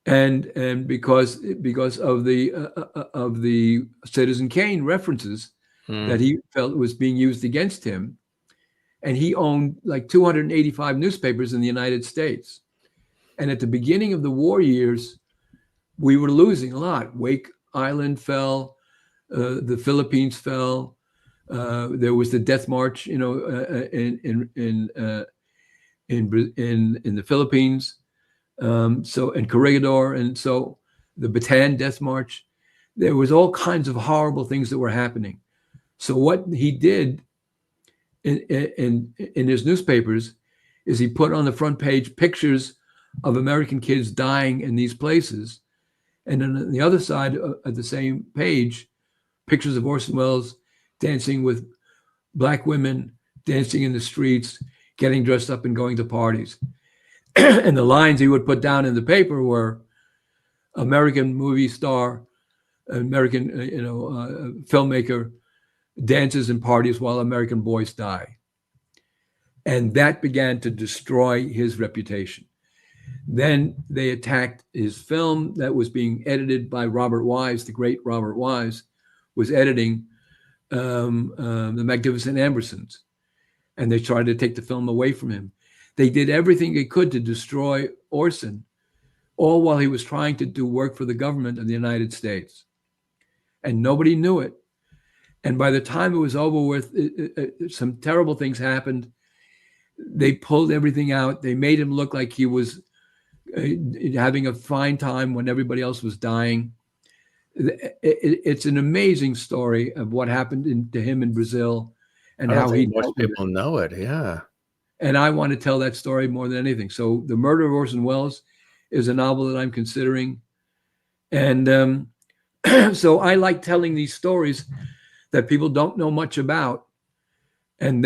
and because of the Citizen Kane references that he felt was being used against him, and he owned like 285 newspapers in the United States. And at the beginning of the war years, we were losing a lot. Wake Island fell, the Philippines fell. There was the Death March, in the Philippines. So in Corregidor, and so the Bataan Death March. There was all kinds of horrible things that were happening. So what he did in his newspapers is he put on the front page pictures of American kids dying in these places. And then on the other side of the same page, pictures of Orson Welles dancing with Black women, dancing in the streets, getting dressed up and going to parties. And the lines he would put down in the paper were American movie star, American filmmaker dances and parties while American boys die. And that began to destroy his reputation. Then they attacked his film that was being edited by Robert Wise. The great Robert Wise was editing The Magnificent Ambersons. And they tried to take the film away from him. They did everything they could to destroy Orson, all while he was trying to do work for the government of the United States. And nobody knew it. And by the time it was over with, some terrible things happened. They pulled everything out. They made him look like he was having a fine time when everybody else was dying. It's an amazing story of what happened to him in Brazil and how most people know it. Yeah. And I want to tell that story more than anything. So The Murder of Orson Welles is a novel that I'm considering. And so I like telling these stories that people don't know much about. And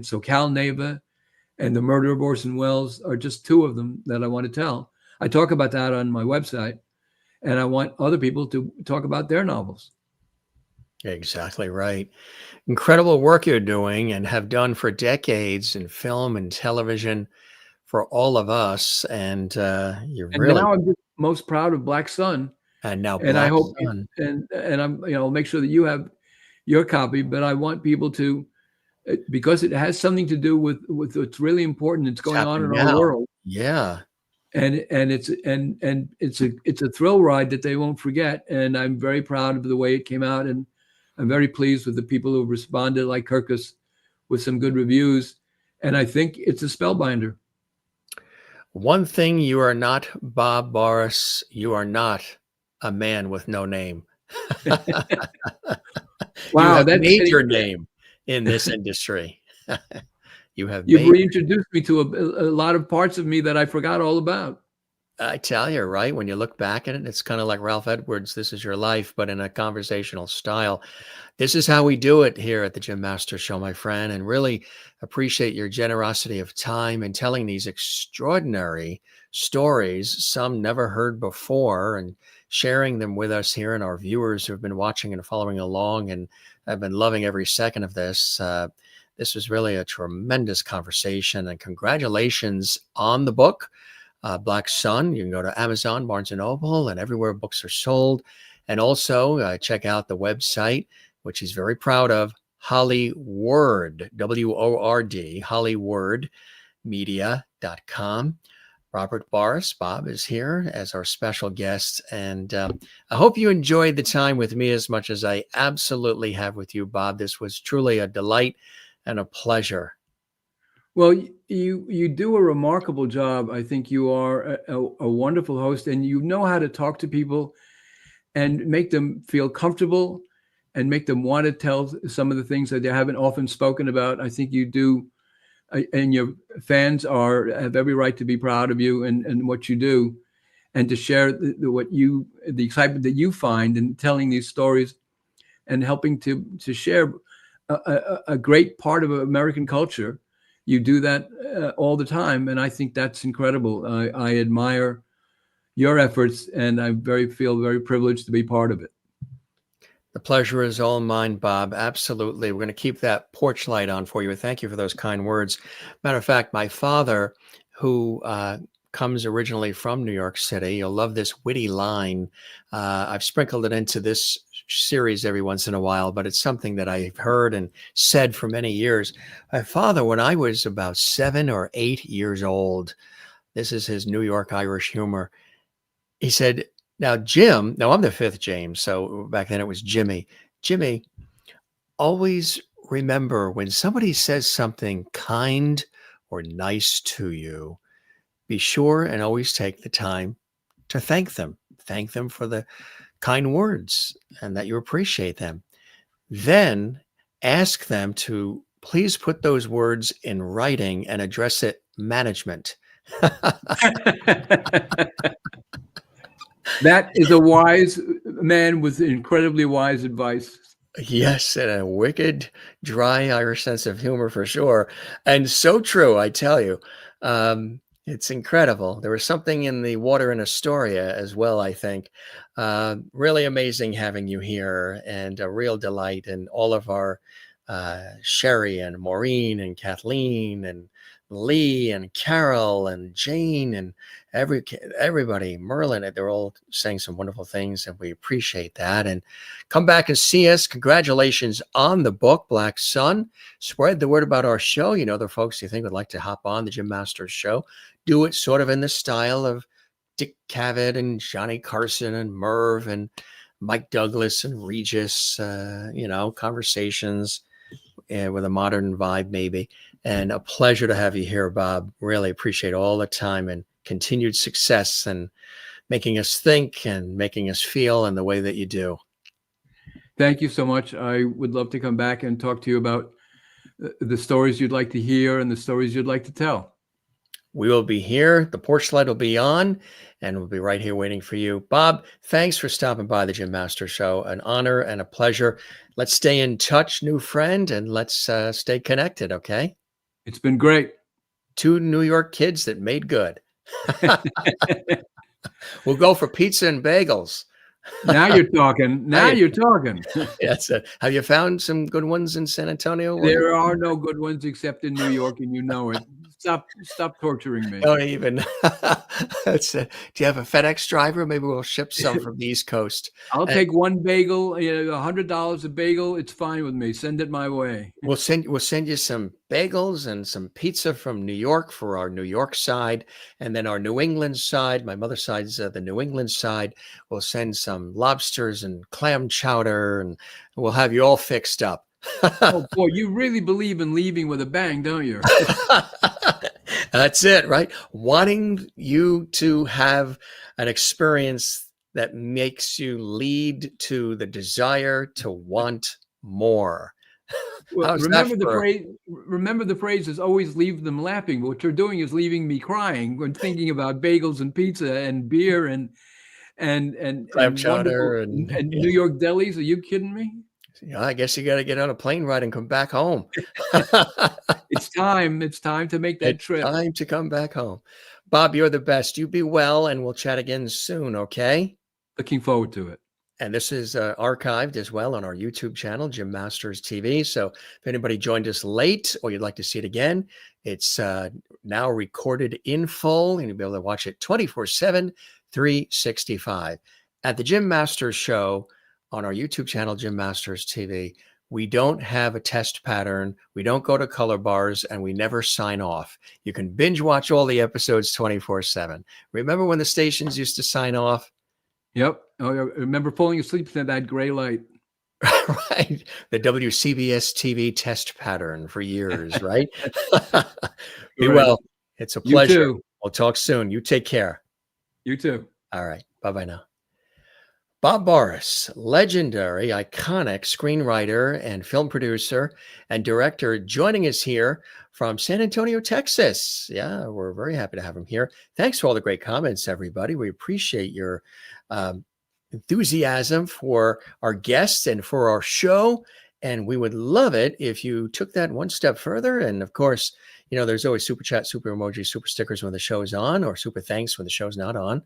so Cal Neva and The Murder of Orson Welles are just two of them that I want to tell. I talk about that on my website, and I want other people to talk about their novels. Exactly right. Incredible work you're doing and have done for decades in film and television for all of us. And now I'm just most proud of Black Sun. And now and I hope and I'm I'll make sure that you have your copy, but I want people to, because it has something to do with what's really important that's going on in our world. Yeah. And it's a thrill ride that they won't forget. And I'm very proud of the way it came out. And I'm very pleased with the people who responded, like Kirkus, with some good reviews. And I think it's a spellbinder. One thing you are not, Bob Boris, you are not a man with no name. Wow, that made your name in this industry. You've reintroduced me to a lot of parts of me that I forgot all about. I tell you, right? When you look back at it, it's kind of like Ralph Edwards, This Is Your Life, but in a conversational style. This is how we do it here at the Jim Master Show, my friend, and really appreciate your generosity of time in telling these extraordinary stories, some never heard before, and sharing them with us here and our viewers who have been watching and following along and have been loving every second of this. This was really a tremendous conversation, and congratulations on the book. Black Sun. You can go to Amazon, Barnes & Noble, and everywhere books are sold. And also check out the website, which he's very proud of, Hollyword, W-O-R-D, hollywordmedia.com. Robert Boris, Bob, is here as our special guest. And I hope you enjoyed the time with me as much as I absolutely have with you, Bob. This was truly a delight and a pleasure. Well, you do a remarkable job. I think you are a wonderful host, and you know how to talk to people and make them feel comfortable and make them want to tell some of the things that they haven't often spoken about. I think you do, and your fans have every right to be proud of you and what you do, and to share the excitement that you find in telling these stories and helping to share a great part of American culture. You do that all the time, and I think that's incredible. I admire your efforts, and I feel very privileged to be part of it. The pleasure is all mine, Bob. Absolutely. We're going to keep that porch light on for you. Thank you for those kind words. Matter of fact, my father, who comes originally from New York City. You'll love this witty line. I've sprinkled it into this series every once in a while, but it's something that I've heard and said for many years. My father, when I was about 7 or 8 years old, this is his New York Irish humor. He said, now, Jim, now I'm the fifth James, so back then it was Jimmy. Jimmy, always remember when somebody says something kind or nice to you, be sure and always take the time to thank them. Thank them for the kind words and that you appreciate them. Then ask them to please put those words in writing and address it management. That is a wise man with incredibly wise advice. Yes, and a wicked, dry Irish sense of humor for sure. And so true, I tell you. It's incredible. There was something in the water in Astoria as well, I think. Really amazing having you here, and a real delight. And all of our Sherry and Maureen and Kathleen and Lee and Carol and Jane and everybody, Merlin, they're all saying some wonderful things, and we appreciate that. And come back and see us. Congratulations on the book, Black Sun. Spread the word about our show. You know, the folks you think would like to hop on the Jim Masters show. Do it sort of in the style of Dick Cavett and Johnny Carson and Merv and Mike Douglas and Regis, conversations with a modern vibe maybe. And a pleasure to have you here, Bob. Really appreciate all the time and continued success and making us think and making us feel in the way that you do. Thank you so much. I would love to come back and talk to you about the stories you'd like to hear and the stories you'd like to tell. We will be here. The porch light will be on, and we'll be right here waiting for you. Bob, thanks for stopping by the Jim Masters Show. An honor and a pleasure. Let's stay in touch, new friend, and let's stay connected, okay? It's been great. 2 New York kids that made good. We'll go for pizza and bagels. Now you're talking. Now you're talking. Yes. Have you found some good ones in San Antonio? There are no good ones except in New York, and you know it. Stop torturing me. Don't even. Do you have a FedEx driver? Maybe we'll ship some from the East Coast. I'll take one bagel, $100 a bagel. It's fine with me. Send it my way. We'll send you some bagels and some pizza from New York for our New York side, and then our New England side. My mother's side's the New England side. We'll send some lobsters and clam chowder, and we'll have you all fixed up. Oh boy, you really believe in leaving with a bang, don't you? That's it, right? Wanting you to have an experience that makes you lead to the desire to want more. Well, remember the phrase is always leave them laughing. What you're doing is leaving me crying when thinking about bagels and pizza and beer and clam chowder and New York delis. Are you kidding me? Yeah, I guess you got to get on a plane ride and come back home. It's time. It's time to make that trip. Time to come back home. Bob, you're the best. You be well, and we'll chat again soon, okay? Looking forward to it. And this is archived as well on our YouTube channel, Jim Masters TV. So if anybody joined us late or you'd like to see it again, it's now recorded in full, and you'll be able to watch it 24/7, 365. At the Jim Masters Show, on our YouTube channel, Jim Masters TV, we don't have a test pattern. We don't go to color bars, and we never sign off. You can binge watch all the episodes 24/7. Remember when the stations used to sign off? Yep. Oh, I remember falling asleep to that gray light. Right. The WCBS TV test pattern for years, right? Be well. It's a pleasure. You too. We'll talk soon. You take care. You too. All right. Bye-bye now. Bob Boris, legendary, iconic screenwriter and film producer and director, joining us here from San Antonio, Texas. Yeah, we're very happy to have him here. Thanks for all the great comments, everybody. We appreciate your enthusiasm for our guests and for our show. And we would love it if you took that one step further. And of course, there's always super chat, super emoji, super stickers when the show is on, or super thanks when the show's not on,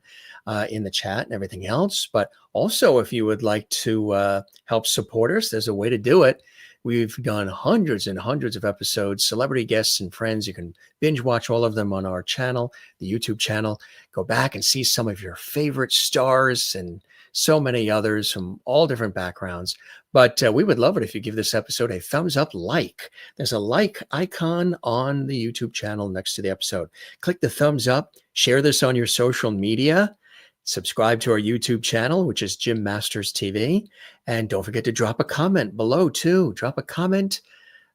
in the chat and everything else. But also, if you would like to help support us, there's a way to do it. We've done hundreds and hundreds of episodes, celebrity guests and friends. You can binge watch all of them on our channel, the YouTube channel. Go back and see some of your favorite stars and so many others from all different backgrounds. But we would love it if you give this episode a thumbs up like. There's a like icon on the YouTube channel next to the episode. Click the thumbs up, share this on your social media. Subscribe to our YouTube channel, which is Jim Masters TV. And don't forget to drop a comment below, too. Drop a comment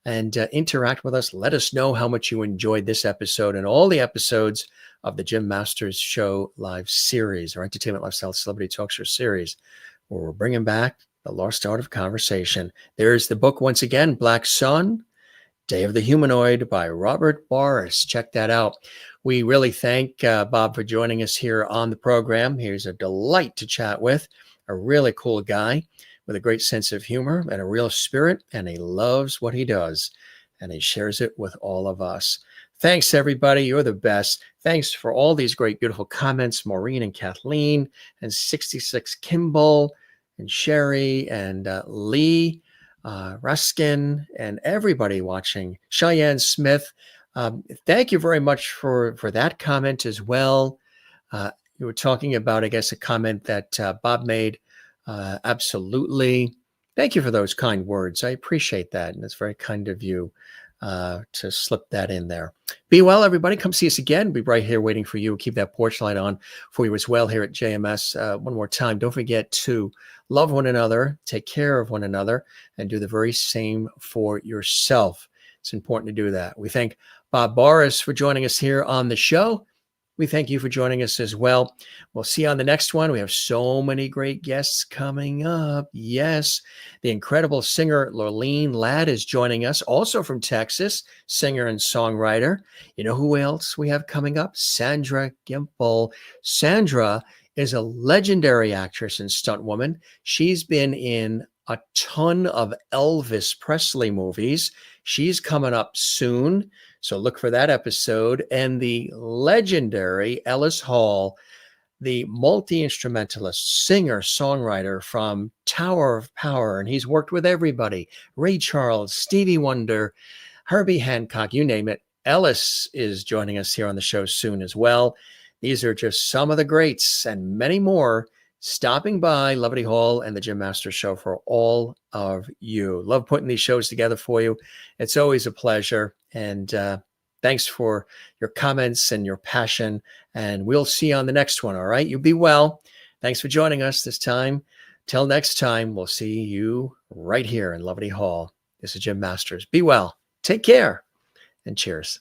and interact with us. Let us know how much you enjoyed this episode and all the episodes of the Jim Masters Show live series, or Entertainment, Lifestyle, Celebrity Talk Show series, where we're bringing back the lost art of conversation. There's the book once again, Black Sun, Day of the Humanoid by Robert Boris. Check that out. We really thank Bob for joining us here on the program. He's a delight to chat with, a really cool guy with a great sense of humor and a real spirit, and he loves what he does, and he shares it with all of us. Thanks, everybody. You're the best. Thanks for all these great, beautiful comments, Maureen and Kathleen, and 66 Kimball, and Sherry, and Lee, Ruskin, and everybody watching, Cheyenne Smith. Thank you very much for that comment as well. You were talking about, I guess, a comment that Bob made. Absolutely. Thank you for those kind words. I appreciate that. And it's very kind of you to slip that in there. Be well, everybody. Come see us again. We'll be right here waiting for you. Keep that porch light on for you as well here at JMS. One more time, don't forget to love one another, take care of one another, and do the very same for yourself. It's important to do that. We thank Bob Boris for joining us here on the show. We thank you for joining us as well. We'll see you on the next one. We have so many great guests coming up. Yes, the incredible singer Lorleen Ladd is joining us, also from Texas, singer and songwriter. You know who else we have coming up? Sandra Gimple. Sandra is a legendary actress and stunt woman. She's been in a ton of Elvis Presley movies. She's coming up soon, so look for that episode. And the legendary Ellis Hall, the multi-instrumentalist, singer, songwriter from Tower of Power, and he's worked with everybody, Ray Charles, Stevie Wonder, Herbie Hancock, you name it. Ellis is joining us here on the show soon as well. These are just some of the greats and many more stopping by Levity Hall and the Jim Masters Show for all of you. Love putting these shows together for you. It's always a pleasure. And thanks for your comments and your passion. And we'll see you on the next one. All right. You be well. Thanks for joining us this time. Till next time, we'll see you right here in Levity Hall. This is Jim Masters. Be well. Take care. And cheers.